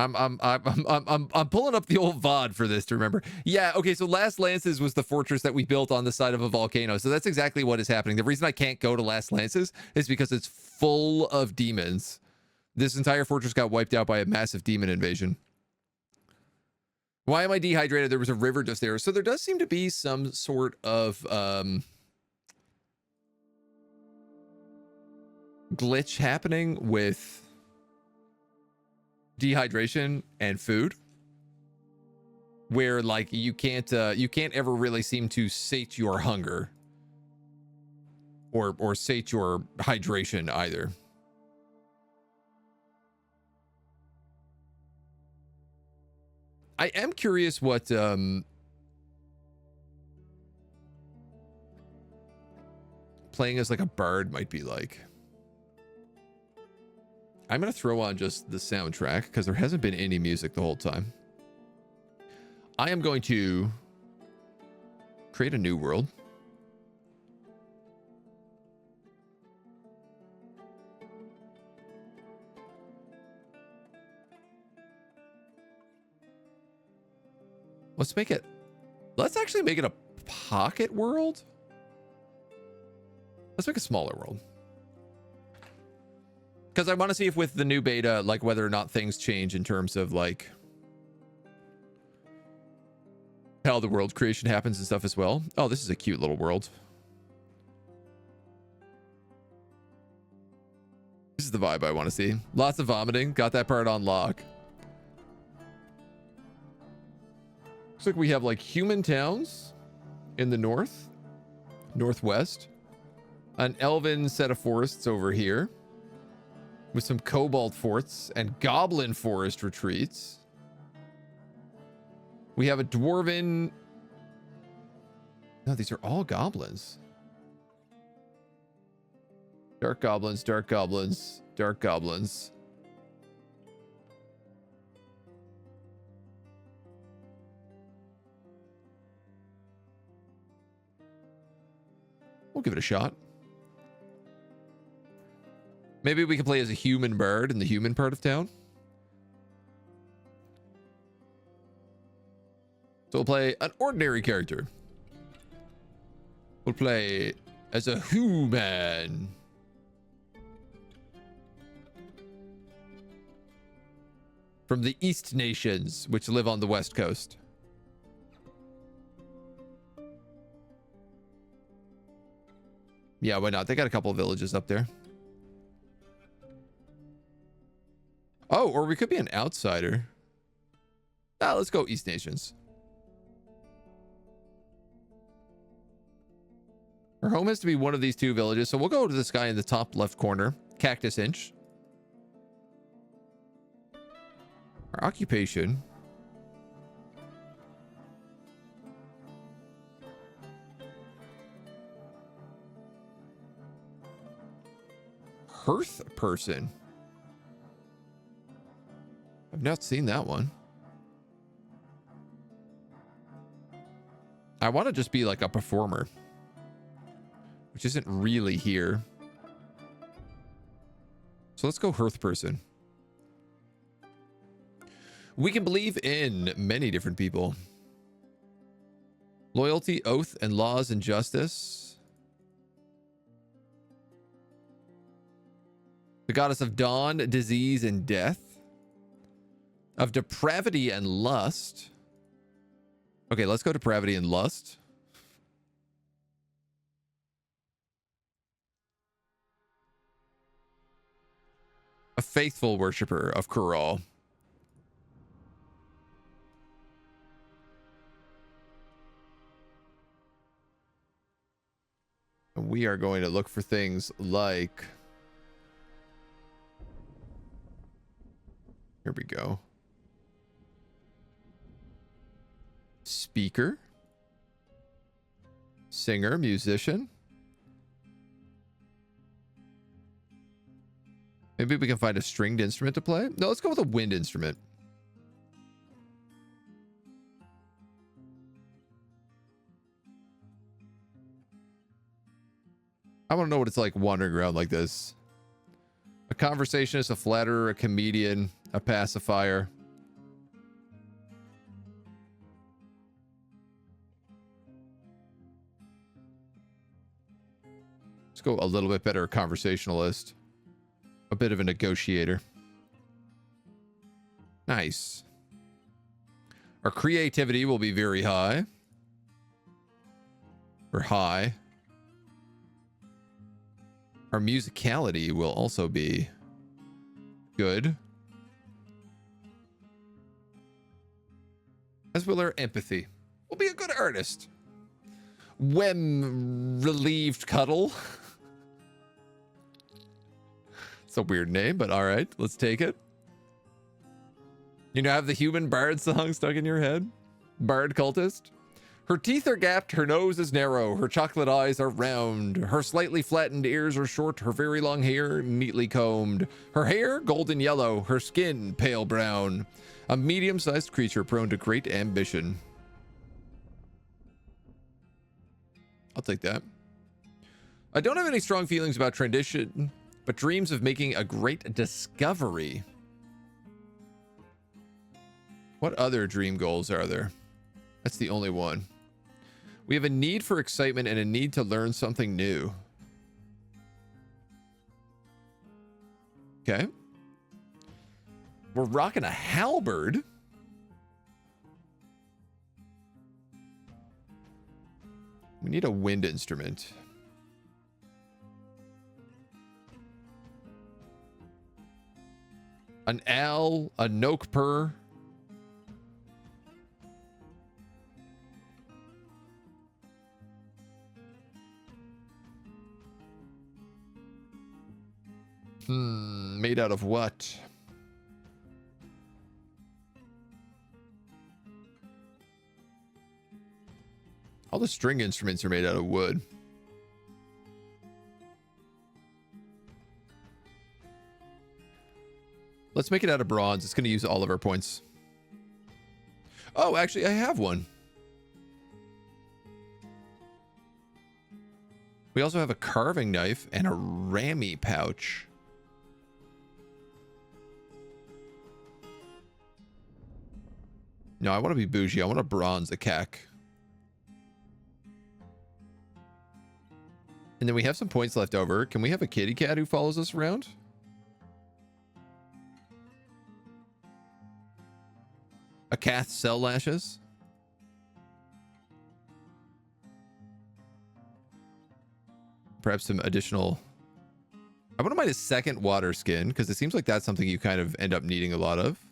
[SPEAKER 1] I'm pulling up the old VOD for this to remember. Yeah, okay, so Last Lances was the fortress that we built on the side of a volcano. So that's exactly what is happening. The reason I can't go to Last Lances is because it's full of demons. This entire fortress got wiped out by a massive demon invasion. Why am I dehydrated? There was a river just there. So there does seem to be some sort of glitch happening with dehydration and food, where like you can't ever really seem to sate your hunger or sate your hydration either. I am curious what playing as like a bard might be like. I'm going to throw on just the soundtrack because there hasn't been any music the whole time. I am going to create a new world. Let's actually make it a pocket world. Let's make a smaller world. Because I want to see if with the new beta, like whether or not things change in terms of like how the world creation happens and stuff as well. Oh, this is a cute little world. This is the vibe I want to see. Lots of vomiting. Got that part on lock. Looks like we have like human towns in the northwest. An elven set of forests over here. With some cobalt forts and goblin forest retreats. We have a dwarven... No, these are all goblins. Dark goblins, dark goblins, dark goblins. We'll give it a shot. Maybe we can play as a human bird in the human part of town. So we'll play an ordinary character. We'll play as a human. From the East Nations, which live on the West Coast. Yeah, why not? They got a couple of villages up there. Oh, or we could be an outsider. Ah, let's go East Nations. Our home has to be one of these two villages, so we'll go to this guy in the top left corner. Cactus Inch. Our occupation. Hearth person. I've not seen that one. I want to just be like a performer, which isn't really here. So let's go hearth person. We can believe in many different people. Loyalty, oath, and laws and justice. The goddess of dawn, disease, and death. Of depravity and lust. Okay, let's go depravity and lust. A faithful worshiper of Kural. And we are going to look for things like... Here we go. Speaker. Singer, musician. Maybe we can find a stringed instrument to play. No, let's go with a wind instrument. I want to know what it's like wandering around like this. A conversationist, a flatterer, a comedian, a pacifier, Let's go a little bit better conversationalist. A bit of a negotiator. Nice. Our creativity will be very high. Or high. Our musicality will also be good. As will our empathy. We'll be a good artist. When relieved cuddle. It's a weird name, but all right, let's take it. You know, have the human bard song stuck in your head? Bard cultist? Her teeth are gapped, her nose is narrow, her chocolate eyes are round, her slightly flattened ears are short, her very long hair neatly combed, her hair golden yellow, her skin pale brown. A medium-sized creature prone to great ambition. I'll take that. I don't have any strong feelings about tradition, but dreams of making a great discovery. What other dream goals are there? That's the only one. We have a need for excitement and a need to learn something new. Okay. We're rocking a halberd. We need a wind instrument. An owl, a nokpur. Made out of what? All the string instruments are made out of wood. Let's make it out of bronze. It's going to use all of our points. Oh, actually, I have one. We also have a carving knife and a rammy pouch. No, I want to be bougie. I want a bronze, a cack. And then we have some points left over. Can we have a kitty cat who follows us around? A cat's cell lashes? Perhaps some additional... I wouldn't mind a second water skin, because it seems like that's something you kind of end up needing a lot of.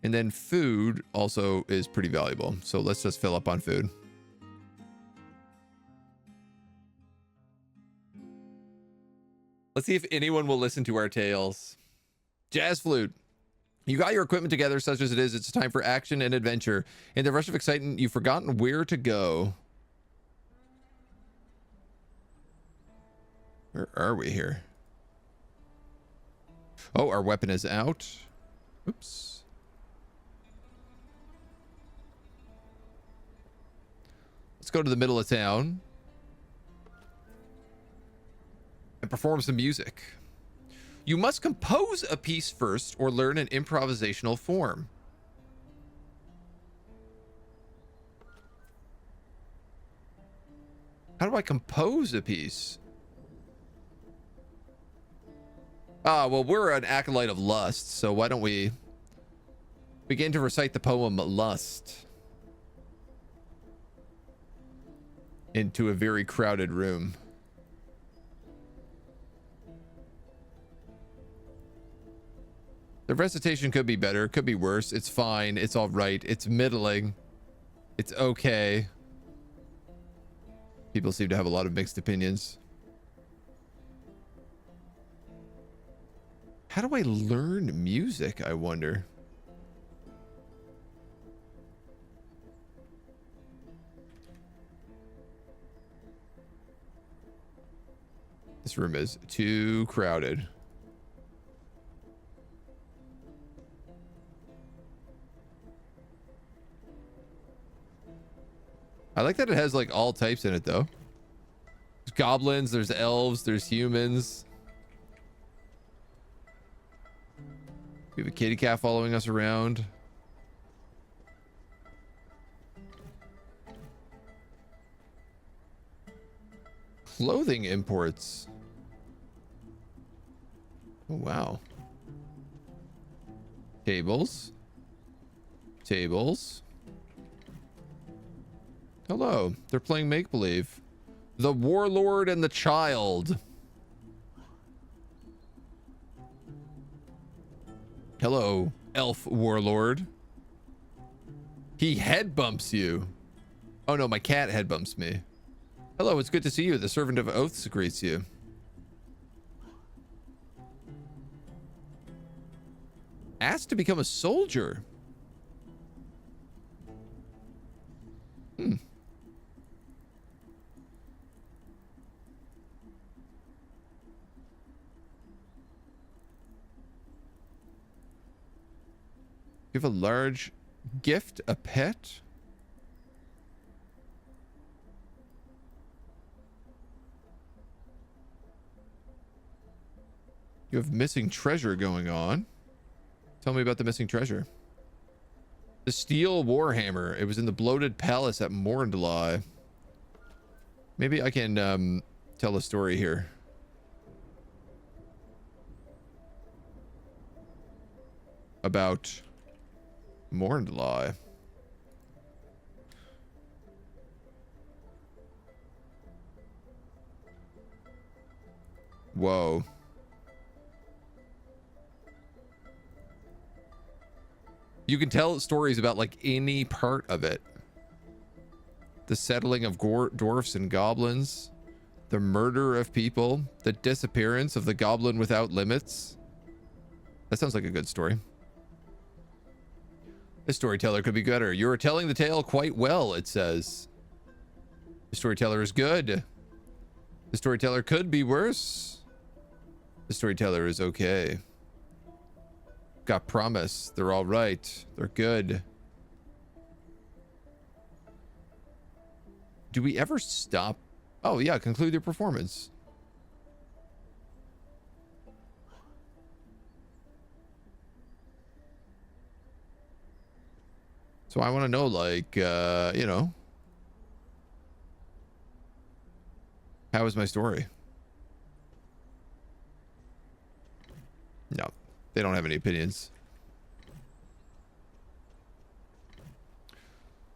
[SPEAKER 1] And then food also is pretty valuable. So let's just fill up on food. Let's see if anyone will listen to our tales. Jazz flute. You got your equipment together, such as it is. It's time for action and adventure. In the rush of excitement, you've forgotten where to go. Where are we here? Oh, our weapon is out. Oops. Let's go to the middle of town and perform some music. You must compose a piece first or learn an improvisational form. How do I compose a piece? Ah, well, we're an acolyte of lust, so why don't we begin to recite the poem Lust into a very crowded room. The recitation could be better, could be worse. It's fine. It's all right. It's middling. It's okay. People seem to have a lot of mixed opinions. How do I learn music, I wonder? This room is too crowded. I like that it has like all types in it though. There's goblins, there's elves, there's humans. We have a kitty cat following us around. clothing imports. Oh, wow. Tables. Tables. Hello. They're playing make-believe. The Warlord and the Child. Hello, Elf Warlord. He head bumps you. Oh no, my cat head bumps me. Hello, it's good to see you. The Servant of Oaths greets you. Asked to become a soldier. Hmm. Give a large gift, a pet. You have missing treasure going on. Tell me about the missing treasure. The steel warhammer. It was in the bloated palace at Morndlai. Maybe I can tell a story here. About Morndlai. Whoa. You can tell stories about like any part of it. The settling of dwarfs and goblins, the murder of people, the disappearance of the goblin without limits. That sounds like a good story. The storyteller could be better. You are telling the tale quite well, it says. The storyteller is good. The storyteller could be worse. The storyteller is okay. Got promise. They're all right. They're good. Do we ever stop? Oh yeah, conclude your performance. So I want to know, like, you know, how is my story? No, they don't have any opinions.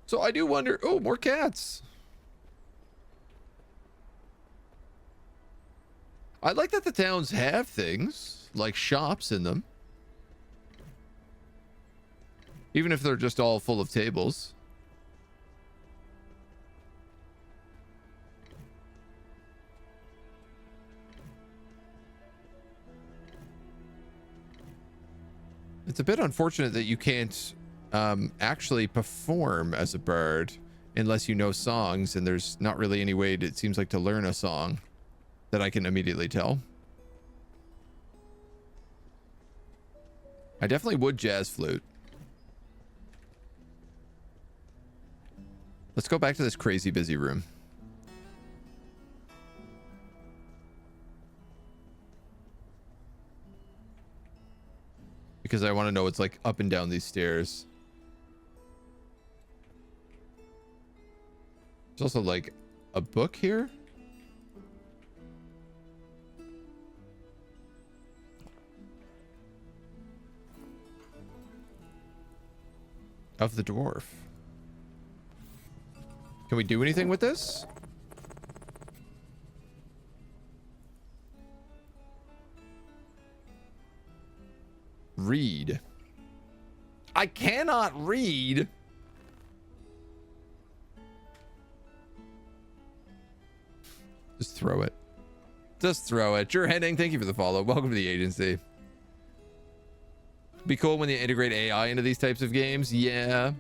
[SPEAKER 1] So I do wonder, oh, more cats. I like that the towns have things like shops in them. Even if they're just all full of tables. It's a bit unfortunate that you can't actually perform as a bird unless you know songs, and there's not really any way, it seems like, to learn a song that I can immediately tell. I definitely would jazz flute. Let's go back to this crazy busy room. Because I want to know what's like up and down these stairs. There's also like a book here. Of the dwarf. Can we do anything with this? Read. I cannot read. Just throw it. Just throw it. Sure, Henning, thank you for the follow. Welcome to the agency. Be cool when you integrate AI into these types of games. Yeah.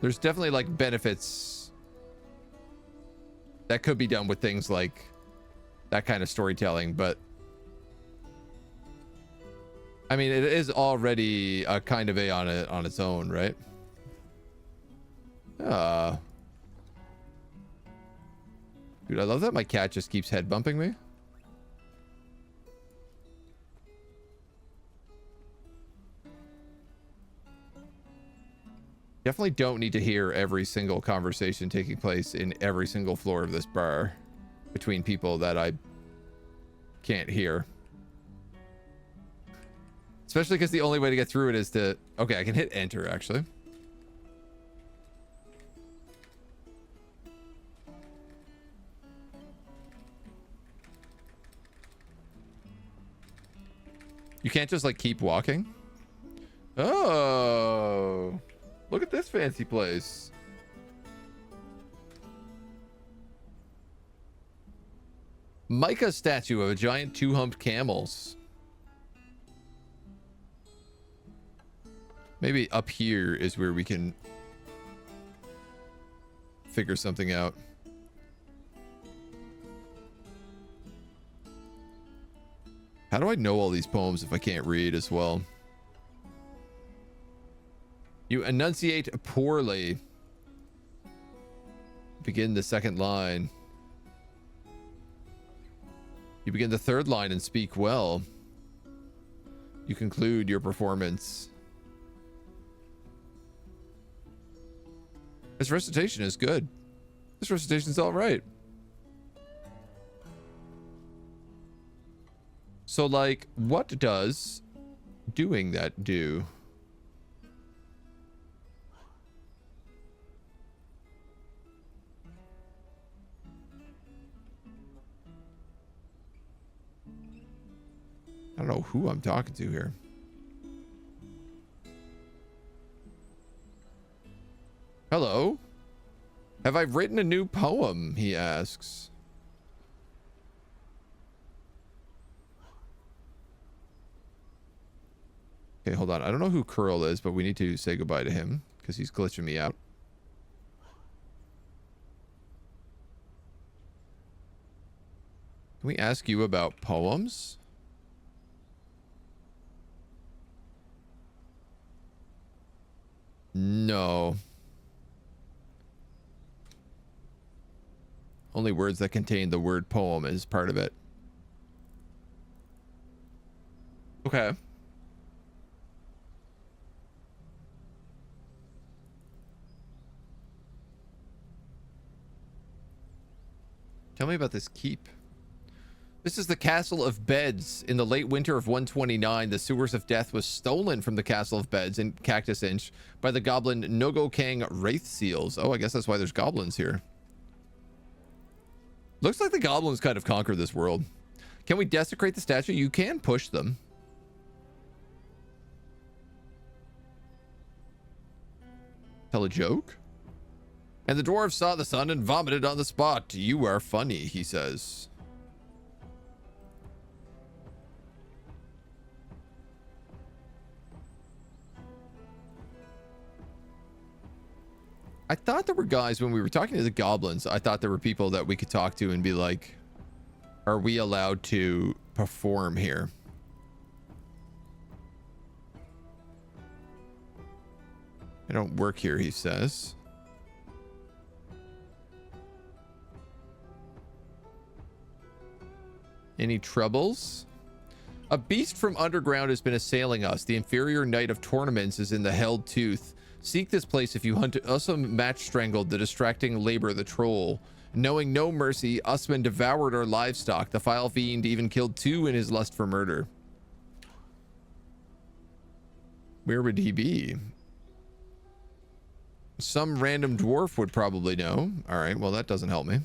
[SPEAKER 1] There's definitely like benefits that could be done with things like that kind of storytelling, but I mean, it is already a kind of A on its own, right? Dude, I love that my cat just keeps head bumping me. Definitely don't need to hear every single conversation taking place in every single floor of this bar between people that I can't hear. Especially because the only way to get through it is to... Okay, I can hit enter, actually. You can't just, like, keep walking? Oh... Look at this fancy place. Mica statue of a giant two-humped camels. Maybe up here is where we can figure something out. How do I know all these poems if I can't read as well? You enunciate poorly. Begin the second line. You begin the third line and speak well. You conclude your performance. This recitation is good. This recitation's all right. So, like, what does doing that do? I don't know who I'm talking to here. Hello? Have I written a new poem? He asks. Okay, hold on. I don't know who Curl is, but we need to say goodbye to him because he's glitching me out. Can we ask you about poems? No. Only words that contain the word poem is part of it. Okay. Tell me about this keep. This is the Castle of Beds. In the late winter of 129, the Sewers of Death was stolen from the Castle of Beds in Cactus Inch by the goblin Nogokang Wraith Seals. Oh, I guess that's why there's goblins here. Looks like the goblins kind of conquered this world. Can we desecrate the statue? You can push them. Tell a joke? And the dwarves saw the sun and vomited on the spot. You are funny, he says. I thought there were guys, when we were talking to the goblins, I thought there were people that we could talk to and be like, are we allowed to perform here? I don't work here, he says. Any troubles? A beast from underground has been assailing us. The inferior knight of tournaments is in the held tooth. Seek this place if you hunt Usman match strangled the distracting labor the troll. Knowing no mercy, Usman devoured our livestock. The foul fiend even killed 2 in his lust for murder. Where would he be? Some random dwarf would probably know. All right, well, that doesn't help me.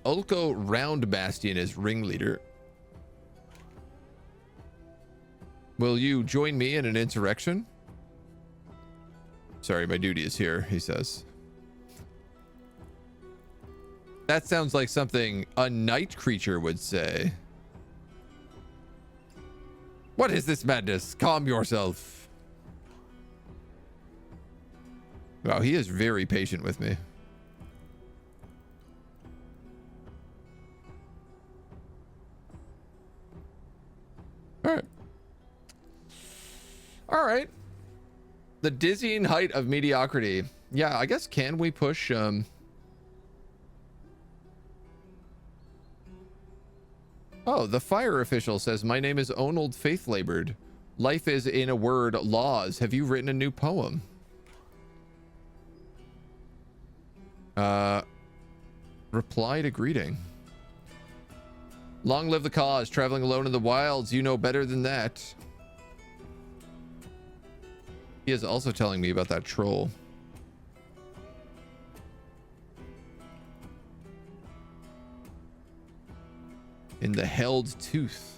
[SPEAKER 1] Ulko Round Bastion is ringleader. Will you join me in an insurrection? Sorry, my duty is here, he says. That sounds like something a night creature would say. What is this madness? Calm yourself. Wow, he is very patient with me. All right. All right. The dizzying height of mediocrity. Yeah, I guess can we push Oh, the fire official says, my name is Onold Faithlabored. Life is, in a word, laws. Have you written a new poem? Reply to greeting. Long live the cause, traveling alone in the wilds. You know better than that. He is also telling me about that troll. In the held tooth.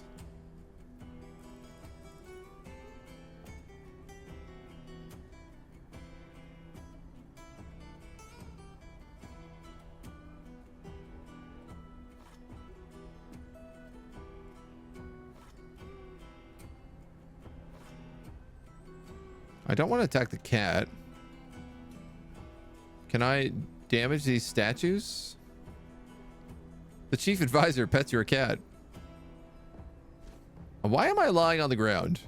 [SPEAKER 1] I don't want to attack the cat. Can I damage these statues? The chief advisor pets your cat. Why am I lying on the ground?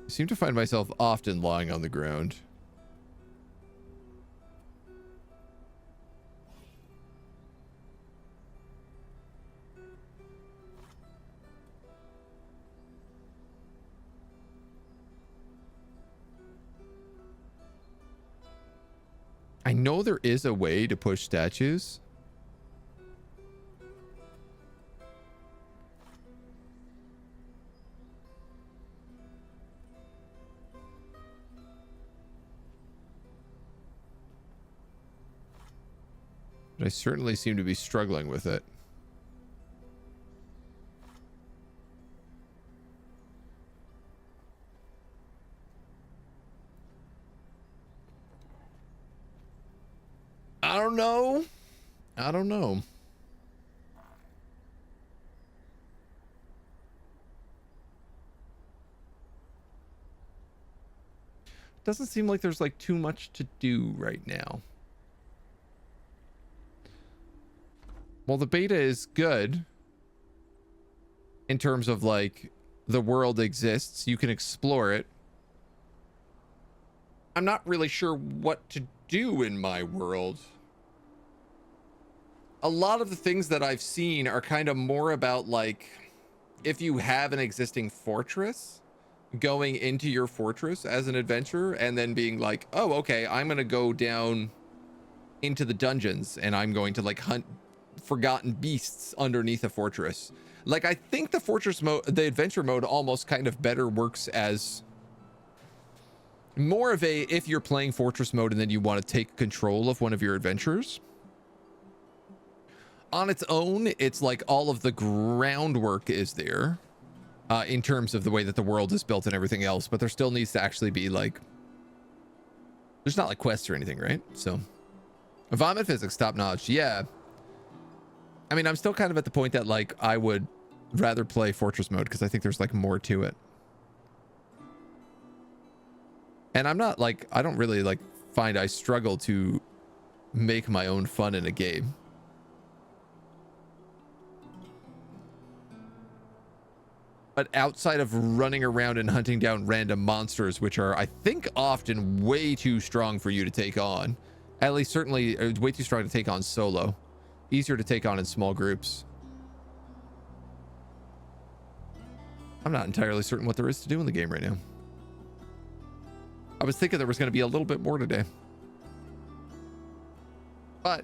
[SPEAKER 1] I seem to find myself often lying on the ground. I know there is a way to push statues. But I certainly seem to be struggling with it. I don't know. I don't know. Doesn't seem like there's like too much to do right now. Well, the beta is good in terms of like the world exists. You can explore it. I'm not really sure what to do in my world. A lot of the things that I've seen are kind of more about like if you have an existing fortress, going into your fortress as an adventurer and then being like, oh, okay, I'm going to go down into the dungeons and I'm going to like hunt forgotten beasts underneath a fortress. Like, I think the fortress mode, the adventure mode almost kind of better works as more of a, if you're playing fortress mode and then you want to take control of one of your adventures. On its own, it's like all of the groundwork is there in terms of the way that the world is built and everything else, but there still needs to actually be like, there's not like quests or anything, right? So, vomit physics, top notch. Yeah. I mean, I'm still kind of at the point that like I would rather play fortress mode because I think there's like more to it. And I'm not like, I don't really like find I struggle to make my own fun in a game. But outside of running around and hunting down random monsters, which are, I think, often way too strong for you to take on, at least certainly way too strong to take on solo, easier to take on in small groups. I'm not entirely certain what there is to do in the game right now. I was thinking there was going to be a little bit more today, but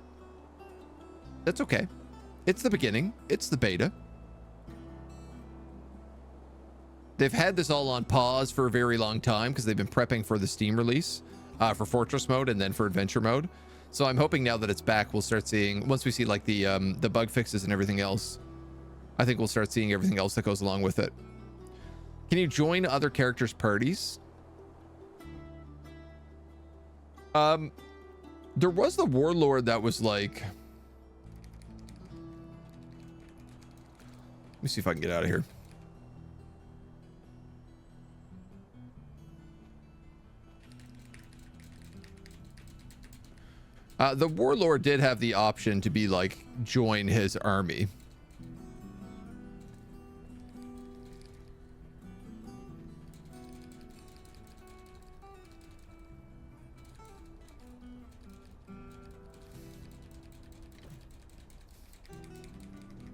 [SPEAKER 1] that's okay. It's the beginning. It's the beta. They've had this all on pause for a very long time because they've been prepping for the Steam release for Fortress mode and then for Adventure mode. So I'm hoping now that it's back, we'll start seeing, once we see like the bug fixes and everything else, I think we'll start seeing everything else that goes along with it. Can you join other characters' parties? There was the warlord that was like, let me see if I can get out of here. The warlord did have the option to be like, join his army.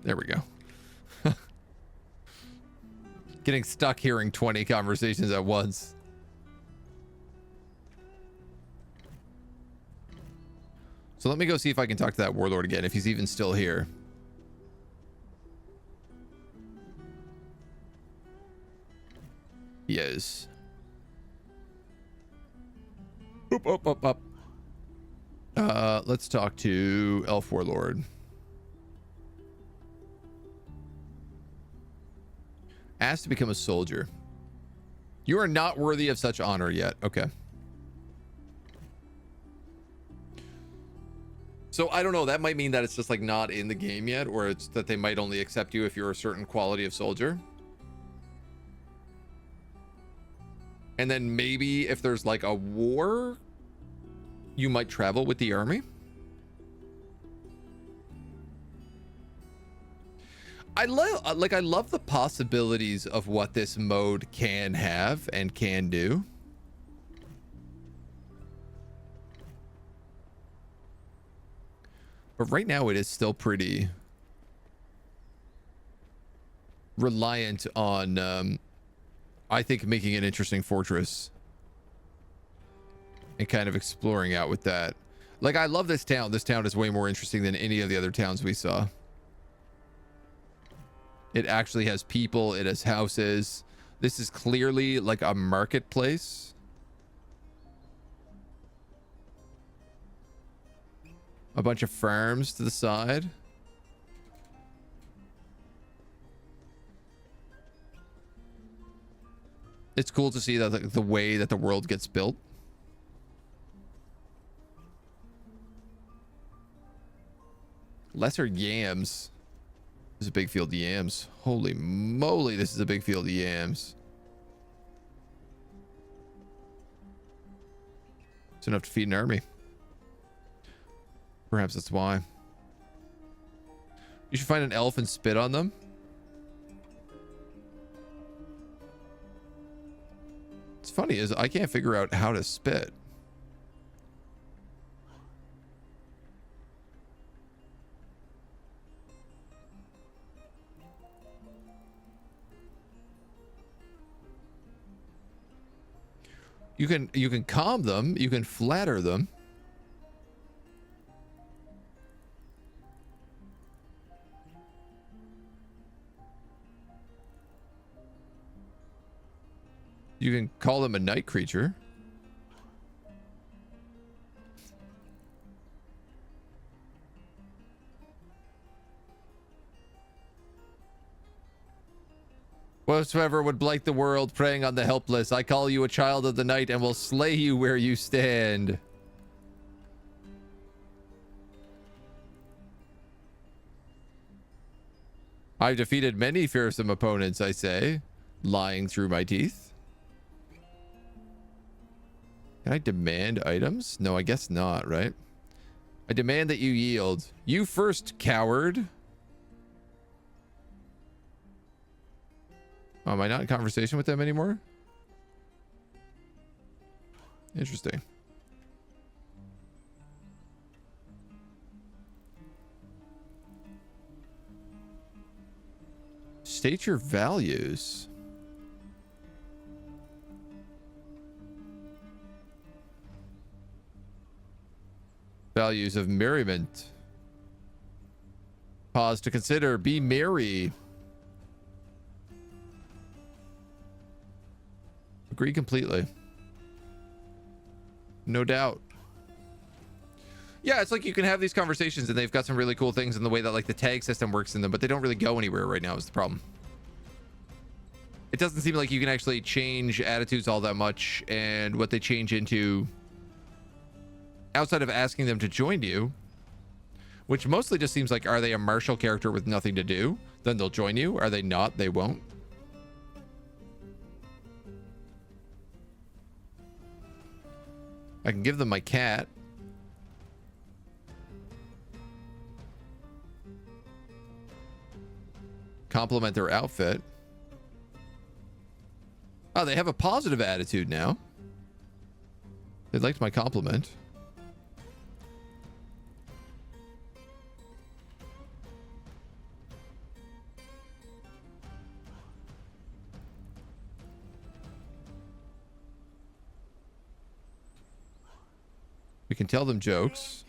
[SPEAKER 1] There we go. Getting stuck hearing 20 conversations at once. So let me go see if I can talk to that warlord again, if he's even still here. He is. Up. Let's talk to Elf Warlord. Asked to become a soldier. You are not worthy of such honor yet. Okay. So I don't know. That might mean that it's just like not in the game yet, or it's that they might only accept you if you're a certain quality of soldier. And then maybe if there's like a war, you might travel with the army. I love the possibilities of what this mode can have and can do. But right now it is still pretty reliant on I think making an interesting fortress and kind of exploring out with that. Like, I love this town. This town is way more interesting than any of the other towns we saw. It actually has people. It has houses. This is clearly like a marketplace. A bunch of farms to the side. It's cool to see that the way that the world gets built. Lesser yams. This is a big field of yams. Holy moly, this is a big field of yams. It's enough to feed an army. Perhaps that's why. You should find an elf and spit on them. What's funny is I can't figure out how to spit. You can calm them, you can flatter them. You can call them a night creature. Whatsoever would blight the world, preying on the helpless, I call you a child of the night and will slay you where you stand. I've defeated many fearsome opponents, I say, lying through my teeth. Can I demand items? No, I guess not, right? I demand that you yield. You first, coward. Oh, am I not in conversation with them anymore? Interesting. State your values. Values of merriment. Pause to consider. Be merry. Agree completely. No doubt. Yeah, it's like you can have these conversations and they've got some really cool things in the way that like the tag system works in them, but they don't really go anywhere right now is the problem. It doesn't seem like you can actually change attitudes all that much, and what they change into outside of asking them to join you, which mostly just seems like, are they a martial character with nothing to do? Then they'll join you. Are they not? They won't. I can give them my cat. Compliment their outfit. Oh, they have a positive attitude now. They liked my compliment. We can tell them jokes.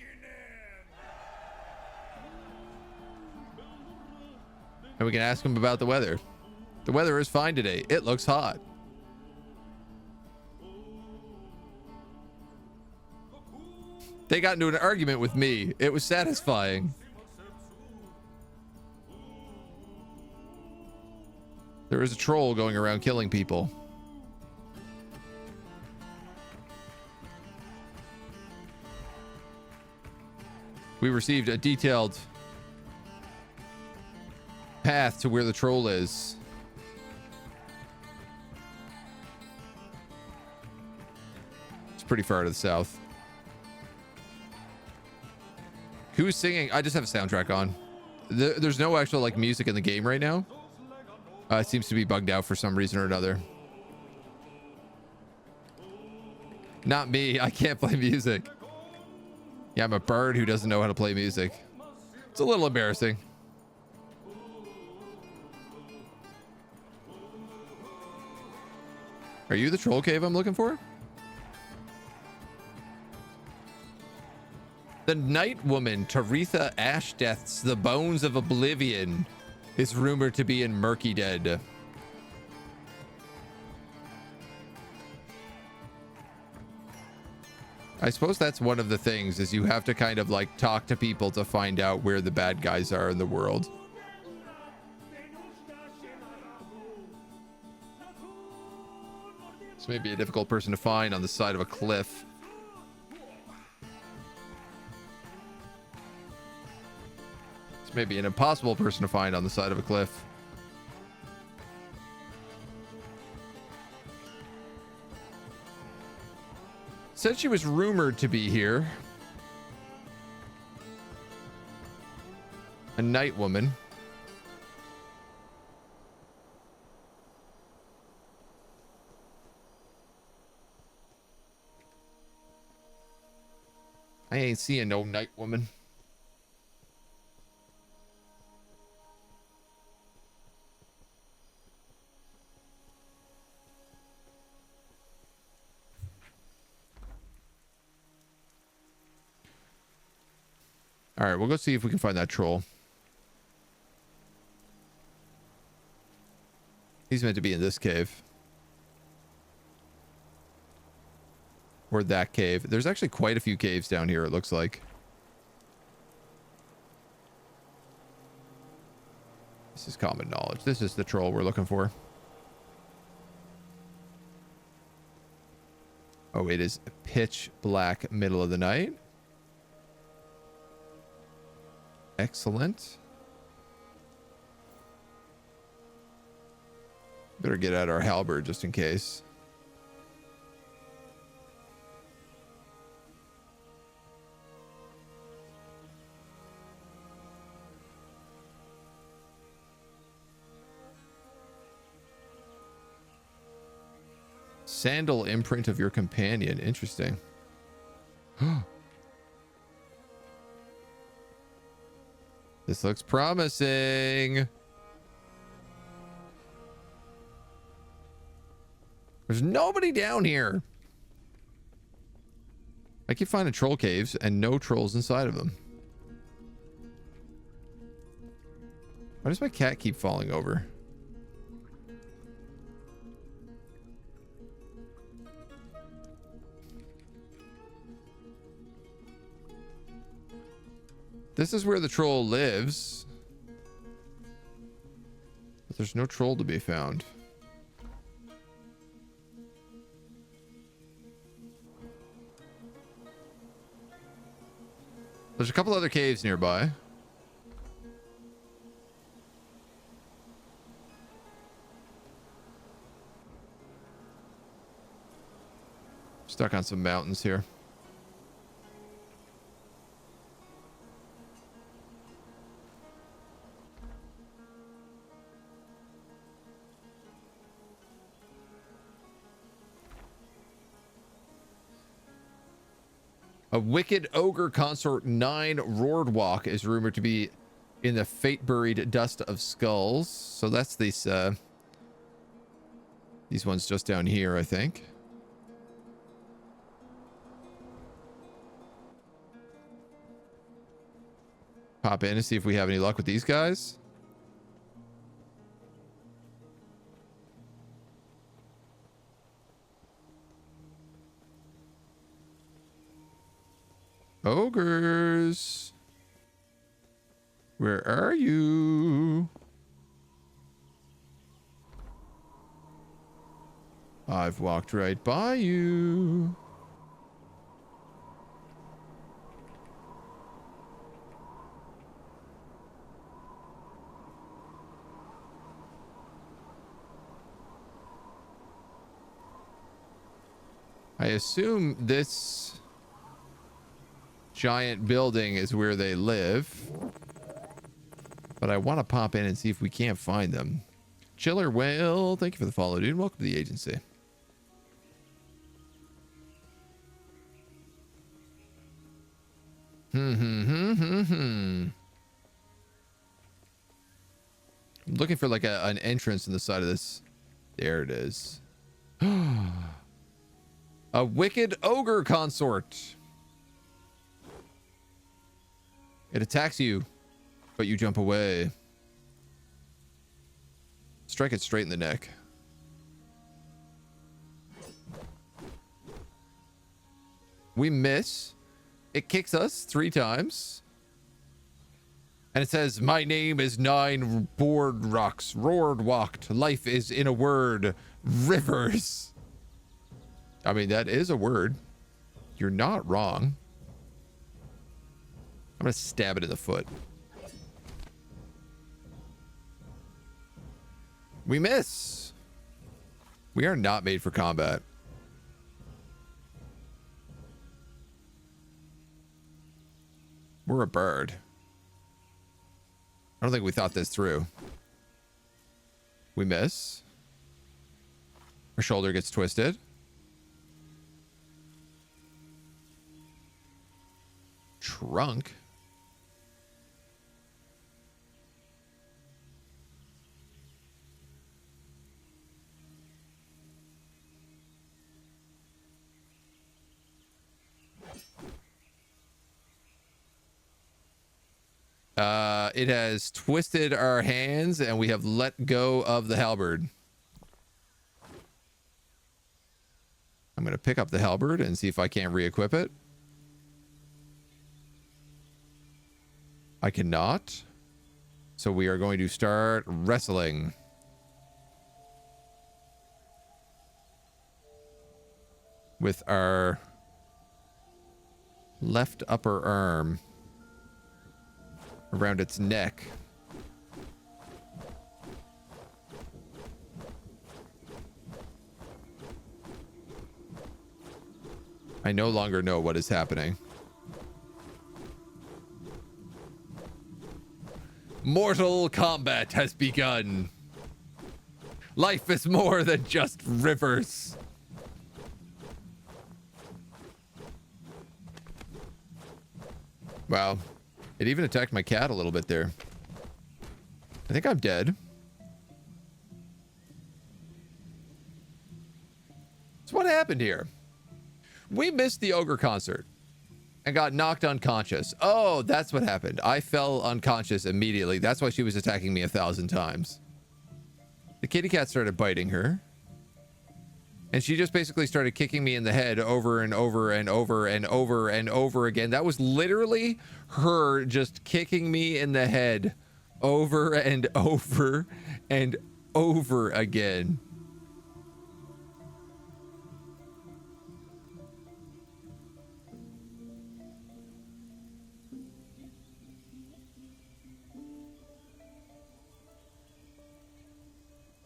[SPEAKER 1] And we can ask them about the weather. The weather is fine today. It looks hot. They got into an argument with me. It was satisfying. There is a troll going around killing people. We received a detailed path to where the troll is. It's pretty far to the south. Who's singing? I just have a soundtrack on. There's no actual like music in the game right now. It seems to be bugged out for some reason or another. Not me. I can't play music. Yeah, I'm a bird who doesn't know how to play music. It's a little embarrassing. Are you the troll cave I'm looking for? The night woman, Taretha Ashdeath's The Bones of Oblivion, is rumored to be in Murky Dead. I suppose that's one of the things, is you have to kind of like talk to people to find out where the bad guys are in the world. This may be a difficult person to find on the side of a cliff. This may be an impossible person to find on the side of a cliff. Said she was rumored to be here. A night woman. I ain't seeing no night woman. All right, we'll go see if we can find that troll. He's meant to be in this cave. Or that cave. There's actually quite a few caves down here, it looks like. This is common knowledge. This is the troll we're looking for. Oh, it is pitch black middle of the night. Excellent. Better get out our halberd just in case. Sandal imprint of your companion. Interesting. This looks promising. There's nobody down here. I keep finding troll caves and no trolls inside of them. Why does my cat keep falling over? This is where the troll lives. But there's no troll to be found. There's a couple other caves nearby. Stuck on some mountains here. A wicked ogre consort 9 roared walk is rumored to be in the fate buried dust of skulls. So that's these ones just down here, I think. Pop in and see if we have any luck with these guys. Ogres. Where are you? I've walked right by you. I assume this giant building is where they live, but I want to pop in and see if we can't find them. Chiller Whale, thank you for the follow, dude. Welcome to the agency. I'm looking for like an entrance in the side of this. There it is. A wicked ogre consort. It attacks you, but you jump away. Strike it straight in the neck. We miss. It kicks us 3 times. And it says, my name is 9 board rocks, roared walked. Life is in a word, rivers. I mean, that is a word. You're not wrong. I'm going to stab it in the foot. We miss. We are not made for combat. We're a bird. I don't think we thought this through. We miss. Our shoulder gets twisted. Trunk. It has twisted our hands and we have let go of the halberd. I'm going to pick up the halberd and see if I can't re-equip it. I cannot. So we are going to start wrestling. With our left upper arm around its neck. I no longer know what is happening. Mortal combat has begun. Life is more than just rivers. Wow. It even attacked my cat a little bit there. I think I'm dead. So what happened here? We missed the ogre concert and got knocked unconscious. Oh, that's what happened. I fell unconscious immediately. That's why she was attacking me 1,000 times. The kitty cat started biting her. And she just basically started kicking me in the head over and over and over and over and over again. That was literally her just kicking me in the head over and over and over again.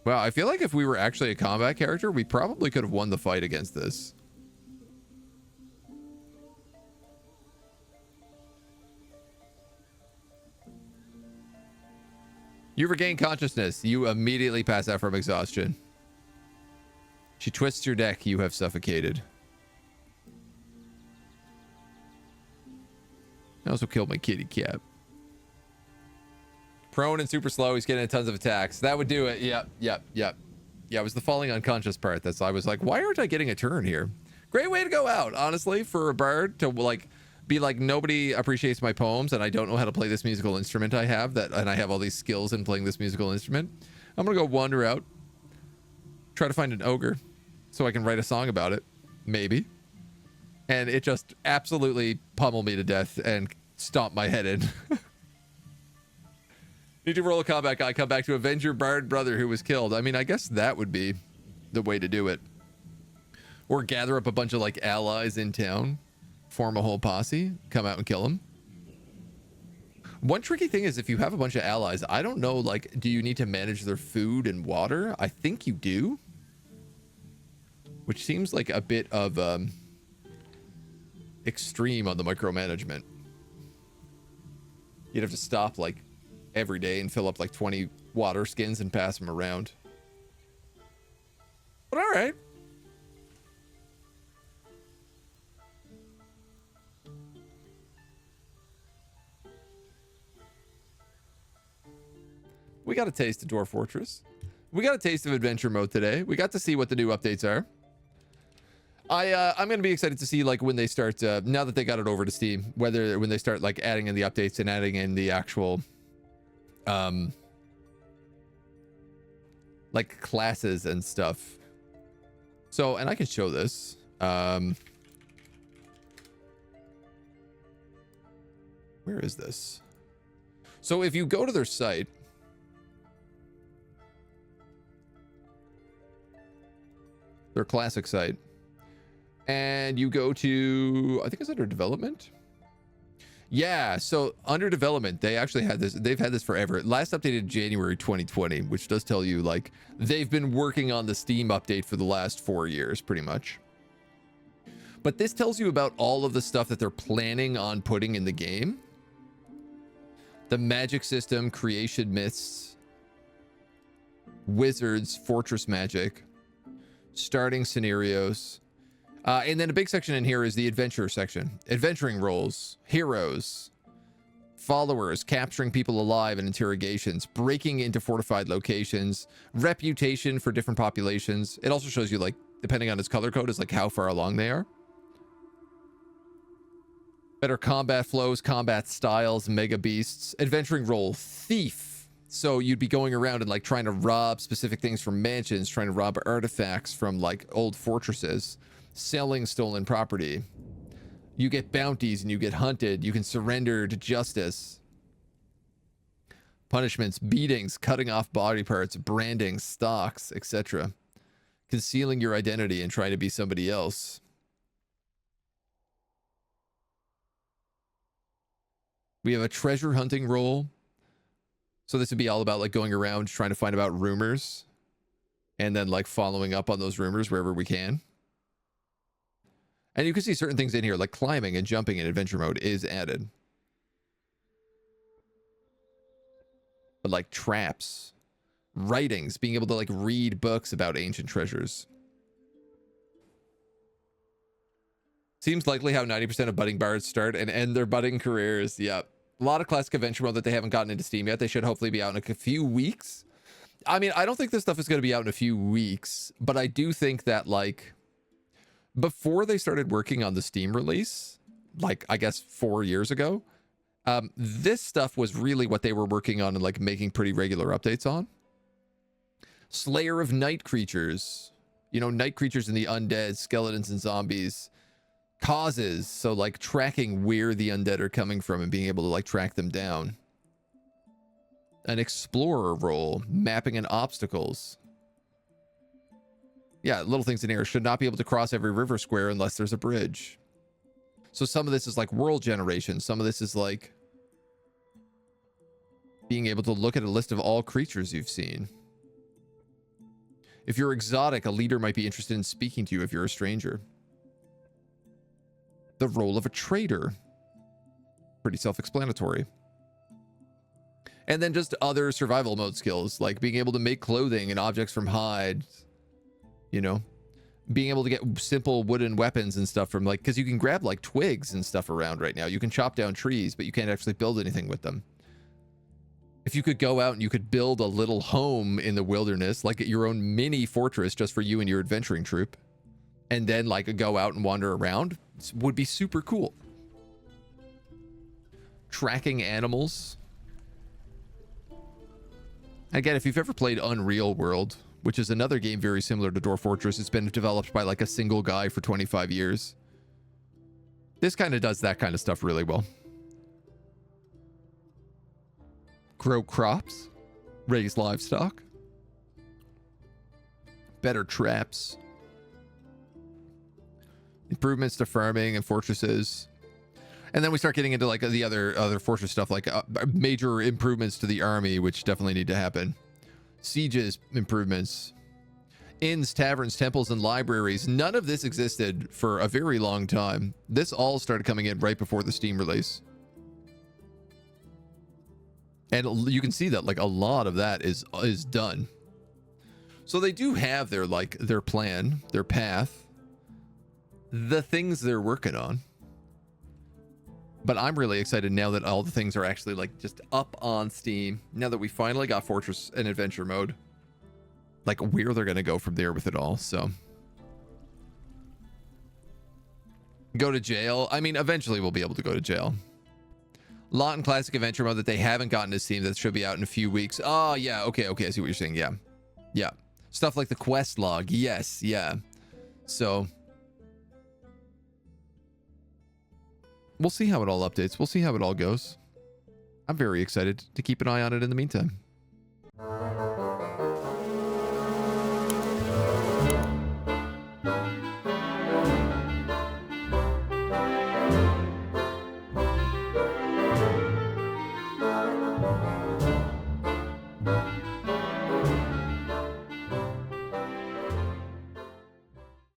[SPEAKER 1] Wow, I feel like if we were actually a combat character, we probably could have won the fight against this. You regain consciousness. You immediately pass out from exhaustion. She twists your neck. You have suffocated. I also killed my kitty cat. Prone and super slow. He's getting tons of attacks. That would do it. Yep. Yeah, it was the falling unconscious part. I was like, why aren't I getting a turn here? Great way to go out, honestly, for a bird to like be like, nobody appreciates my poems and I don't know how to play this musical instrument I have, and I have all these skills in playing this musical instrument. I'm gonna go wander out, try to find an ogre so I can write a song about it, maybe. And it just absolutely pummel me to death and stomp my head in. Need to roll a combat guy, come back to avenge your bard brother who was killed. I mean, I guess that would be the way to do it. Or gather up a bunch of like allies in town, form a whole posse, come out and kill them. One tricky thing is if you have a bunch of allies, I don't know, like, do you need to manage their food and water? I think you do. Which seems like a bit of extreme on the micromanagement. You'd have to stop like every day and fill up like 20 water skins and pass them around. But all right. We got a taste of Dwarf Fortress. We got a taste of adventure mode today. We got to see what the new updates are. I'm going to be excited to see like when they start, now that they got it over to Steam, when they start like adding in the updates and adding in the actual, like classes and stuff. So, and I can show this. Where is this? So if you go to their site, their classic site, and you go to, I think it's under development. Yeah, so under development, they actually had this, they've had this forever. It last updated January 2020, which does tell you like they've been working on the Steam update for the last 4 years, pretty much. But this tells you about all of the stuff that they're planning on putting in the game. The magic system, creation myths, wizards, fortress magic, starting scenarios, and then a big section in here is the adventure section. Adventuring roles, heroes, followers, capturing people alive in interrogations, breaking into fortified locations, reputation for different populations. It also shows you, like, depending on its color code, is like how far along they are. Better combat flows, combat styles, mega beasts. Adventuring role, thief. So you'd be going around and like trying to rob specific things from mansions, trying to rob artifacts from like old fortresses, selling stolen property. You get bounties and you get hunted. You can surrender to justice. Punishments, beatings, cutting off body parts, branding, stocks, etc. Concealing your identity and trying to be somebody else. We have a treasure hunting role. So this would be all about like going around trying to find about rumors and then like following up on those rumors wherever we can. And you can see certain things in here like climbing and jumping in adventure mode is added. But like traps, writings, being able to like read books about ancient treasures. Seems likely how 90% of budding bards start and end their budding careers. Yep. A lot of classic adventure mode that they haven't gotten into Steam yet. They should hopefully be out in a few weeks. I mean, I don't think this stuff is going to be out in a few weeks, but I do think that like before they started working on the Steam release, like I guess 4 years ago, this stuff was really what they were working on and like making pretty regular updates on. Slayer of night creatures, you know, night creatures and the undead, skeletons and zombies. Causes, so like tracking where the undead are coming from and being able to like track them down. An explorer role, mapping and obstacles. Yeah, little things in here. Should not be able to cross every river square unless there's a bridge. So some of this is like world generation. Some of this is like being able to look at a list of all creatures you've seen. If you're exotic, a leader might be interested in speaking to you if you're a stranger. The role of a trader. Pretty self-explanatory. And then just other survival mode skills, like being able to make clothing and objects from hide. You know, being able to get simple wooden weapons and stuff from like, because you can grab like twigs and stuff around right now. You can chop down trees, but you can't actually build anything with them. If you could go out and you could build a little home in the wilderness, like your own mini fortress just for you and your adventuring troop, and then like go out and wander around, would be super cool. tracking animals. Again, if you've ever played Unreal World, which is another game very similar to Dwarf Fortress, it's been developed by like a single guy for 25 years. This kind of does that kind of stuff really well. Grow crops, raise livestock, better traps, improvements to farming and fortresses. And then we start getting into like the other fortress stuff, like major improvements to the army, which definitely need to happen. Sieges improvements, inns, taverns, temples, and libraries. None of this existed for a very long time. This all started coming in right before the Steam release. And you can see that like a lot of that is done. So they do have their plan, their path, the things they're working on. But I'm really excited now that all the things are actually like just up on Steam. Now that we finally got Fortress and Adventure mode, like where they're going to go from there with it all. So go to jail. I mean, eventually we'll be able to go to jail. Lot and Classic Adventure mode that they haven't gotten to Steam that should be out in a few weeks. Oh yeah. Okay. I see what you're saying. Yeah. Stuff like the quest log. Yes. Yeah. So we'll see how it all updates. We'll see how it all goes. I'm very excited to keep an eye on it in the meantime.